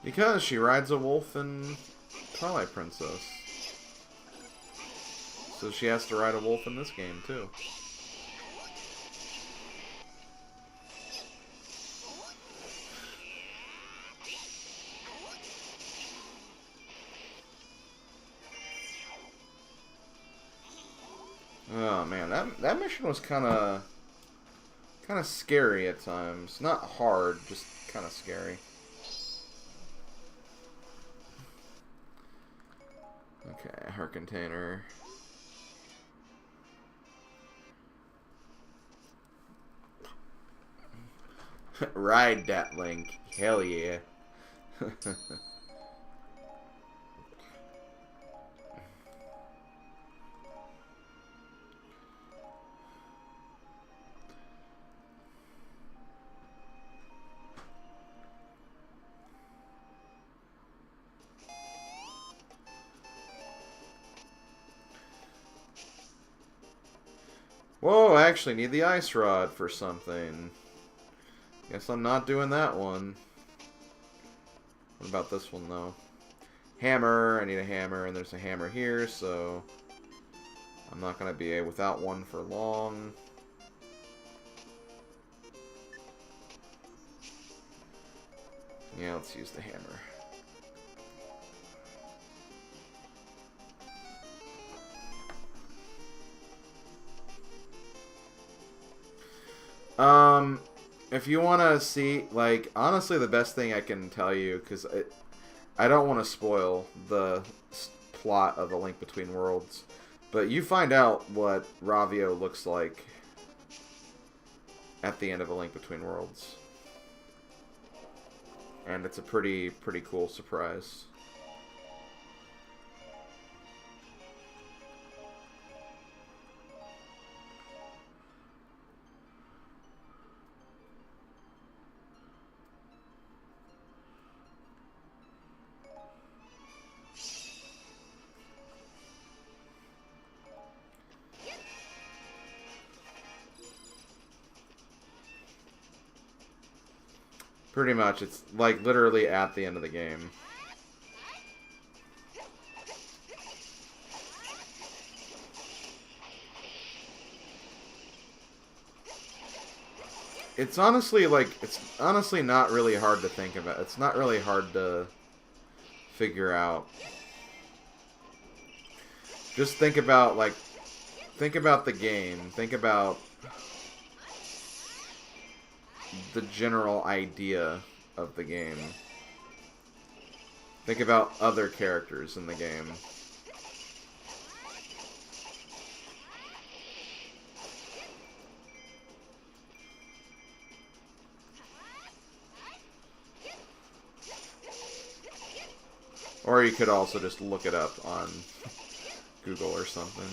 Because she rides a wolf in Twilight Princess. So she has to ride a wolf in this game, too. Oh man, that mission was kind of scary at times. Not hard, just kind of scary. Okay, her container. Ride that Link. Hell yeah. Whoa, I actually need the ice rod for something. Guess I'm not doing that one. What about this one, though? Hammer. I need a hammer, and there's a hammer here, so I'm not going to be without one for long. Yeah, let's use the hammer. if you want to see, like, honestly, the best thing I can tell you, because I don't want to spoil the plot of A Link Between Worlds, but you find out what Ravio looks like at the end of A Link Between Worlds. And it's a pretty cool surprise. Pretty much, it's like literally at the end of the game. It's honestly not really hard to think about. It's not really hard to figure out. Just think about the game. Think about the general idea of the game. Think about other characters in the game. Or you could also just look it up on Google or something.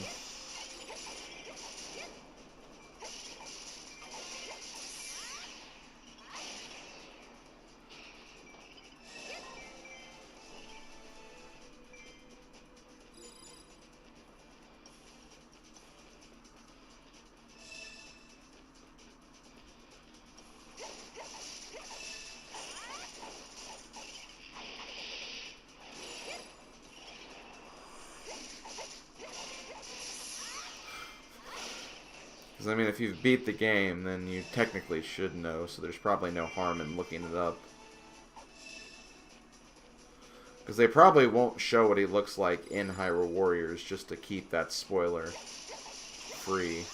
I mean, if you've beat the game, then you technically should know, so there's probably no harm in looking it up. Because they probably won't show what he looks like in Hyrule Warriors just to keep that spoiler free.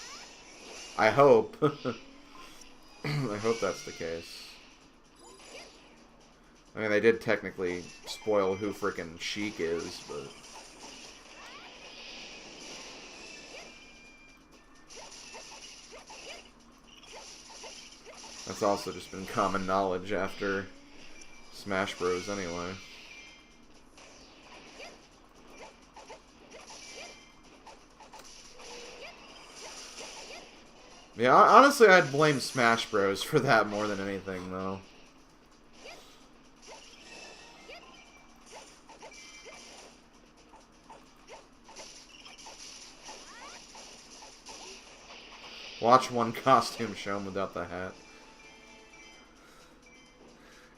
I hope. I hope that's the case. I mean, they did technically spoil who frickin' Sheik is, but... That's also just been common knowledge after Smash Bros. Anyway. Yeah, honestly, I'd blame Smash Bros. For that more than anything, though. Watch one costume shown without the hat.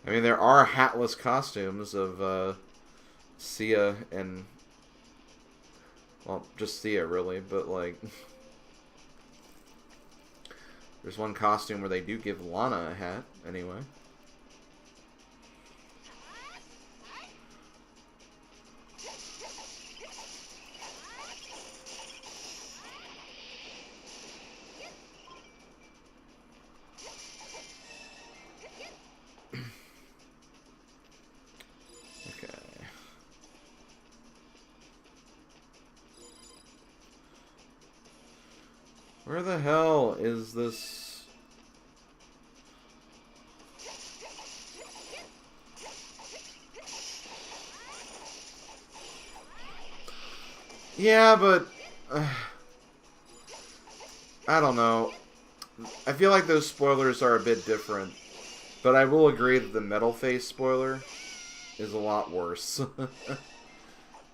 I mean, there are hatless costumes of Sia and... Well, just Sia, really, but, like... There's one costume where they do give Lana a hat, anyway. Where the hell is this? Yeah, but... I don't know. I feel like those spoilers are a bit different. But I will agree that the Metal Face spoiler is a lot worse.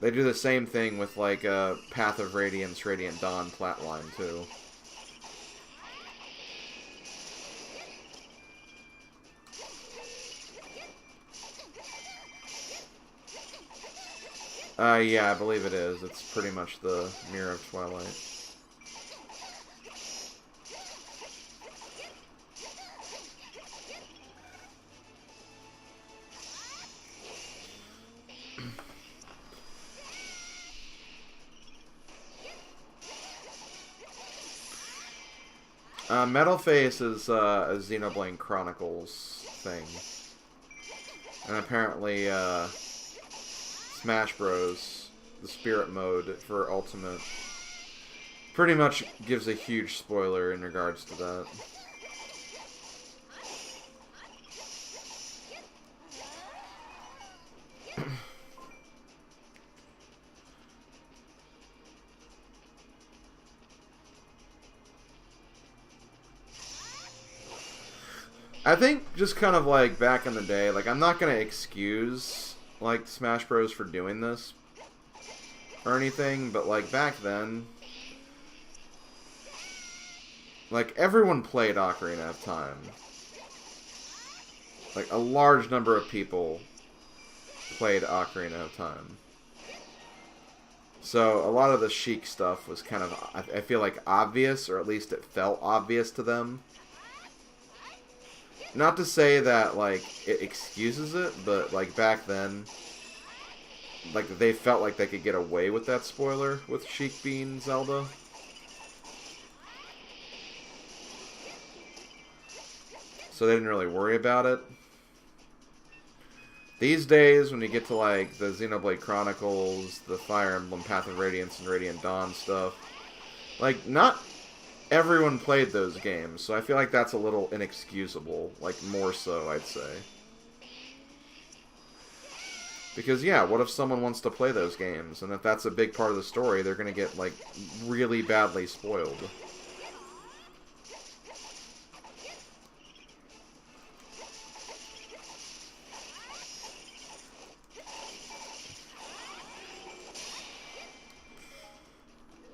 They do the same thing with, like, Path of Radiance, Radiant Dawn Flatline, too. Yeah, I believe it is. It's pretty much the Mirror of Twilight. Metal Face is a Xenoblade Chronicles thing. And apparently, Smash Bros., the Spirit Mode for Ultimate, pretty much gives a huge spoiler in regards to that. I think just kind of like back in the day, like I'm not gonna excuse like Smash Bros for doing this or anything, but like back then, like everyone played Ocarina of Time. Like a large number of people played Ocarina of Time. So a lot of the Sheik stuff was kind of, I feel like, obvious, or at least it felt obvious to them. Not to say that, like, it excuses it, but, like, back then, like, they felt like they could get away with that spoiler with Sheik being Zelda. So they didn't really worry about it. These days, when you get to, like, the Xenoblade Chronicles, the Fire Emblem Path of Radiance and Radiant Dawn stuff, like, not everyone played those games, so I feel like that's a little inexcusable. Like, more so, I'd say. Because, yeah, what if someone wants to play those games, and if that's a big part of the story, they're gonna get, like, really badly spoiled.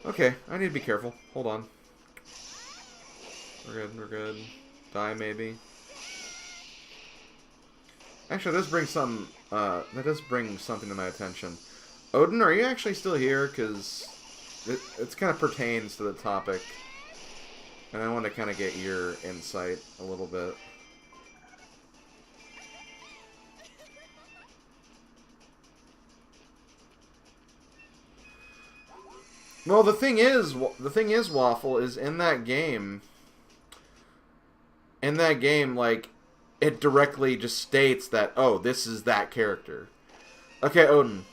Okay, I need to be careful. Hold on. We're good, we're good. Die, maybe. Actually, that does bring something to my attention. Odin, are you actually still here? Because it kind of pertains to the topic. And I want to kind of get your insight a little bit. Well, the thing is, Waffle, is in that game, like, it directly just states that, oh, this is that character. Okay, Odin.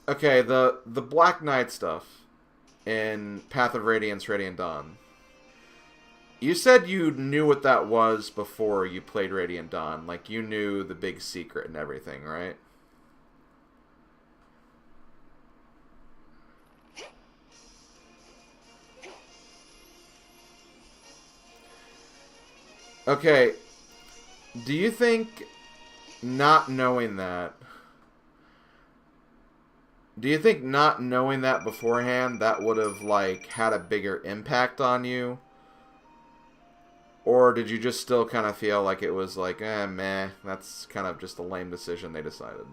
Okay, the Black Knight stuff in Path of Radiance, Radiant Dawn. You said you knew what that was before you played Radiant Dawn. Like, you knew the big secret and everything, right? Okay, do you think not knowing that... Do you think not knowing that beforehand, that would have, like, had a bigger impact on you? Or did you just still kind of feel like it was like, meh, that's kind of just a lame decision they decided?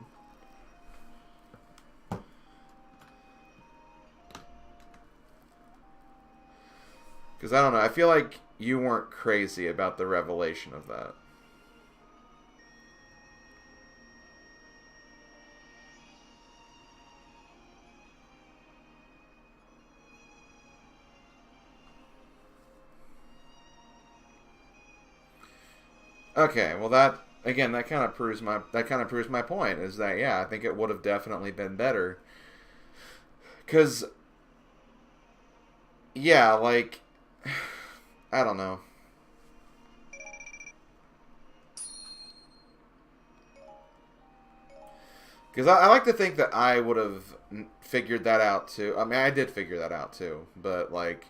Because, I don't know, I feel like you weren't crazy about the revelation of that. Okay, well that kind of proves my point, is that, yeah, I think it would have definitely been better. Cuz yeah, like, I don't know. Because I like to think that I would have figured that out too. I mean, I did figure that out too. But, like,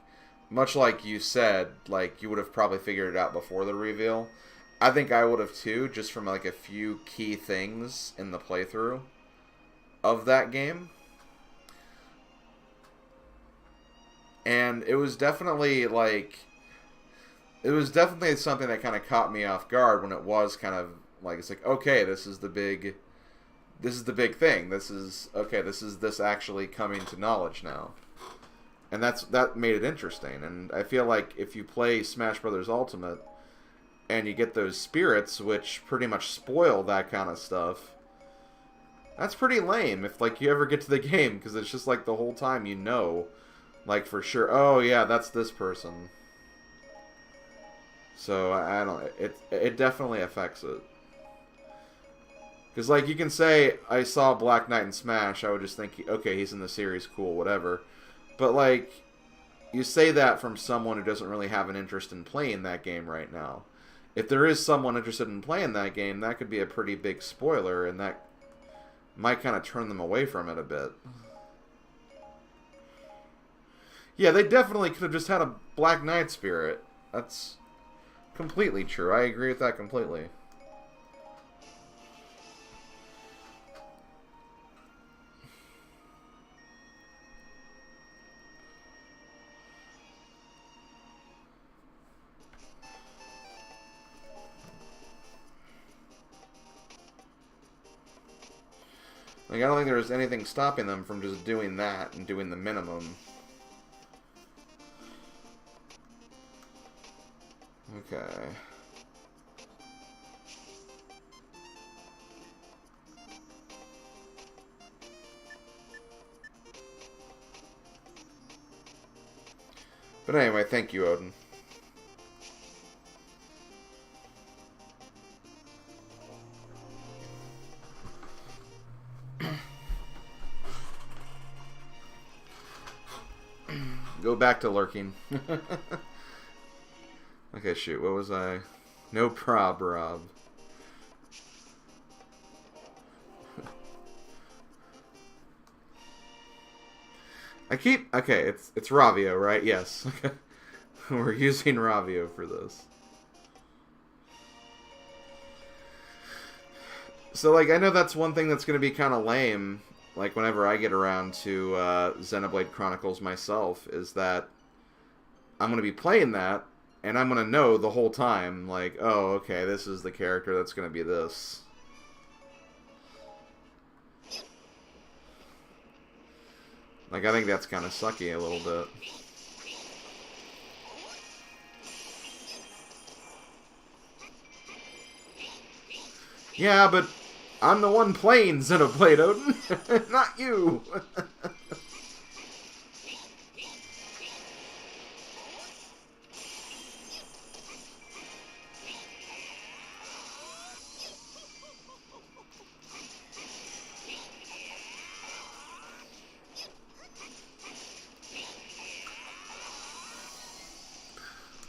much like you said, like, you would have probably figured it out before the reveal. I think I would have too, just from, like, a few key things in the playthrough of that game. And it was definitely, like... It was definitely something that kind of caught me off guard when it was kind of like, it's like, okay, this is the big thing. This is this actually coming to knowledge now. And that made it interesting. And I feel like if you play Smash Bros. Ultimate and you get those spirits, which pretty much spoil that kind of stuff, that's pretty lame if, like, you ever get to the game, because it's just like the whole time you know Like, for sure. Oh, yeah, that's this person. So, I don't... It definitely affects it. Because, like, you can say, I saw Black Knight in Smash, I would just think, okay, he's in the series, cool, whatever. But, like, you say that from someone who doesn't really have an interest in playing that game right now. If there is someone interested in playing that game, that could be a pretty big spoiler, and that might kind of turn them away from it a bit. Yeah, they definitely could have just had a Black Knight spirit. That's completely true. I agree with that completely. Like, I don't think there's anything stopping them from just doing that and doing the minimum. Okay. But anyway, thank you, Odin. Go back to lurking. Okay, shoot, what was I? No prob, Rob. I keep... Okay, it's Ravio, right? Yes. We're using Ravio for this. So, like, I know that's one thing that's going to be kind of lame, like, whenever I get around to Xenoblade Chronicles myself, is that I'm going to be playing that, and I'm going to know the whole time, like, oh, okay, this is the character that's going to be this. Like, I think that's kind of sucky a little bit. Yeah, but I'm the one playing Xenoblade, Odin, not you.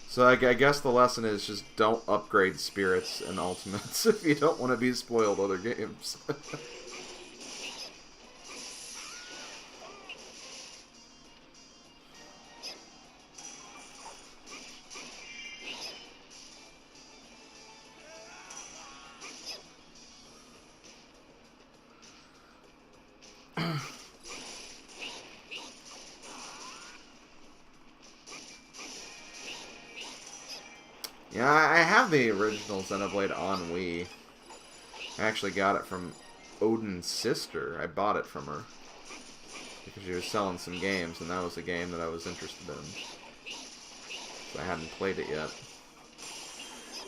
So I guess the lesson is just don't upgrade spirits and ultimates if you don't want to be spoiled other games. Yeah, I have the original Xenoblade on Wii. I actually got it from Odin's sister. I bought it from her. Because she was selling some games, and that was a game that I was interested in. So I hadn't played it yet.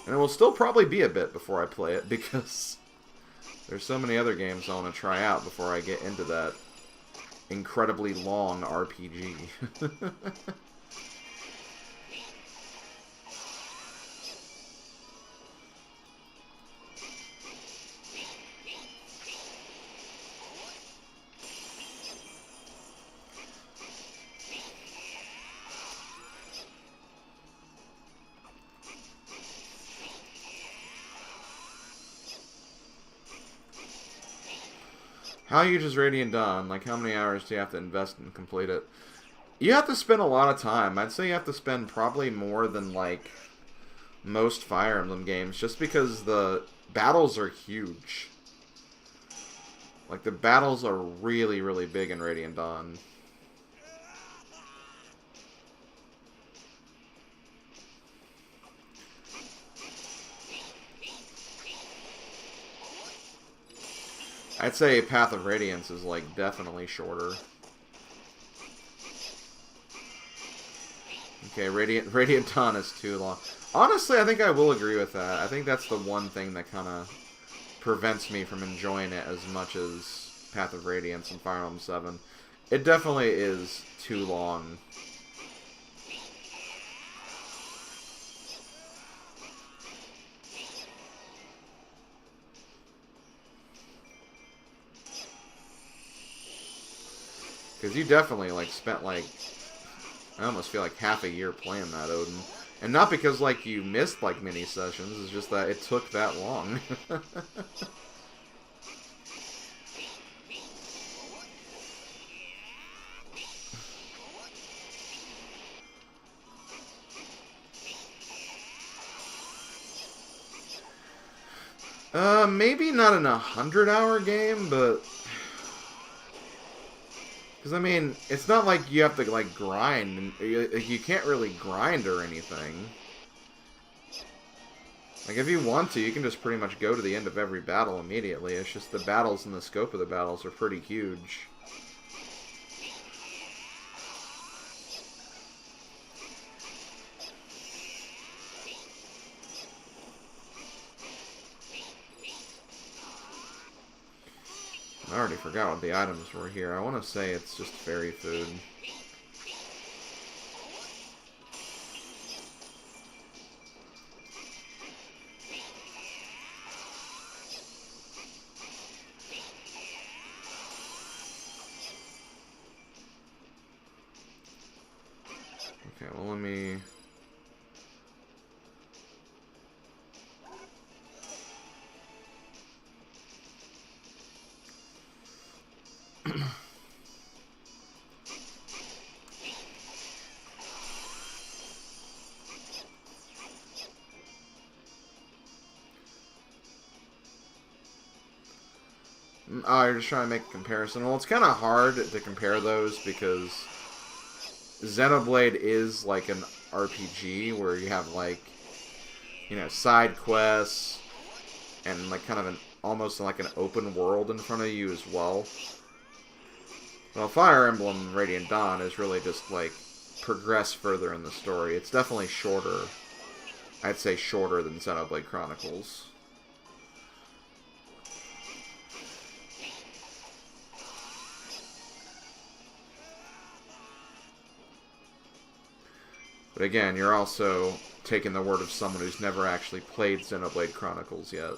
And it will still probably be a bit before I play it, because there's so many other games I want to try out before I get into that incredibly long RPG. How huge is Radiant Dawn? Like, how many hours do you have to invest and complete it? You have to spend a lot of time. I'd say you have to spend probably more than, like, most Fire Emblem games, just because the battles are huge. Like, the battles are really, really big in Radiant Dawn. I'd say Path of Radiance is, like, definitely shorter. Okay, Radiant Dawn is too long. Honestly, I think I will agree with that. I think that's the one thing that kind of prevents me from enjoying it as much as Path of Radiance and Fire Emblem 7. It definitely is too long. Because you definitely, like, spent, like, I almost feel like half a year playing that Odin. And not because, like, you missed, like, mini sessions. It's just that it took that long. Maybe not in a 100-hour game, but... Because, I mean, it's not like you have to, like, grind. You can't really grind or anything. Like, if you want to, you can just pretty much go to the end of every battle immediately. It's just the battles and the scope of the battles are pretty huge. I already forgot what the items were here. I want to say it's just fairy food. Okay, well, let me... Oh, you're just trying to make a comparison. Well, it's kind of hard to compare those because Xenoblade is like an RPG where you have, like, you know, side quests and, like, kind of an almost like an open world in front of you as well. Well, Fire Emblem Radiant Dawn is really just, like, progress further in the story. It's definitely shorter. I'd say shorter than Xenoblade Chronicles. But again, you're also taking the word of someone who's never actually played Xenoblade Chronicles yet.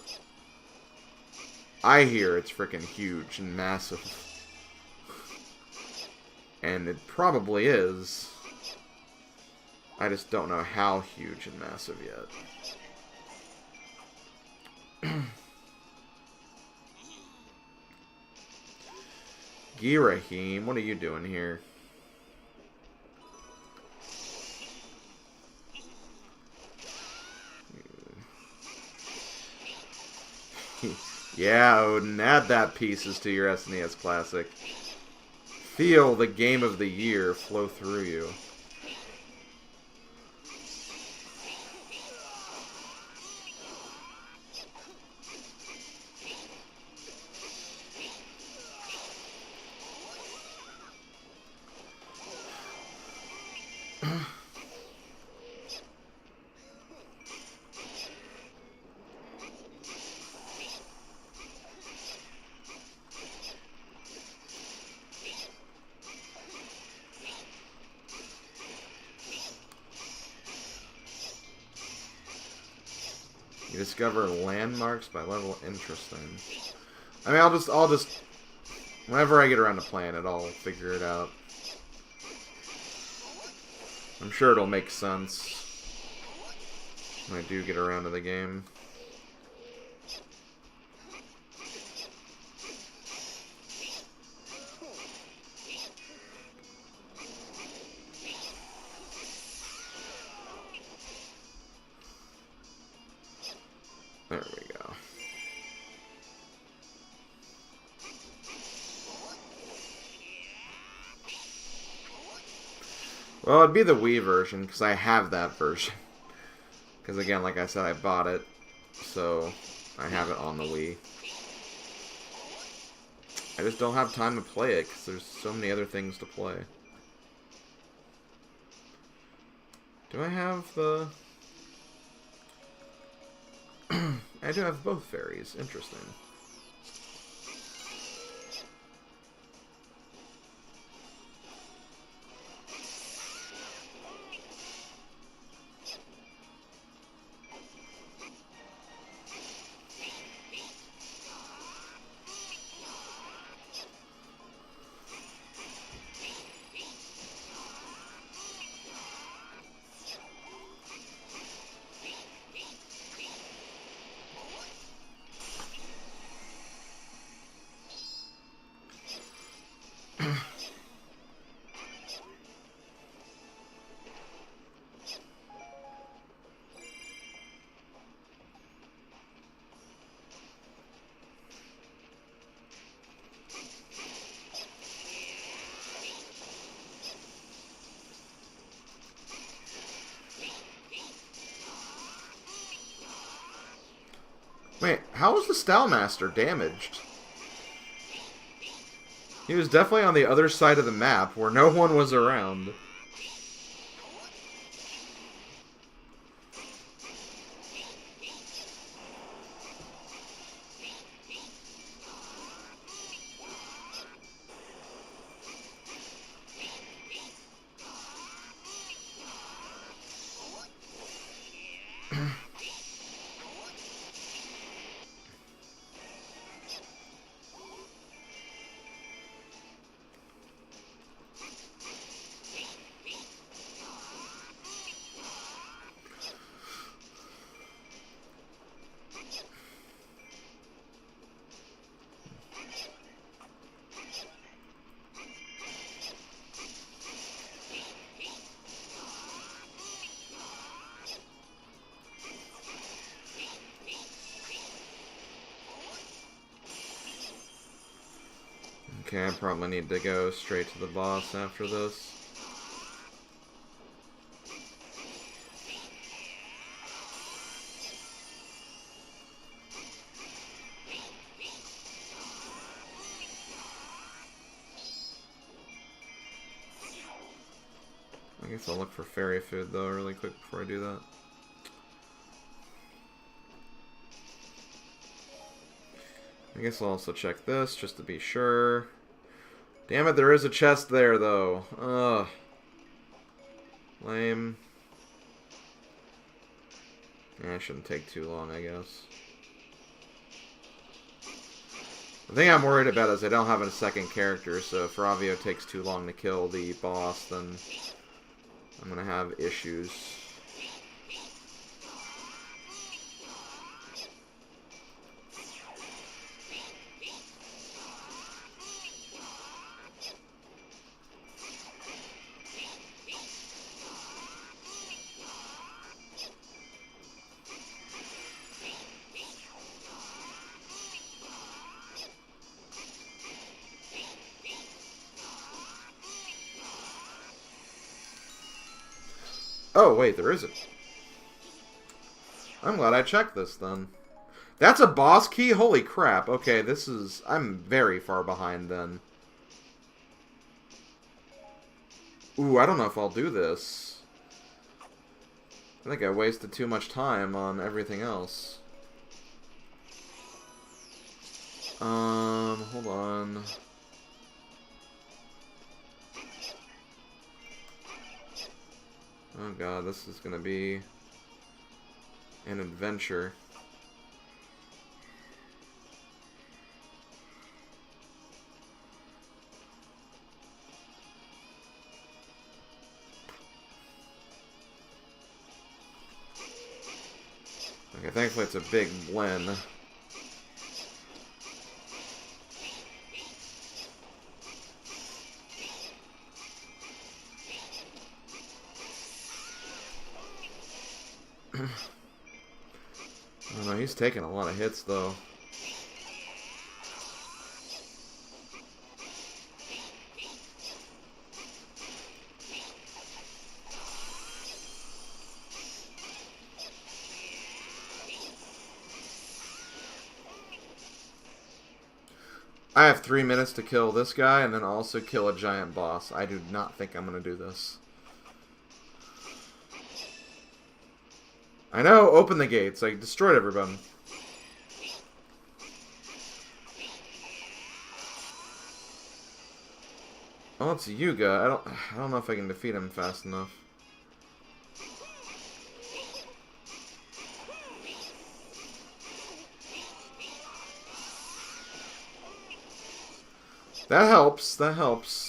I hear it's freaking huge and massive. And it probably is. I just don't know how huge and massive yet. Girahim, what are you doing here? Yeah, Odin, add that pieces to your SNES Classic. Feel the game of the year flow through you. You discover landmarks by level. Interesting. I mean, I'll just, whenever I get around to playing it, I'll figure it out. I'm sure it'll make sense when I do get around to the game. There we go. Well, it'd be the Wii version, because I have that version. Because again, like I said, I bought it, so I have it on the Wii. I just don't have time to play it, because there's so many other things to play. Do I have the... I do have both fairies. Interesting. Wait, how was the Stylemaster damaged? He was definitely on the other side of the map where no one was around. Okay, I probably need to go straight to the boss after this. I guess I'll look for fairy food though really quick before I do that. I guess I'll also check this just to be sure. Damn it, there is a chest there though. Ugh. Lame. Yeah, it shouldn't take too long, I guess. The thing I'm worried about is I don't have a second character, so if Ravio takes too long to kill the boss, then I'm gonna have issues. Oh, wait, there isn't. I'm glad I checked this, then. That's a boss key? Holy crap. Okay, this is... I'm very far behind, then. Ooh, I don't know if I'll do this. I think I wasted too much time on everything else. Hold on. Oh god, this is gonna be an adventure. Okay, thankfully it's a big blend. I don't know, he's taking a lot of hits, though. I have 3 minutes to kill this guy and then also kill a giant boss. I do not think I'm going to do this. I know, open the gates. I destroyed everybody. Oh, it's Yuga. I don't know if I can defeat him fast enough. That helps. That helps.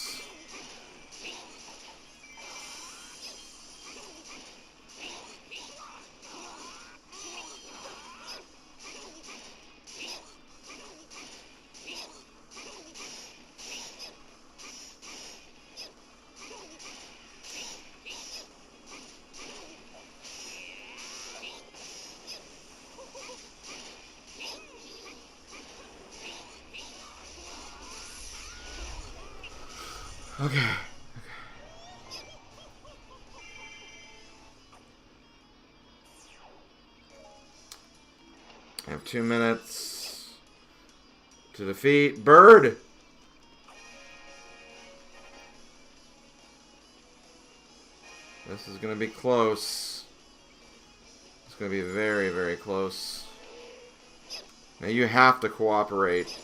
Okay. I have 2 minutes to defeat Bird. This is going to be close. It's going to be very, very close. Now you have to cooperate.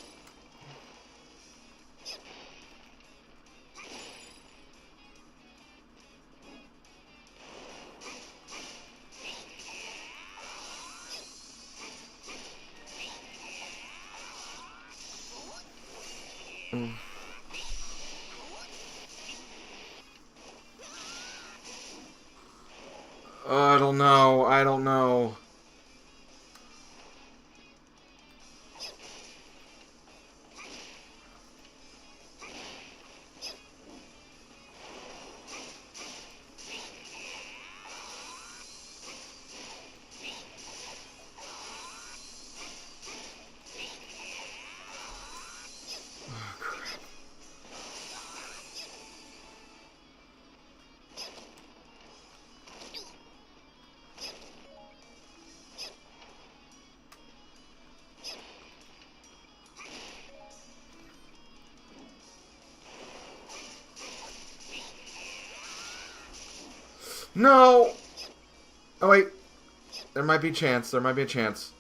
I don't know. I don't know. No! Oh, wait. There might be a chance. There might be a chance.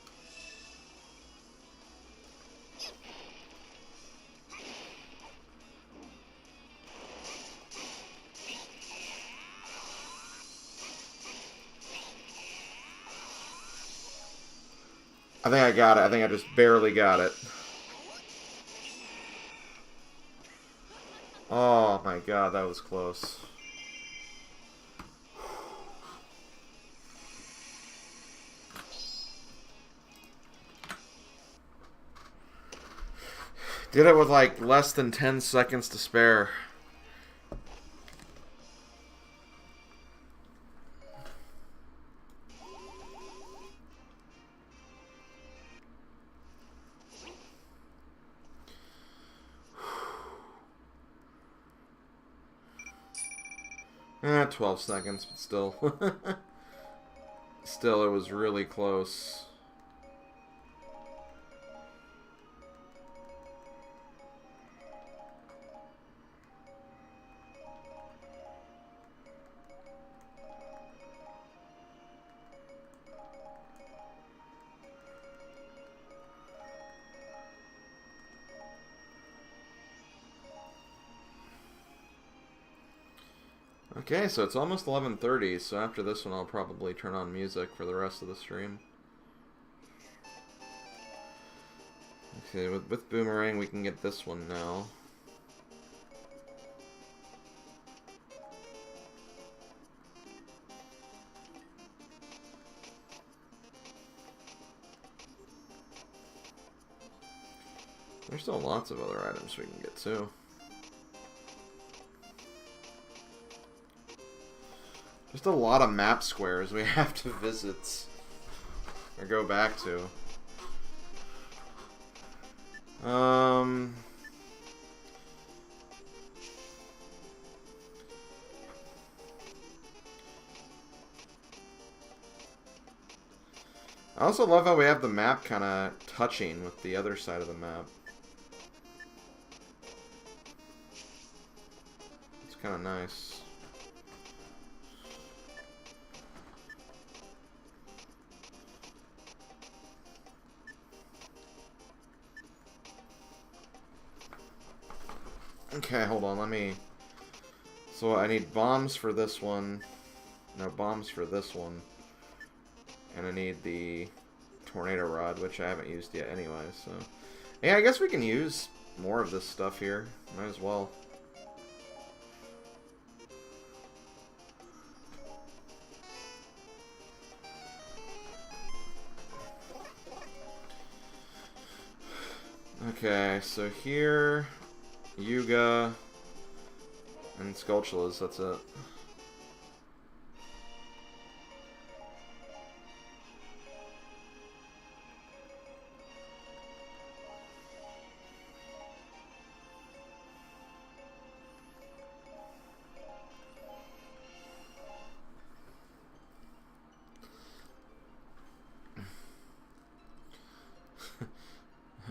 I think I got it. I think I just barely got it. Oh my god, that was close. Did it with like less than 10 seconds to spare. Eh, 12 seconds, but still. Still, it was really close. Okay, so it's almost 11:30, so after this one I'll probably turn on music for the rest of the stream. Okay, with Boomerang we can get this one now. There's still lots of other items we can get too. Just a lot of map squares we have to visit or go back to. I also love how we have the map kind of touching with the other side of the map. It's kind of nice. Okay, hold on, let me... So I need bombs for this one. No, bombs for this one. And I need the tornado rod, which I haven't used yet anyway, so... Yeah, I guess we can use more of this stuff here. Might as well. Okay, so here... Yuga... and Skulltulas, that's it.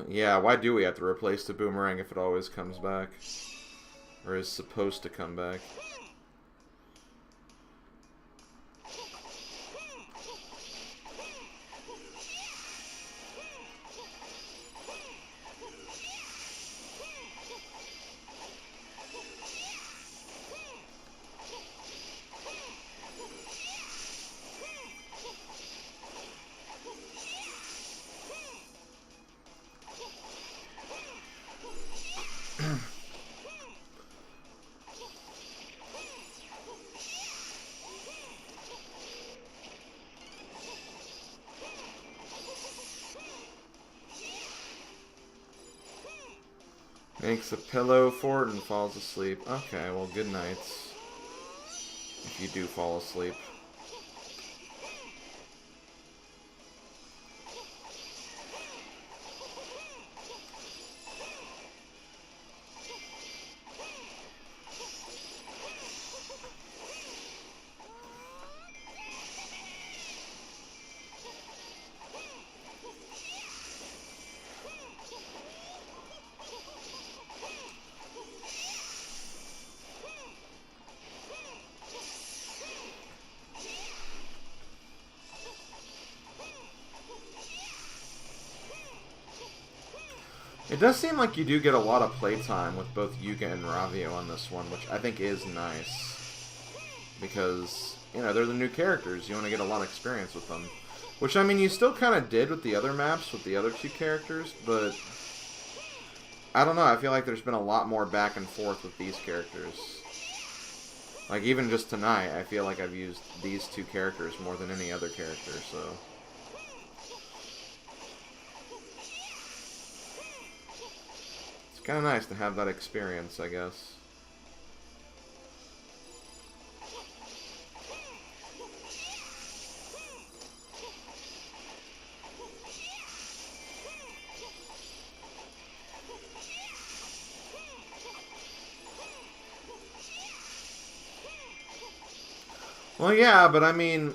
Yeah, why do we have to replace the boomerang if it always comes back? Or is supposed to come back? Makes a pillow fort and falls asleep. Okay, well, good nights. If you do fall asleep. It does seem like you do get a lot of playtime with both Yuga and Ravio on this one, which I think is nice. Because, you know, they're the new characters. You want to get a lot of experience with them. Which, I mean, you still kind of did with the other maps, with the other two characters, but I don't know, I feel like there's been a lot more back and forth with these characters. Like, even just tonight, I feel like I've used these two characters more than any other character, so... It's kind of nice to have that experience, I guess. Well, yeah, but I mean,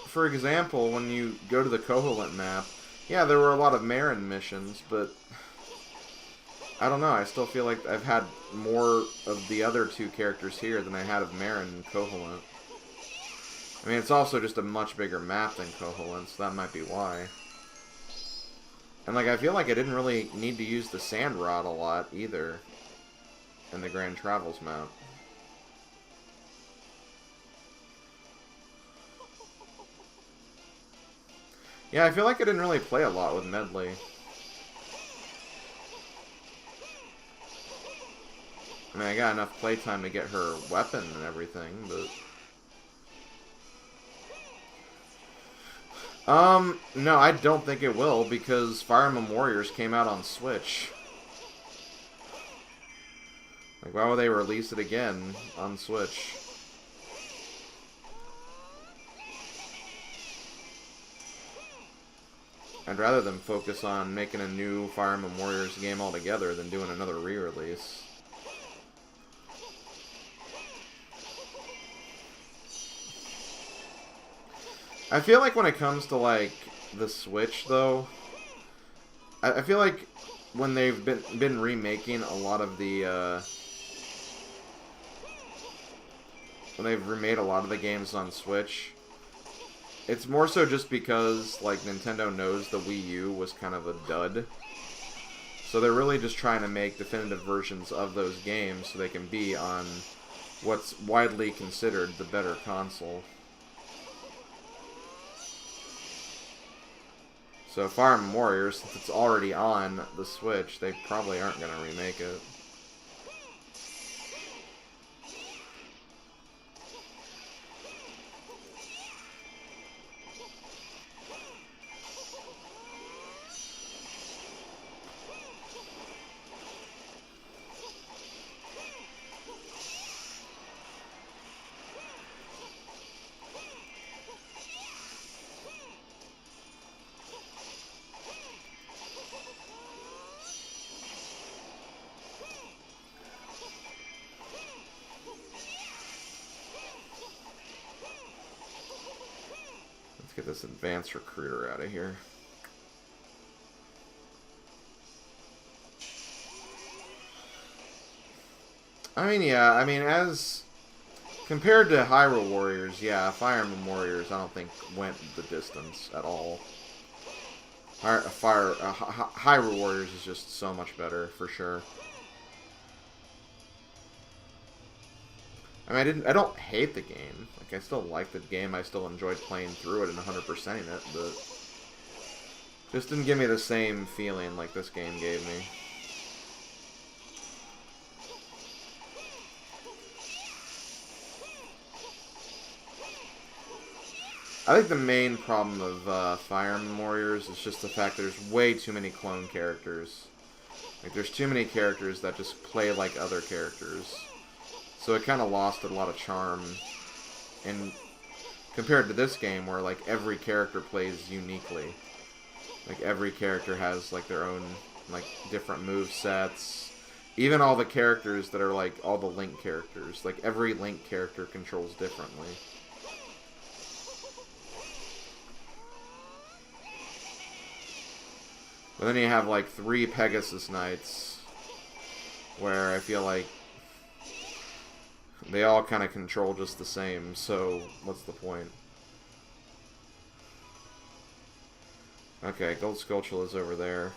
for example, when you go to the Koholint map, yeah, there were a lot of Marin missions, but I don't know, I still feel like I've had more of the other two characters here than I had of Marin and Koholint. I mean, it's also just a much bigger map than Koholint, so that might be why. And, like, I feel like I didn't really need to use the Sand Rod a lot, either, in the Grand Travels map. Yeah, I feel like I didn't really play a lot with Medley. I mean, I got enough playtime to get her weapon and everything, but... no, I don't think it will, because Fire Emblem Warriors came out on Switch. Like, why would they release it again on Switch? I'd rather them focus on making a new Fire Emblem Warriors game altogether than doing another re-release. I feel like when it comes to, like, the Switch, though, I feel like when they've been remaking a lot of the, when they've remade a lot of the games on Switch, it's more so just because, like, Nintendo knows the Wii U was kind of a dud. So they're really just trying to make definitive versions of those games so they can be on what's widely considered the better console. So Fire Emblem Warriors, since it's already on the Switch, they probably aren't going to remake it. Get this advanced recruiter out of here. I mean, yeah, I mean, as compared to Hyrule Warriors, yeah, Fire Emblem Warriors, I don't think went the distance at all. Hyrule Warriors is just so much better, for sure. I mean, I don't hate the game. Like, I still like the game. I still enjoyed playing through it and 100%ing it, but just didn't give me the same feeling like this game gave me. I think the main problem of Fire Emblem Warriors is just the fact that there's way too many clone characters. Like, there's too many characters that just play like other characters. So it kind of lost a lot of charm. And compared to this game, where, like, every character plays uniquely. Like, every character has, like, their own, like, different move sets. Even all the characters that are, like, all the Link characters. Like, every Link character controls differently. But then you have, like, 3 Pegasus Knights, where I feel like they all kind of control just the same, so what's the point? Okay, Gold Skulltula is over there.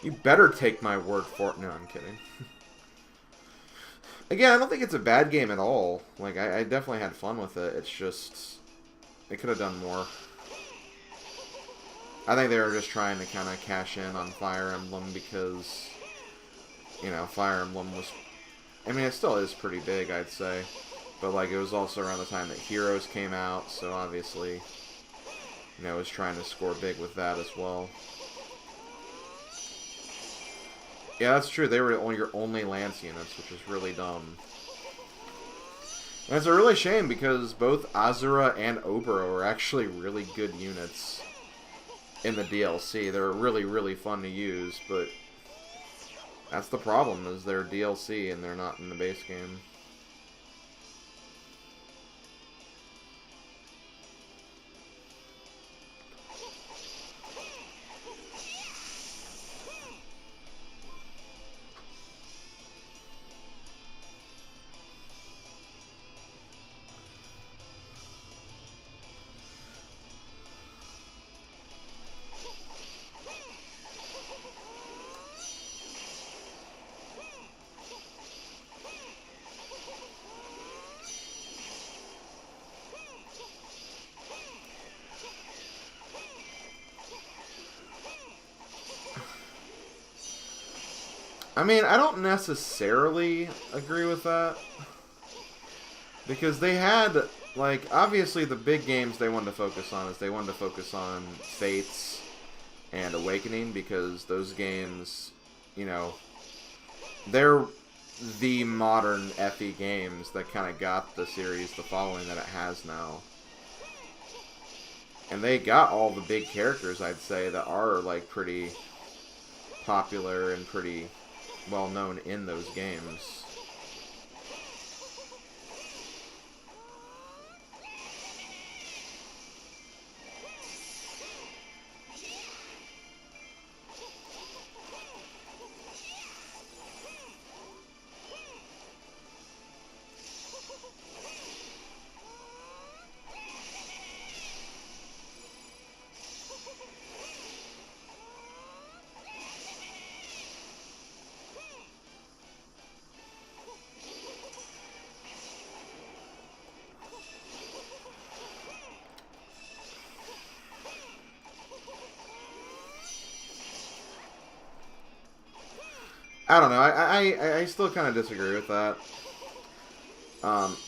You better take my word for it. No, I'm kidding. Again, I don't think it's a bad game at all. Like, I definitely had fun with it. It's just, they could have done more. I think they were just trying to kind of cash in on Fire Emblem because, you know, Fire Emblem was, I mean, it still is pretty big, I'd say. But, like, it was also around the time that Heroes came out, so obviously, you know, it was trying to score big with that as well. Yeah, that's true. They were your only Lance units, which is really dumb. And it's a really shame because both Azura and Oboro are actually really good units in the DLC. They're really, really fun to use, but that's the problem, is they're DLC and they're not in the base game. I mean, I don't necessarily agree with that. Because they had, like, obviously the big games they wanted to focus on is they wanted to focus on Fates and Awakening, because those games, you know, they're the modern FE games that kind of got the series the following that it has now. And they got all the big characters, I'd say, that are, like, pretty popular and pretty well known in those games. I don't know. I still kind of disagree with that.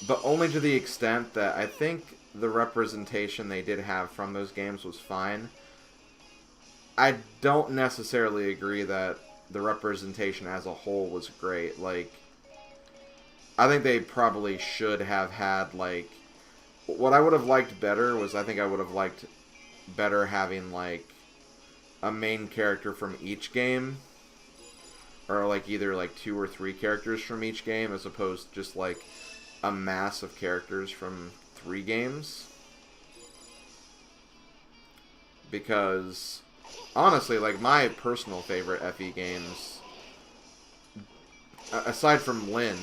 But only to the extent that I think the representation they did have from those games was fine. I don't necessarily agree that the representation as a whole was great. Like, I think they probably should have had, like, what I would have liked better was, I think I would have liked better having, like, a main character from each game. Or, like, either, like, 2 or 3 characters from each game, as opposed to just, like, a mass of characters from 3 games. because honestly, like, my personal favorite FE games, aside from Lyn,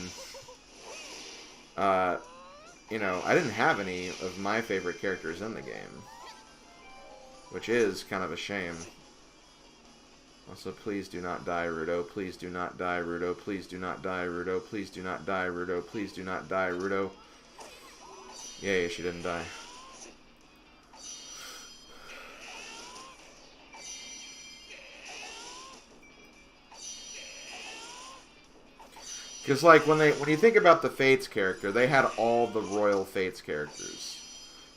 you know, I didn't have any of my favorite characters in the game, which is kind of a shame. Also, please do not die, Rudo. Please do not die, Rudo. Please do not die, Rudo. Please do not die, Rudo. Please do not die, Rudo. Yay, she didn't die. Because, like, when you think about the Fates character, they had all the Royal Fates characters,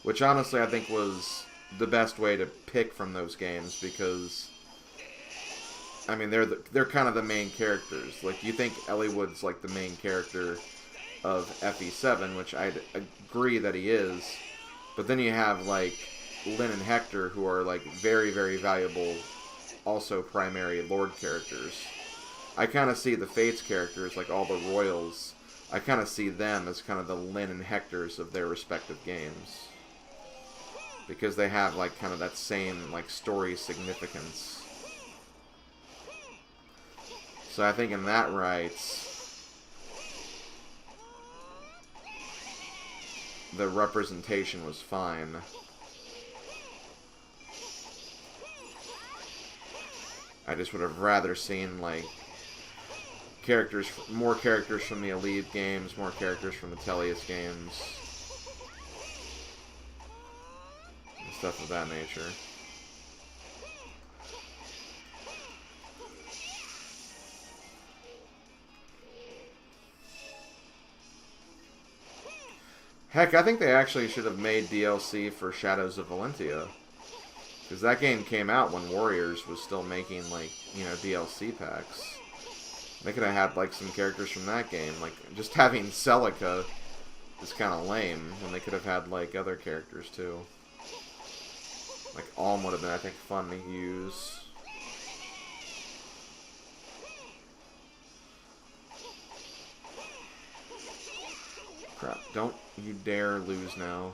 which honestly I think was the best way to pick from those games, because I mean, they're kind of the main characters. Like, you think Eliwood's like the main character of FE7, which I'd agree that he is, but then you have like Lyn and Hector, who are like very, very valuable, also primary Lord characters. I kind of see the Fates characters, like all the Royals, I kind of see them as kind of the Lyn and Hectors of their respective games, because they have like kind of that same like story significance. So I think in that rights, the representation was fine. I just would have rather seen, like, more characters from the Elite games, more characters from the Tellius games, and stuff of that nature. Heck, I think they actually should have made DLC for Shadows of Valentia, because that game came out when Warriors was still making, like, you know, DLC packs. They could have had, like, some characters from that game. Like, just having Celica is kind of lame, when they could have had, like, other characters, too. Like, Alm would have been, I think, fun to use. Crap, don't you dare lose now.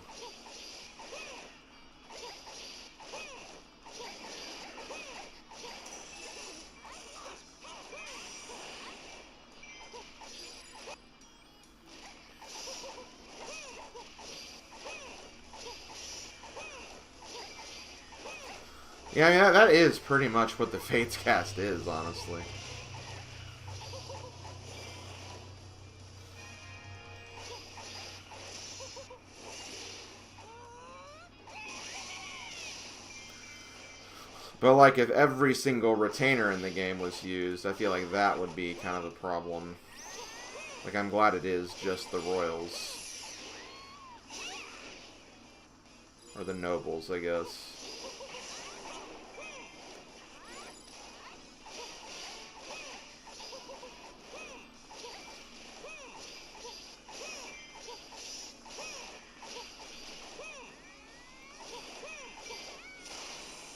Yeah, I mean, that is pretty much what the Fates cast is, honestly. But, like, if every single retainer in the game was used, I feel like that would be kind of a problem. Like, I'm glad it is just the Royals. Or the Nobles, I guess.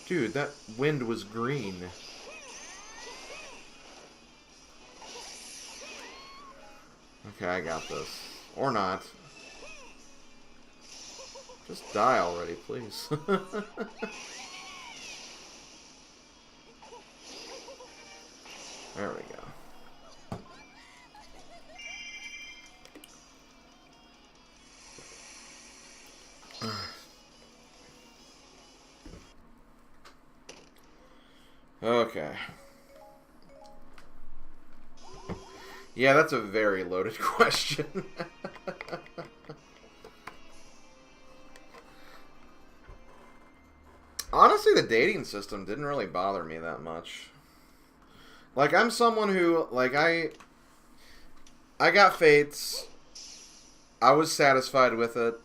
Dude, that wind was green. Okay, I got this. Or not. Just die already, please. There we go. Okay. Yeah, that's a very loaded question. Honestly, the dating system didn't really bother me that much. Like, I'm someone who, like, I got Fates. I was satisfied with it.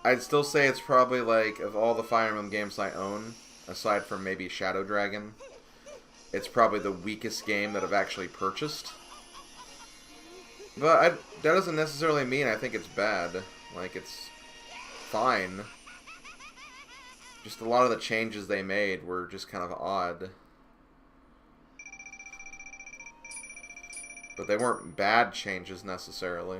I'd still say it's probably, like, of all the Fire Emblem games I own, aside from maybe Shadow Dragon, it's probably the weakest game that I've actually purchased. But that doesn't necessarily mean I think it's bad. Like, it's fine. Just a lot of the changes they made were just kind of odd. But they weren't bad changes necessarily.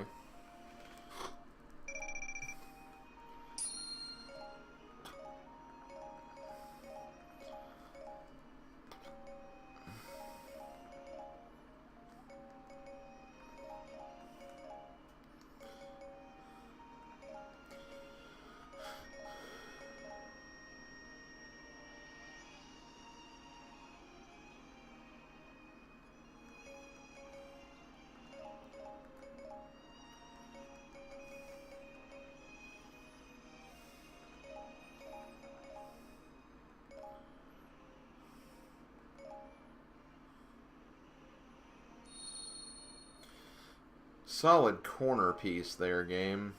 Solid corner piece there, game.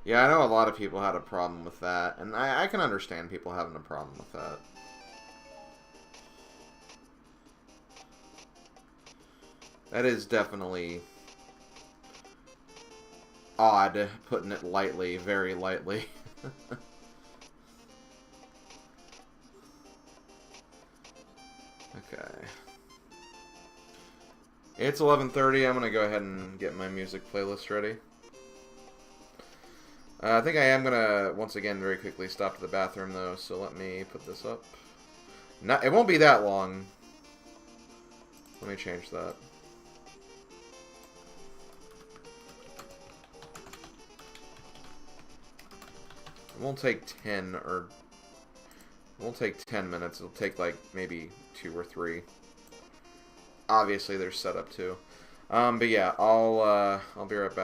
Yeah, I know a lot of people had a problem with that, and I can understand people having a problem with that. That is definitely odd, putting it lightly, very lightly. Okay. It's 11:30. I'm going to go ahead and get my music playlist ready. I think I am going to, once again, very quickly stop to the bathroom, though, so let me put this up. It won't be that long. Let me change that. It won't take 10 or... It won't take 10 minutes. It'll take, like, maybe 2 or 3. Obviously, there's setup, too. But yeah, I'll be right back.